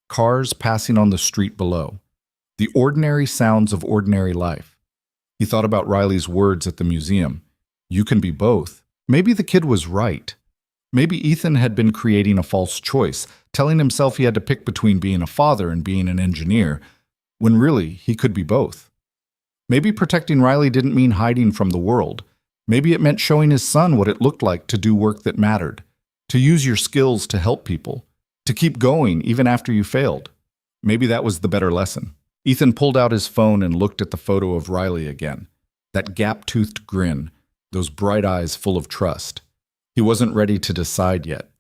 Cars passing on the street below. The ordinary sounds of ordinary life. He thought about Riley's words at the museum. You can be both. Maybe the kid was right. Maybe Ethan had been creating a false choice, telling himself he had to pick between being a father and being an engineer, when really he could be both. Maybe protecting Riley didn't mean hiding from the world. Maybe it meant showing his son what it looked like to do work that mattered, to use your skills to help people, to keep going even after you failed. Maybe that was the better lesson. Ethan pulled out his phone and looked at the photo of Riley again. That gap-toothed grin, those bright eyes full of trust. He wasn't ready to decide yet.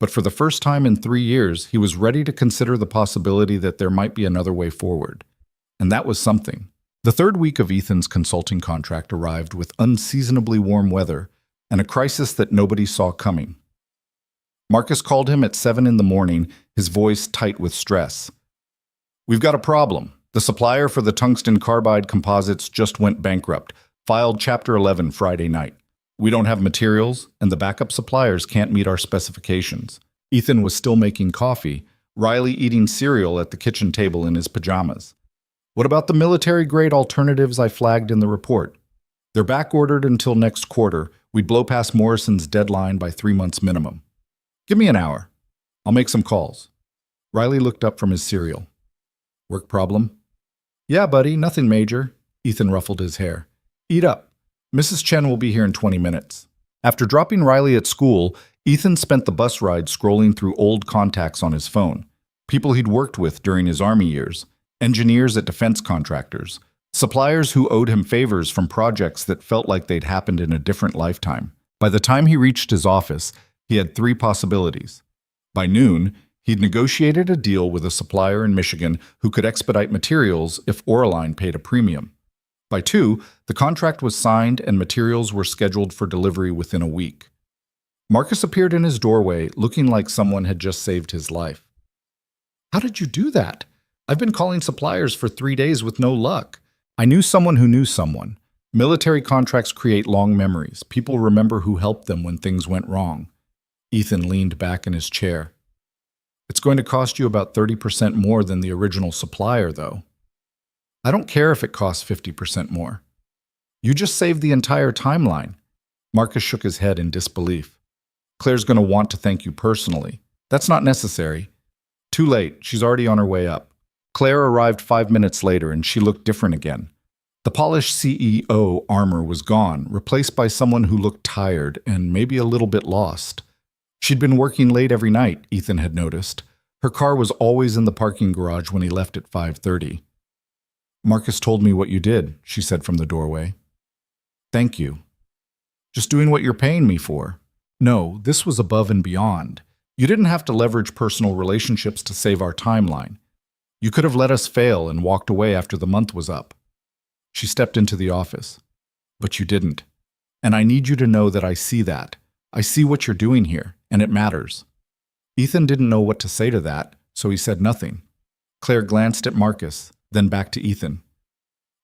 But for the first time in 3 years, he was ready to consider the possibility that there might be another way forward. And that was something. The third week of Ethan's consulting contract arrived with unseasonably warm weather and a crisis that nobody saw coming. Marcus called him at 7 in the morning, his voice tight with stress. "We've got a problem. The supplier for the tungsten carbide composites just went bankrupt, filed Chapter 11 Friday night. We don't have materials, and the backup suppliers can't meet our specifications." Ethan was still making coffee, Riley eating cereal at the kitchen table in his pajamas. "What about the military-grade alternatives I flagged in the report? They're back-ordered until next quarter. We'd blow past Morrison's deadline by 3 months minimum. Give me an hour. I'll make some calls." Riley looked up from his cereal. "Work problem?" "Yeah, buddy, nothing major." Ethan ruffled his hair. "Eat up. Mrs. Chen will be here in 20 minutes. After dropping Riley at school, Ethan spent the bus ride scrolling through old contacts on his phone. People he'd worked with during his Army years, engineers at defense contractors, suppliers who owed him favors from projects that felt like they'd happened in a different lifetime. By the time he reached his office, he had 3 possibilities. By noon, he'd negotiated a deal with a supplier in Michigan who could expedite materials if Oraline paid a premium. By 2, the contract was signed and materials were scheduled for delivery within a week. Marcus appeared in his doorway, looking like someone had just saved his life. "How did you do that? I've been calling suppliers for 3 days with no luck." "I knew someone who knew someone. Military contracts create long memories. People remember who helped them when things went wrong." Ethan leaned back in his chair. "It's going to cost you about 30% more than the original supplier, though." "I don't care if it costs 50% more. You just saved the entire timeline." Marcus shook his head in disbelief. "Claire's going to want to thank you personally. That's not necessary." "Too late. She's already on her way up." Claire arrived 5 minutes later, and she looked different again. The polished CEO armor was gone, replaced by someone who looked tired and maybe a little bit lost. She'd been working late every night, Ethan had noticed. Her car was always in the parking garage when he left at 5:30. "Marcus told me what you did," she said from the doorway. "Thank you." "Just doing what you're paying me for." "No, this was above and beyond. You didn't have to leverage personal relationships to save our timeline. You could have let us fail and walked away after the month was up." She stepped into the office. "But you didn't. And I need you to know that I see that. I see what you're doing here, and it matters." Ethan didn't know what to say to that, so he said nothing. Claire glanced at Marcus, then back to Ethan.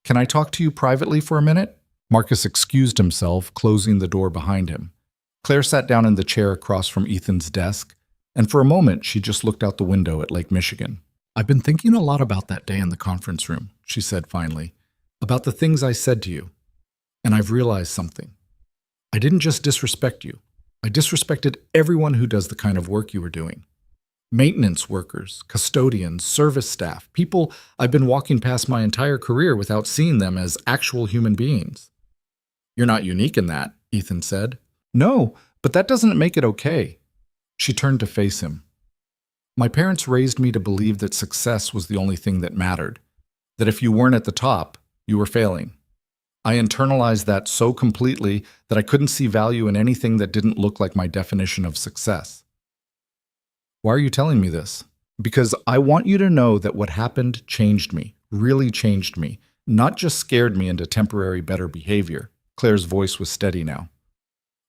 "Can I talk to you privately for a minute?" Marcus excused himself, closing the door behind him. Claire sat down in the chair across from Ethan's desk, and for a moment she just looked out the window at Lake Michigan. "I've been thinking a lot about that day in the conference room," she said finally, "about the things I said to you. And I've realized something. I didn't just disrespect you. I disrespected everyone who does the kind of work you were doing. Maintenance workers, custodians, service staff, people I've been walking past my entire career without seeing them as actual human beings." "You're not unique in that," Ethan said. "No, but that doesn't make it okay." She turned to face him. "My parents raised me to believe that success was the only thing that mattered, that if you weren't at the top, you were failing. I internalized that so completely that I couldn't see value in anything that didn't look like my definition of success." "Why are you telling me this?" "Because I want you to know that what happened changed me, really changed me, not just scared me into temporary better behavior." Claire's voice was steady now.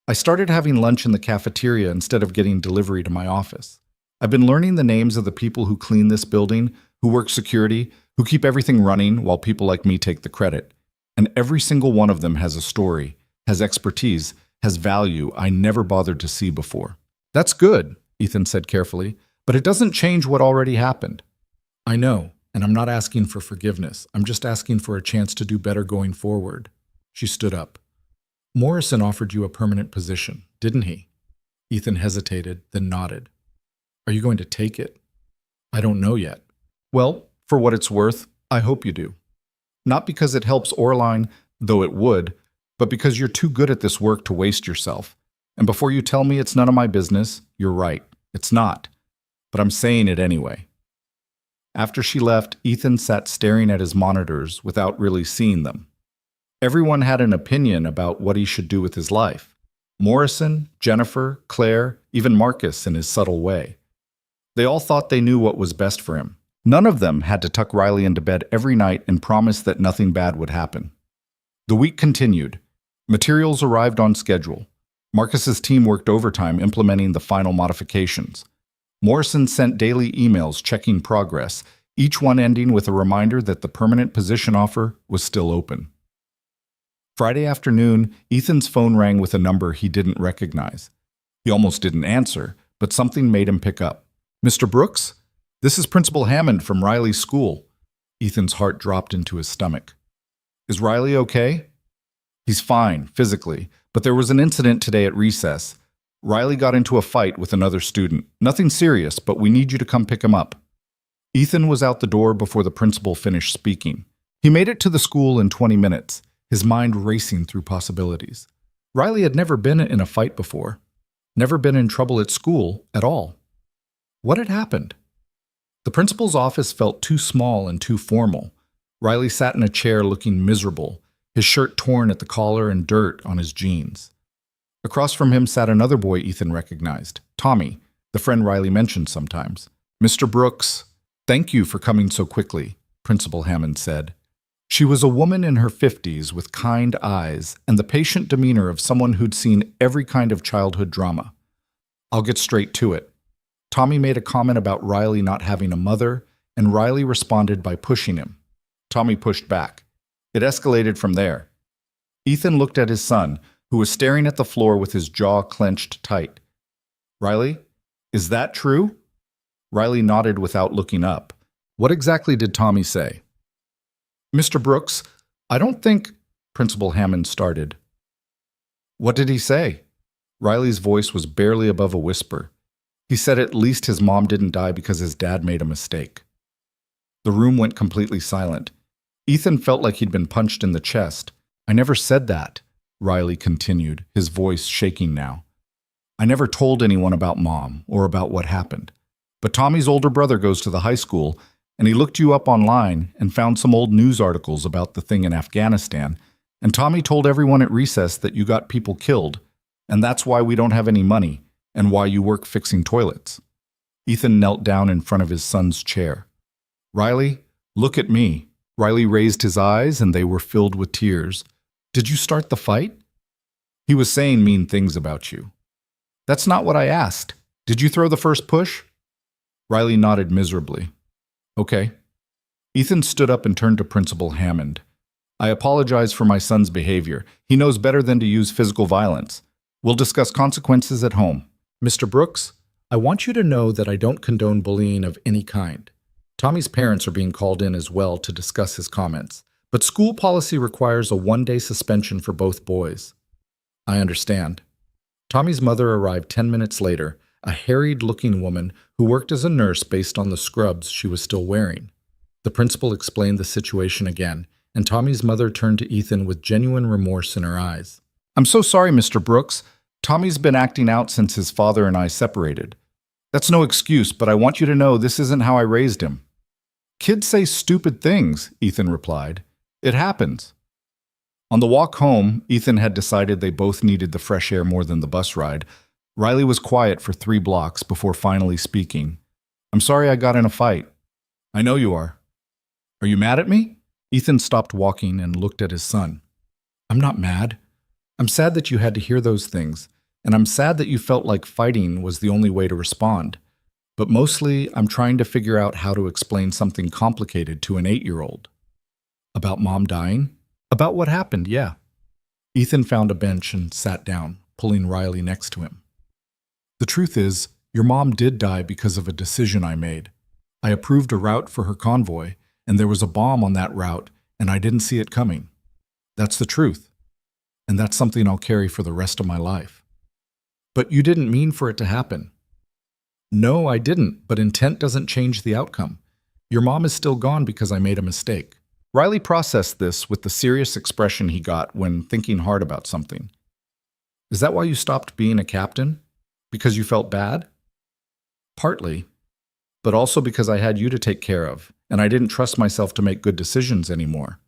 I started having lunch in the cafeteria instead of getting delivery to my office. I've been learning the names of the people who clean this building, who work security, who keep everything running while people like me take the credit. And every single one of them has a story, has expertise, has value I never bothered to see before. That's good, Ethan said carefully, but it doesn't change what already happened. I know, and I'm not asking for forgiveness. I'm just asking for a chance to do better going forward. She stood up. Morrison offered you a permanent position, didn't he? Ethan hesitated, then nodded. Are you going to take it? I don't know yet. Well, for what it's worth, I hope you do. Not because it helps Orline, though it would, but because you're too good at this work to waste yourself. And before you tell me it's none of my business, you're right. It's not. But I'm saying it anyway. After she left, Ethan sat staring at his monitors without really seeing them. Everyone had an opinion about what he should do with his life. Morrison, Jennifer, Claire, even Marcus in his subtle way. They all thought they knew what was best for him. None of them had to tuck Riley into bed every night and promise that nothing bad would happen. The week continued. Materials arrived on schedule. Marcus's team worked overtime implementing the final modifications. Morrison sent daily emails checking progress, each one ending with a reminder that the permanent position offer was still open. Friday afternoon, Ethan's phone rang with a number he didn't recognize. He almost didn't answer, but something made him pick up. Mr. Brooks? This is Principal Hammond from Riley's school. Ethan's heart dropped into his stomach. Is Riley okay? He's fine, physically, but there was an incident today at recess. Riley got into a fight with another student. Nothing serious, but we need you to come pick him up. Ethan was out the door before the principal finished speaking. He made it to the school in 20 minutes, his mind racing through possibilities. Riley had never been in a fight before, never been in trouble at school at all. What had happened? The principal's office felt too small and too formal. Riley sat in a chair looking miserable, his shirt torn at the collar and dirt on his jeans. Across from him sat another boy Ethan recognized, Tommy, the friend Riley mentioned sometimes. Mr. Brooks, thank you for coming so quickly, Principal Hammond said. She was a woman in her 50s with kind eyes and the patient demeanor of someone who'd seen every kind of childhood drama. I'll get straight to it. Tommy made a comment about Riley not having a mother, and Riley responded by pushing him. Tommy pushed back. It escalated from there. Ethan looked at his son, who was staring at the floor with his jaw clenched tight. Riley, is that true? Riley nodded without looking up. What exactly did Tommy say? Mr. Brooks, I don't think... Principal Hammond started. What did he say? Riley's voice was barely above a whisper. He said at least his mom didn't die because his dad made a mistake. The room went completely silent. Ethan felt like he'd been punched in the chest. I never said that, Riley continued, his voice shaking now. I never told anyone about Mom or about what happened. But Tommy's older brother goes to the high school, and he looked you up online and found some old news articles about the thing in Afghanistan, and Tommy told everyone at recess that you got people killed, and that's why we don't have any money, and why you work fixing toilets. Ethan knelt down in front of his son's chair. Riley, look at me. Riley raised his eyes, and they were filled with tears. Did you start the fight? He was saying mean things about you. That's not what I asked. Did you throw the first push? Riley nodded miserably. Okay. Ethan stood up and turned to Principal Hammond. I apologize for my son's behavior. He knows better than to use physical violence. We'll discuss consequences at home. Mr. Brooks, I want you to know that I don't condone bullying of any kind. Tommy's parents are being called in as well to discuss his comments, but school policy requires a one-day suspension for both boys. I understand. Tommy's mother arrived 10 minutes later, a harried-looking woman who worked as a nurse based on the scrubs she was still wearing. The principal explained the situation again, and Tommy's mother turned to Ethan with genuine remorse in her eyes. I'm so sorry, Mr. Brooks. Tommy's been acting out since his father and I separated. That's no excuse, but I want you to know this isn't how I raised him. Kids say stupid things, Ethan replied. It happens. On the walk home, Ethan had decided they both needed the fresh air more than the bus ride. Riley was quiet for 3 blocks before finally speaking. I'm sorry I got in a fight. I know you are. Are you mad at me? Ethan stopped walking and looked at his son. I'm not mad. I'm sad that you had to hear those things. And I'm sad that you felt like fighting was the only way to respond. But mostly, I'm trying to figure out how to explain something complicated to an 8-year-old. About Mom dying? About what happened, yeah. Ethan found a bench and sat down, pulling Riley next to him. The truth is, your mom did die because of a decision I made. I approved a route for her convoy, and there was a bomb on that route, and I didn't see it coming. That's the truth. And that's something I'll carry for the rest of my life. But you didn't mean for it to happen. No, I didn't, but intent doesn't change the outcome. Your mom is still gone because I made a mistake. Riley processed this with the serious expression he got when thinking hard about something. Is that why you stopped being a captain? Because you felt bad? Partly, but also because I had you to take care of, and I didn't trust myself to make good decisions anymore.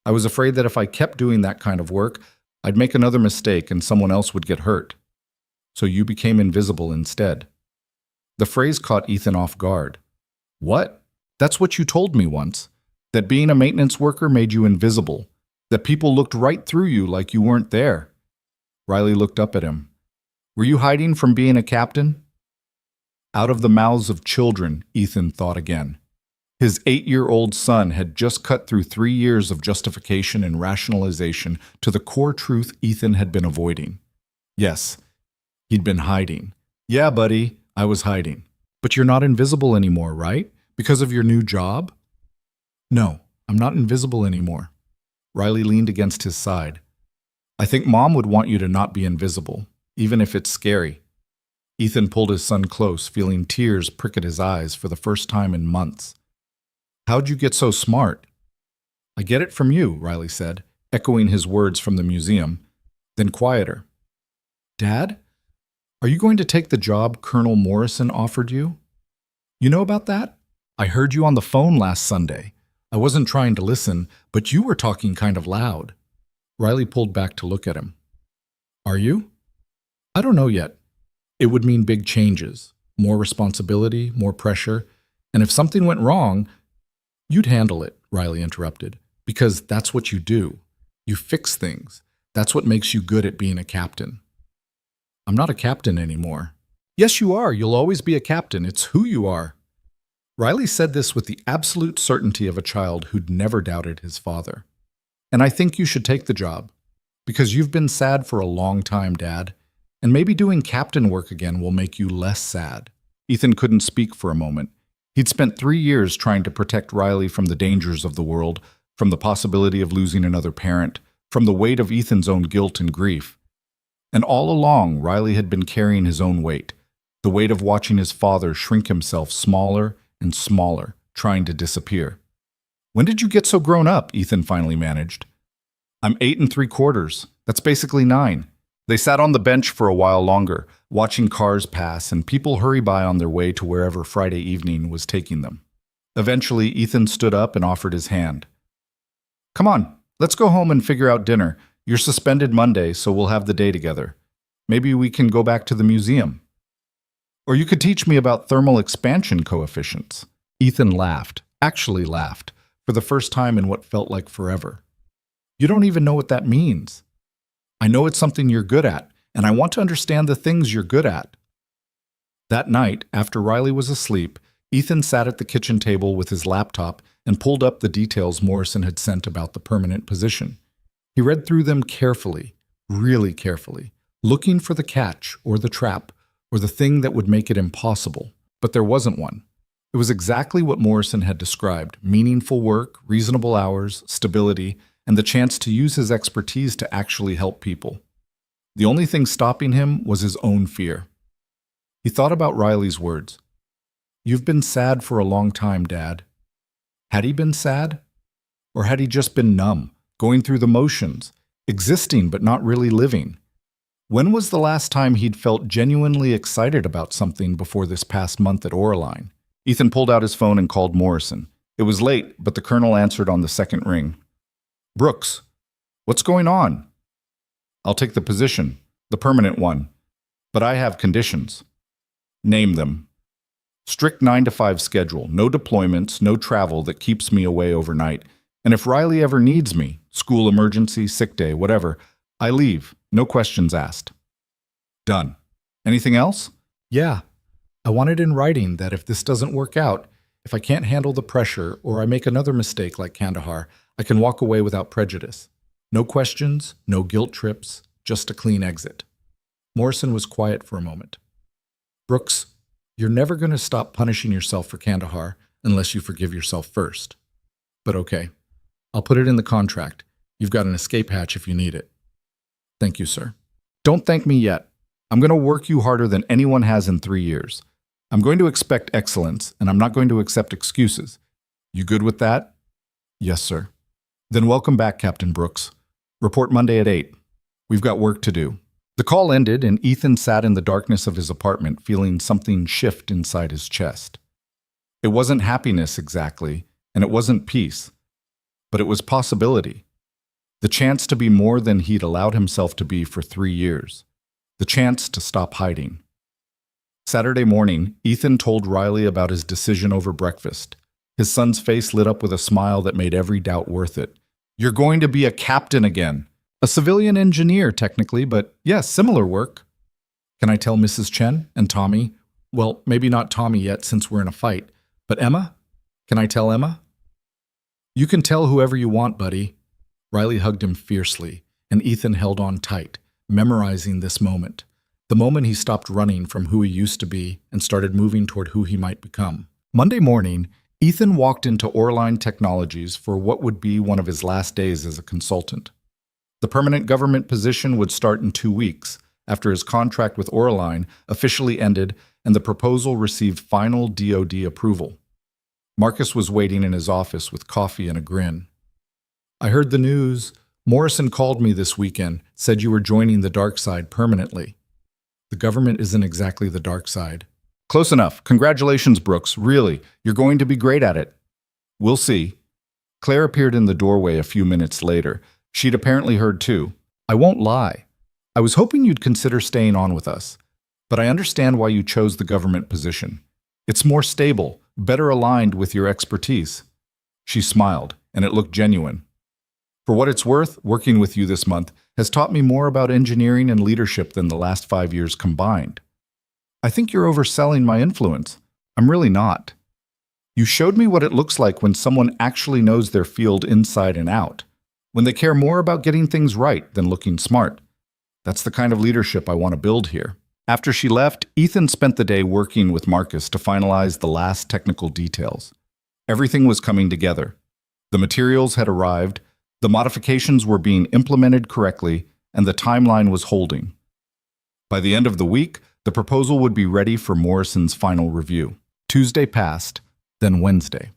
I was afraid that if I kept doing that kind of work, I'd make another mistake and someone else would get hurt. So you became invisible instead. The phrase caught Ethan off guard. What? That's what you told me once. That being a maintenance worker made you invisible. That people looked right through you like you weren't there. Riley looked up at him. Were you hiding from being a captain? Out of the mouths of children, Ethan thought again. His 8-year-old son had just cut through 3 years of justification and rationalization to the core truth Ethan had been avoiding. Yes, he'd been hiding. Yeah, buddy, I was hiding. But you're not invisible anymore, right? Because of your new job? No, I'm not invisible anymore. Riley leaned against his side. I think Mom would want you to not be invisible, even if it's scary. Ethan pulled his son close, feeling tears prick at his eyes for the first time in months. How'd you get so smart? I get it from you, Riley said, echoing his words from the museum, then quieter. Dad? Are you going to take the job Colonel Morrison offered you? You know about that? I heard you on the phone last Sunday. I wasn't trying to listen, but you were talking kind of loud. Riley pulled back to look at him. Are you? I don't know yet. It would mean big changes, more responsibility, more pressure, and if something went wrong, you'd handle it, Riley interrupted, because that's what you do. You fix things. That's what makes you good at being a captain. I'm not a captain anymore. Yes, you are. You'll always be a captain. It's who you are. Riley said this with the absolute certainty of a child who'd never doubted his father. And I think you should take the job, because you've been sad for a long time, Dad, and maybe doing captain work again will make you less sad. Ethan couldn't speak for a moment. He'd spent 3 years trying to protect Riley from the dangers of the world, from the possibility of losing another parent, from the weight of Ethan's own guilt and grief. And all along, Riley had been carrying his own weight, the weight of watching his father shrink himself smaller and smaller, trying to disappear. When did you get so grown up? Ethan finally managed. I'm 8 3/4. That's basically 9. They sat on the bench for a while longer, watching cars pass and people hurry by on their way to wherever Friday evening was taking them. Eventually, Ethan stood up and offered his hand. Come on, let's go home and figure out dinner. You're suspended Monday, so we'll have the day together. Maybe we can go back to the museum. Or you could teach me about thermal expansion coefficients. Ethan laughed, actually laughed, for the first time in what felt like forever. You don't even know what that means. I know it's something you're good at, and I want to understand the things you're good at. That night, after Riley was asleep, Ethan sat at the kitchen table with his laptop and pulled up the details Morrison had sent about the permanent position. He read through them carefully, really carefully, looking for the catch or the trap or the thing that would make it impossible, but there wasn't one. It was exactly what Morrison had described: meaningful work, reasonable hours, stability, and the chance to use his expertise to actually help people. The only thing stopping him was his own fear. He thought about Riley's words. You've been sad for a long time, Dad. Had he been sad? Or had he just been numb, going through the motions, existing but not really living? When was the last time he'd felt genuinely excited about something before this past month at Oraline? Ethan pulled out his phone and called Morrison. It was late, but the colonel answered on the second ring. Brooks, what's going on? I'll take the position, the permanent one, but I have conditions. Name them. Strict 9 to 5 schedule, no deployments, no travel that keeps me away overnight. And if Riley ever needs me, school emergency, sick day, whatever, I leave, no questions asked. Done. Anything else? Yeah. I want it in writing that if this doesn't work out, if I can't handle the pressure or I make another mistake like Kandahar, I can walk away without prejudice. No questions, no guilt trips, just a clean exit. Morrison was quiet for a moment. Brooks, you're never going to stop punishing yourself for Kandahar unless you forgive yourself first. But okay, I'll put it in the contract. You've got an escape hatch if you need it. Thank you, sir. Don't thank me yet. I'm going to work you harder than anyone has in 3 years. I'm going to expect excellence, and I'm not going to accept excuses. You good with that? Yes, sir. Then welcome back, Captain Brooks. Report Monday at 8. We've got work to do. The call ended, and Ethan sat in the darkness of his apartment, feeling something shift inside his chest. It wasn't happiness exactly, and it wasn't peace, but it was possibility. The chance to be more than he'd allowed himself to be for 3 years. The chance to stop hiding. Saturday morning, Ethan told Riley about his decision over breakfast. His son's face lit up with a smile that made every doubt worth it. You're going to be a captain again. A civilian engineer, technically, but yes, similar work. Can I tell Mrs. Chen and Tommy? Well, maybe not Tommy yet since we're in a fight, but Emma? Can I tell Emma? You can tell whoever you want, buddy. Riley hugged him fiercely, and Ethan held on tight, memorizing this moment. The moment he stopped running from who he used to be and started moving toward who he might become. Monday morning, Ethan walked into Orline Technologies for what would be one of his last days as a consultant. The permanent government position would start in 2 weeks, after his contract with Orline officially ended and the proposal received final DoD approval. Marcus was waiting in his office with coffee and a grin. I heard the news. Morrison called me this weekend, said you were joining the dark side permanently. The government isn't exactly the dark side. Close enough. Congratulations, Brooks. Really, you're going to be great at it. We'll see. Claire appeared in the doorway a few minutes later. She'd apparently heard too. I won't lie. I was hoping you'd consider staying on with us, but I understand why you chose the government position. It's more stable, better aligned with your expertise. She smiled, and it looked genuine. For what it's worth, working with you this month has taught me more about engineering and leadership than the last 5 years combined. I think you're overselling my influence. I'm really not. You showed me what it looks like when someone actually knows their field inside and out, when they care more about getting things right than looking smart. That's the kind of leadership I want to build here. After she left, Ethan spent the day working with Marcus to finalize the last technical details. Everything was coming together. The materials had arrived, the modifications were being implemented correctly, and the timeline was holding. By the end of the week, the proposal would be ready for Morrison's final review. Tuesday passed, then Wednesday.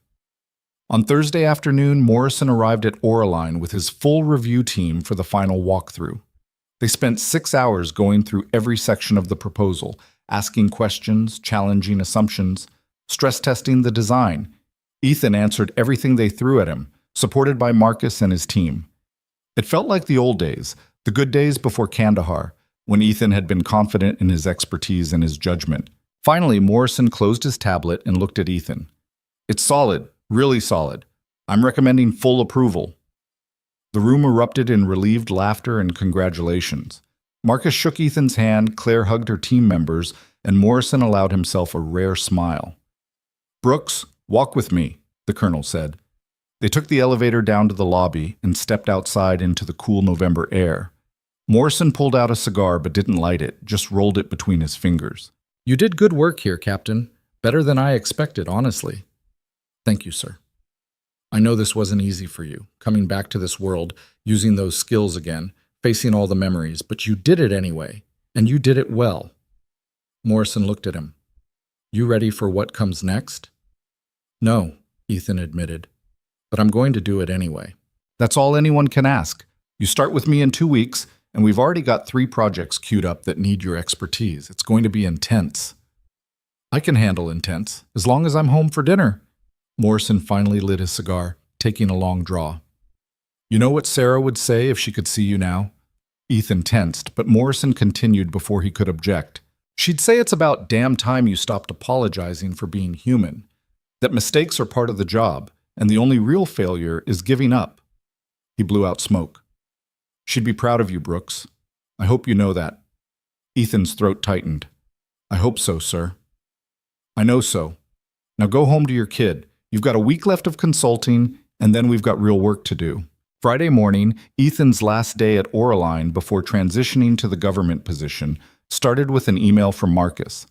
On Thursday afternoon, Morrison arrived at Orline with his full review team for the final walkthrough. They spent 6 hours going through every section of the proposal, asking questions, challenging assumptions, stress testing the design. Ethan answered everything they threw at him, supported by Marcus and his team. It felt like the old days, the good days before Kandahar, when Ethan had been confident in his expertise and his judgment. Finally, Morrison closed his tablet and looked at Ethan. It's solid, really solid. I'm recommending full approval. The room erupted in relieved laughter and congratulations. Marcus shook Ethan's hand, Claire hugged her team members, and Morrison allowed himself a rare smile. Brooks, walk with me, the colonel said. They took the elevator down to the lobby and stepped outside into the cool November air. Morrison pulled out a cigar but didn't light it, just rolled it between his fingers. You did good work here, Captain. Better than I expected, honestly. Thank you, sir. I know this wasn't easy for you, coming back to this world, using those skills again, facing all the memories, but you did it anyway, and you did it well. Morrison looked at him. You ready for what comes next? No, Ethan admitted, but I'm going to do it anyway. That's all anyone can ask. You start with me in 2 weeks, and we've already got 3 projects queued up that need your expertise. It's going to be intense. I can handle intense, as long as I'm home for dinner. Morrison finally lit his cigar, taking a long draw. You know what Sarah would say if she could see you now? Ethan tensed, but Morrison continued before he could object. She'd say it's about damn time you stopped apologizing for being human, that mistakes are part of the job, and the only real failure is giving up. He blew out smoke. She'd be proud of you, Brooks. I hope you know that. Ethan's throat tightened. I hope so, sir. I know so. Now go home to your kid. You've got a week left of consulting, and then we've got real work to do. Friday morning, Ethan's last day at Oraline before transitioning to the government position, started with an email from Marcus.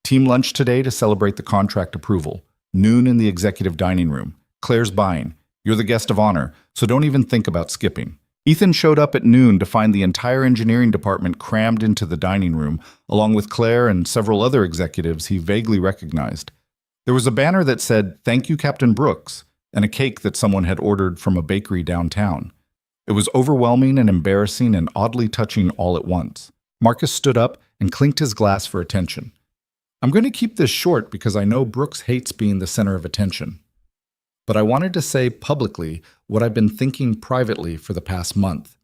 Team lunch today to celebrate the contract approval. Noon in the executive dining room. Claire's buying. You're the guest of honor, so don't even think about skipping. Ethan showed up at noon to find the entire engineering department crammed into the dining room, along with Claire and several other executives he vaguely recognized. There was a banner that said, "Thank you, Captain Brooks," and a cake that someone had ordered from a bakery downtown. It was overwhelming and embarrassing and oddly touching all at once. Marcus stood up and clinked his glass for attention. I'm going to keep this short because I know Brooks hates being the center of attention. But I wanted to say publicly what I've been thinking privately for the past month.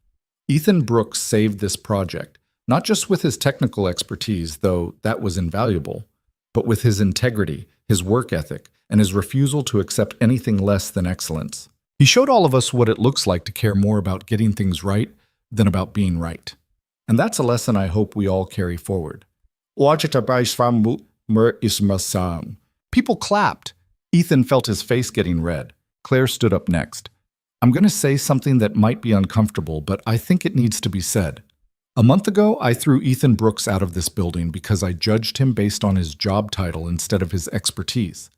Ethan Brooks saved this project, not just with his technical expertise, though that was invaluable, but with his integrity, his work ethic, and his refusal to accept anything less than excellence. He showed all of us what it looks like to care more about getting things right than about being right. And that's a lesson I hope we all carry forward. People clapped. Ethan felt his face getting red. Claire stood up next. I'm going to say something that might be uncomfortable, but I think it needs to be said. A month ago, I threw Ethan Brooks out of this building because I judged him based on his job title instead of his expertise.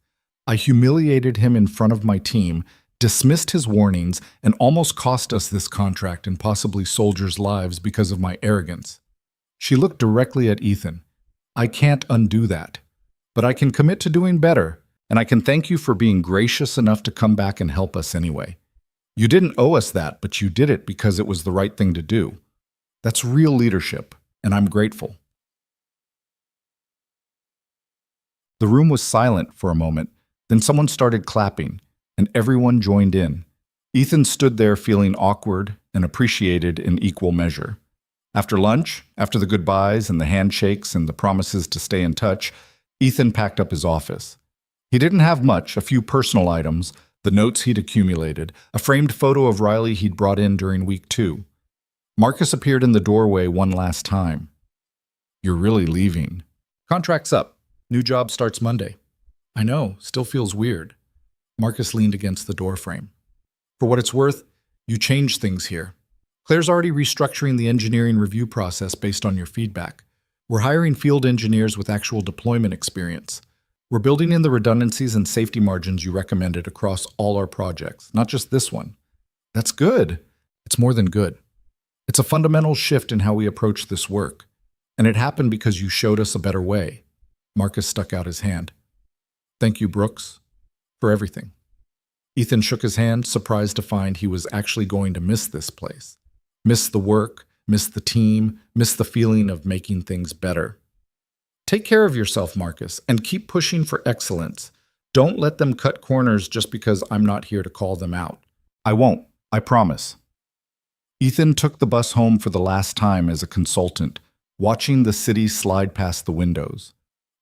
I humiliated him in front of my team, dismissed his warnings, and almost cost us this contract and possibly soldiers' lives because of my arrogance. She looked directly at Ethan. I can't undo that, but I can commit to doing better, and I can thank you for being gracious enough to come back and help us anyway. You didn't owe us that, but you did it because it was the right thing to do. That's real leadership, and I'm grateful. The room was silent for a moment, then someone started clapping, and everyone joined in. Ethan stood there feeling awkward and appreciated in equal measure. After lunch, after the goodbyes and the handshakes and the promises to stay in touch, Ethan packed up his office. He didn't have much, a few personal items, the notes he'd accumulated, a framed photo of Riley he'd brought in during week 2. Marcus appeared in the doorway one last time. You're really leaving. Contract's up. New job starts Monday. I know, still feels weird. Marcus leaned against the doorframe. For what it's worth, you changed things here. Claire's already restructuring the engineering review process based on your feedback. We're hiring field engineers with actual deployment experience. We're building in the redundancies and safety margins you recommended across all our projects, not just this one. That's good. It's more than good. It's a fundamental shift in how we approach this work. And it happened because you showed us a better way. Marcus stuck out his hand. Thank you, Brooks, for everything. Ethan shook his hand, surprised to find he was actually going to miss this place. Miss the work, miss the team, miss the feeling of making things better. Take care of yourself, Marcus, and keep pushing for excellence. Don't let them cut corners just because I'm not here to call them out. I won't, I promise. Ethan took the bus home for the last time as a consultant, watching the city slide past the windows.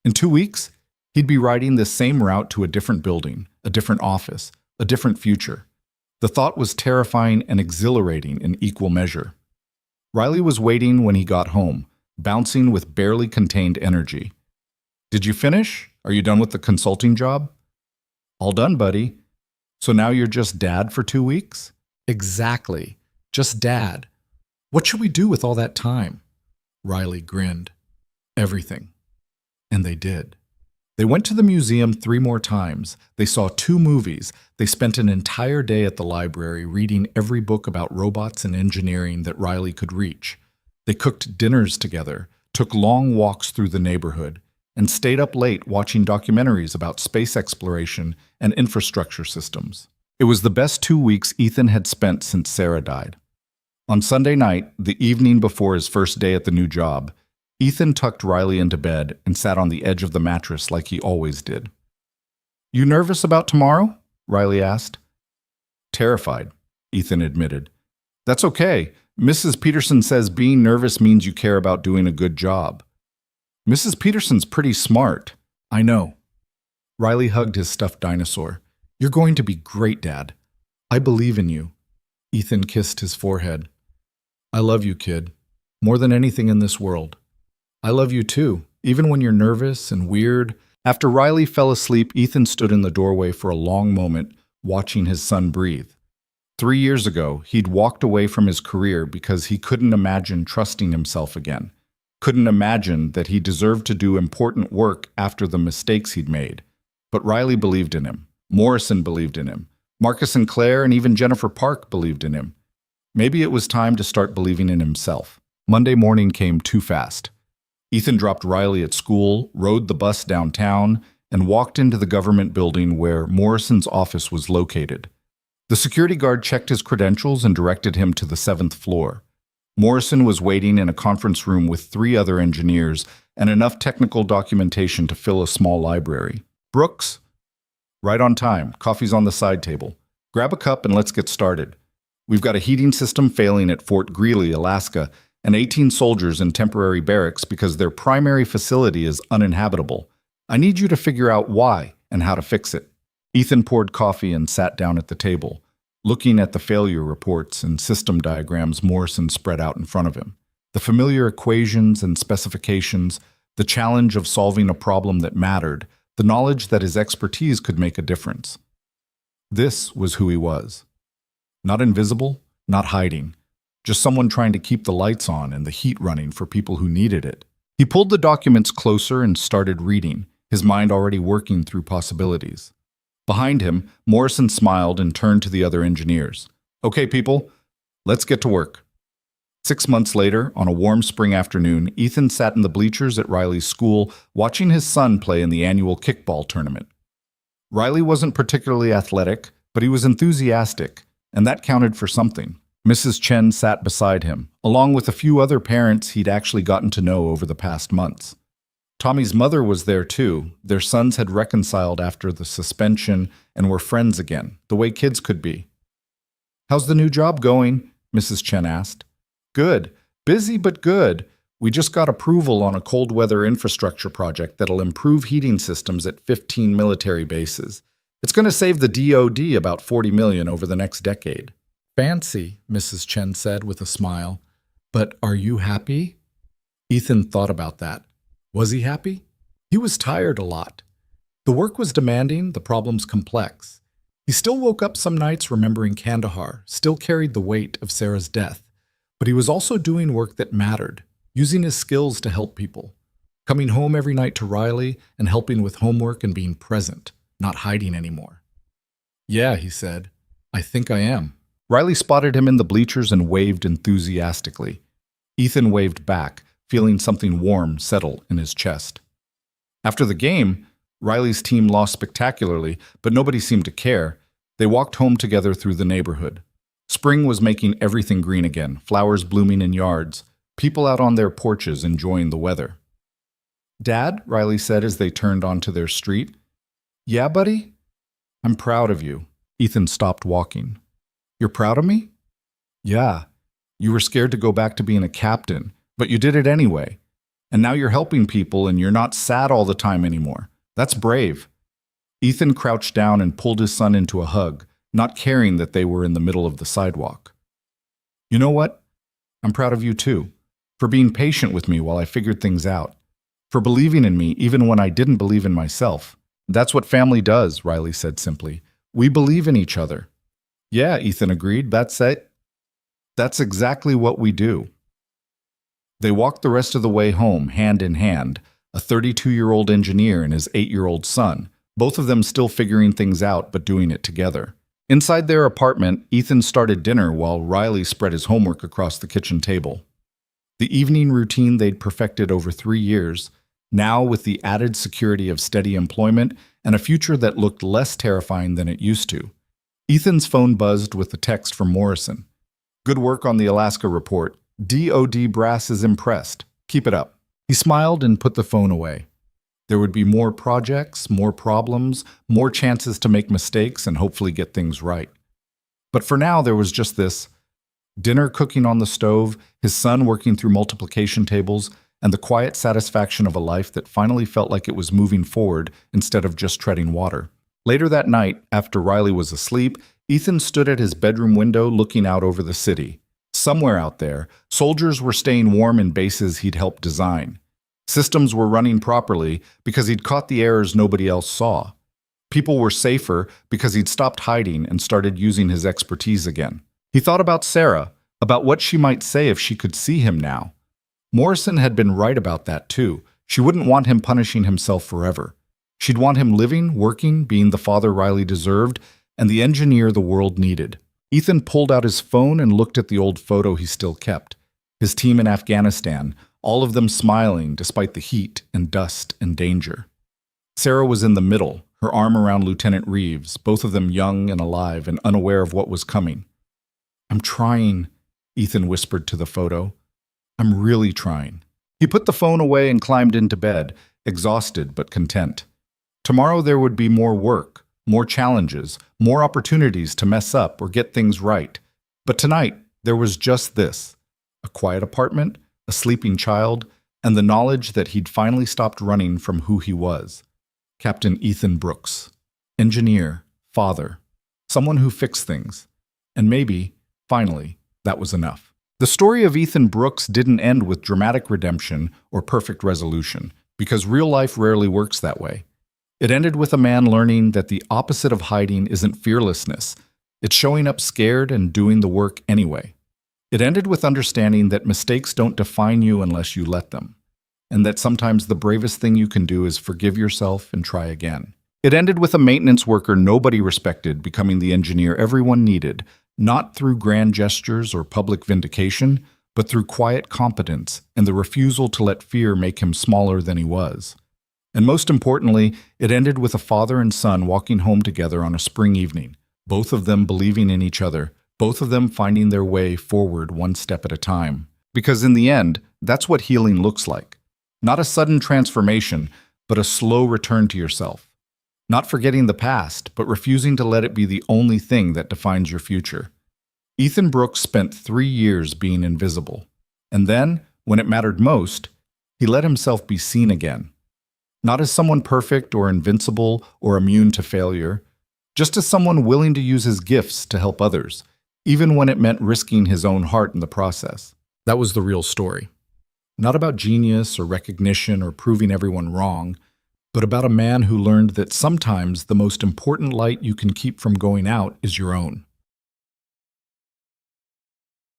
In 2 weeks, he'd be riding the same route to a different building, a different office, a different future. The thought was terrifying and exhilarating in equal measure. Riley was waiting when he got home, bouncing with barely contained energy. Did you finish? Are you done with the consulting job? All done, buddy. So now you're just dad for 2 weeks? Exactly. Just dad. What should we do with all that time? Riley grinned. Everything. And they did. They went to the museum 3 more times. They saw 2 movies. They spent an entire day at the library reading every book about robots and engineering that Riley could reach. They cooked dinners together, took long walks through the neighborhood, and stayed up late watching documentaries about space exploration and infrastructure systems. It was the best 2 weeks Ethan had spent since Sarah died. On Sunday night, the evening before his first day at the new job, Ethan tucked Riley into bed and sat on the edge of the mattress like he always did. You nervous about tomorrow? Riley asked. Terrified, Ethan admitted. That's okay. Mrs. Peterson says being nervous means you care about doing a good job. Mrs. Peterson's pretty smart. I know. Riley hugged his stuffed dinosaur. You're going to be great, Dad. I believe in you. Ethan kissed his forehead. I love you, kid. More than anything in this world. I love you too, even when you're nervous and weird. After Riley fell asleep, Ethan stood in the doorway for a long moment, watching his son breathe. 3 years ago, he'd walked away from his career because he couldn't imagine trusting himself again. Couldn't imagine that he deserved to do important work after the mistakes he'd made. But Riley believed in him. Morrison believed in him. Marcus and Claire and even Jennifer Park believed in him. Maybe it was time to start believing in himself. Monday morning came too fast. Ethan dropped Riley at school, rode the bus downtown, and walked into the government building where Morrison's office was located. The security guard checked his credentials and directed him to the 7th floor. Morrison was waiting in a conference room with 3 other engineers and enough technical documentation to fill a small library. Brooks? Right on time. Coffee's on the side table. Grab a cup and let's get started. We've got a heating system failing at Fort Greely, Alaska, and 18 soldiers in temporary barracks because their primary facility is uninhabitable. I need you to figure out why and how to fix it. Ethan poured coffee and sat down at the table, looking at the failure reports and system diagrams Morrison spread out in front of him. The familiar equations and specifications, the challenge of solving a problem that mattered, the knowledge that his expertise could make a difference. This was who he was. Not invisible, not hiding. Just someone trying to keep the lights on and the heat running for people who needed it. He pulled the documents closer and started reading, his mind already working through possibilities. Behind him, Morrison smiled and turned to the other engineers. Okay, people, let's get to work. 6 months later, on a warm spring afternoon, Ethan sat in the bleachers at Riley's school, watching his son play in the annual kickball tournament. Riley wasn't particularly athletic, but he was enthusiastic, and that counted for something. Mrs. Chen sat beside him, along with a few other parents he'd actually gotten to know over the past months. Tommy's mother was there too. Their sons had reconciled after the suspension and were friends again, the way kids could be. "How's the new job going?" Mrs. Chen asked. "Good. Busy but good. We just got approval on a cold weather infrastructure project that'll improve heating systems at 15 military bases. It's going to save the DoD about $40 million over the next decade." Fancy, Mrs. Chen said with a smile. But are you happy? Ethan thought about that. Was he happy? He was tired a lot. The work was demanding, the problems complex. He still woke up some nights remembering Kandahar, still carried the weight of Sarah's death. But he was also doing work that mattered, using his skills to help people. Coming home every night to Riley and helping with homework and being present, not hiding anymore. "Yeah," he said, "I think I am." Riley spotted him in the bleachers and waved enthusiastically. Ethan waved back, feeling something warm settle in his chest. After the game, Riley's team lost spectacularly, but nobody seemed to care. They walked home together through the neighborhood. Spring was making everything green again, flowers blooming in yards, people out on their porches enjoying the weather. "Dad," Riley said as they turned onto their street. "Yeah, buddy? I'm proud of you." Ethan stopped walking. "You're proud of me?" "Yeah. You were scared to go back to being a captain, but you did it anyway. And now you're helping people and you're not sad all the time anymore. That's brave." Ethan crouched down and pulled his son into a hug, not caring that they were in the middle of the sidewalk. "You know what? I'm proud of you too, for being patient with me while I figured things out, for believing in me even when I didn't believe in myself. That's what family does," Riley said simply. "We believe in each other." "Yeah," Ethan agreed. "That's it. That's exactly what we do." They walked the rest of the way home, hand in hand, a 32-year-old engineer and his 8-year-old son, both of them still figuring things out but doing it together. Inside their apartment, Ethan started dinner while Riley spread his homework across the kitchen table. The evening routine they'd perfected over 3 years, now with the added security of steady employment and a future that looked less terrifying than it used to. Ethan's phone buzzed with a text from Morrison. "Good work on the Alaska report. DoD brass is impressed. Keep it up." He smiled and put the phone away. There would be more projects, more problems, more chances to make mistakes and hopefully get things right. But for now, there was just this: dinner cooking on the stove, his son working through multiplication tables, and the quiet satisfaction of a life that finally felt like it was moving forward instead of just treading water. Later that night, after Riley was asleep, Ethan stood at his bedroom window looking out over the city. Somewhere out there, soldiers were staying warm in bases he'd helped design. Systems were running properly because he'd caught the errors nobody else saw. People were safer because he'd stopped hiding and started using his expertise again. He thought about Sarah, about what she might say if she could see him now. Morrison had been right about that too. She wouldn't want him punishing himself forever. She'd want him living, working, being the father Riley deserved, and the engineer the world needed. Ethan pulled out his phone and looked at the old photo he still kept. His team in Afghanistan, all of them smiling despite the heat and dust and danger. Sarah was in the middle, her arm around Lieutenant Reeves, both of them young and alive and unaware of what was coming. "I'm trying," Ethan whispered to the photo. "I'm really trying." He put the phone away and climbed into bed, exhausted but content. Tomorrow there would be more work, more challenges, more opportunities to mess up or get things right. But tonight, there was just this: a quiet apartment, a sleeping child, and the knowledge that he'd finally stopped running from who he was. Captain Ethan Brooks. Engineer, father, someone who fixed things. And maybe, finally, that was enough. The story of Ethan Brooks didn't end with dramatic redemption or perfect resolution, because real life rarely works that way. It ended with a man learning that the opposite of hiding isn't fearlessness. It's showing up scared and doing the work anyway. It ended with understanding that mistakes don't define you unless you let them, and that sometimes the bravest thing you can do is forgive yourself and try again. It ended with a maintenance worker nobody respected becoming the engineer everyone needed, not through grand gestures or public vindication, but through quiet competence and the refusal to let fear make him smaller than he was. And most importantly, it ended with a father and son walking home together on a spring evening, both of them believing in each other, both of them finding their way forward one step at a time. Because in the end, that's what healing looks like. Not a sudden transformation, but a slow return to yourself. Not forgetting the past, but refusing to let it be the only thing that defines your future. Ethan Brooks spent 3 years being invisible. And then, when it mattered most, he let himself be seen again. Not as someone perfect or invincible or immune to failure, just as someone willing to use his gifts to help others, even when it meant risking his own heart in the process. That was the real story. Not about genius or recognition or proving everyone wrong, but about a man who learned that sometimes the most important light you can keep from going out is your own.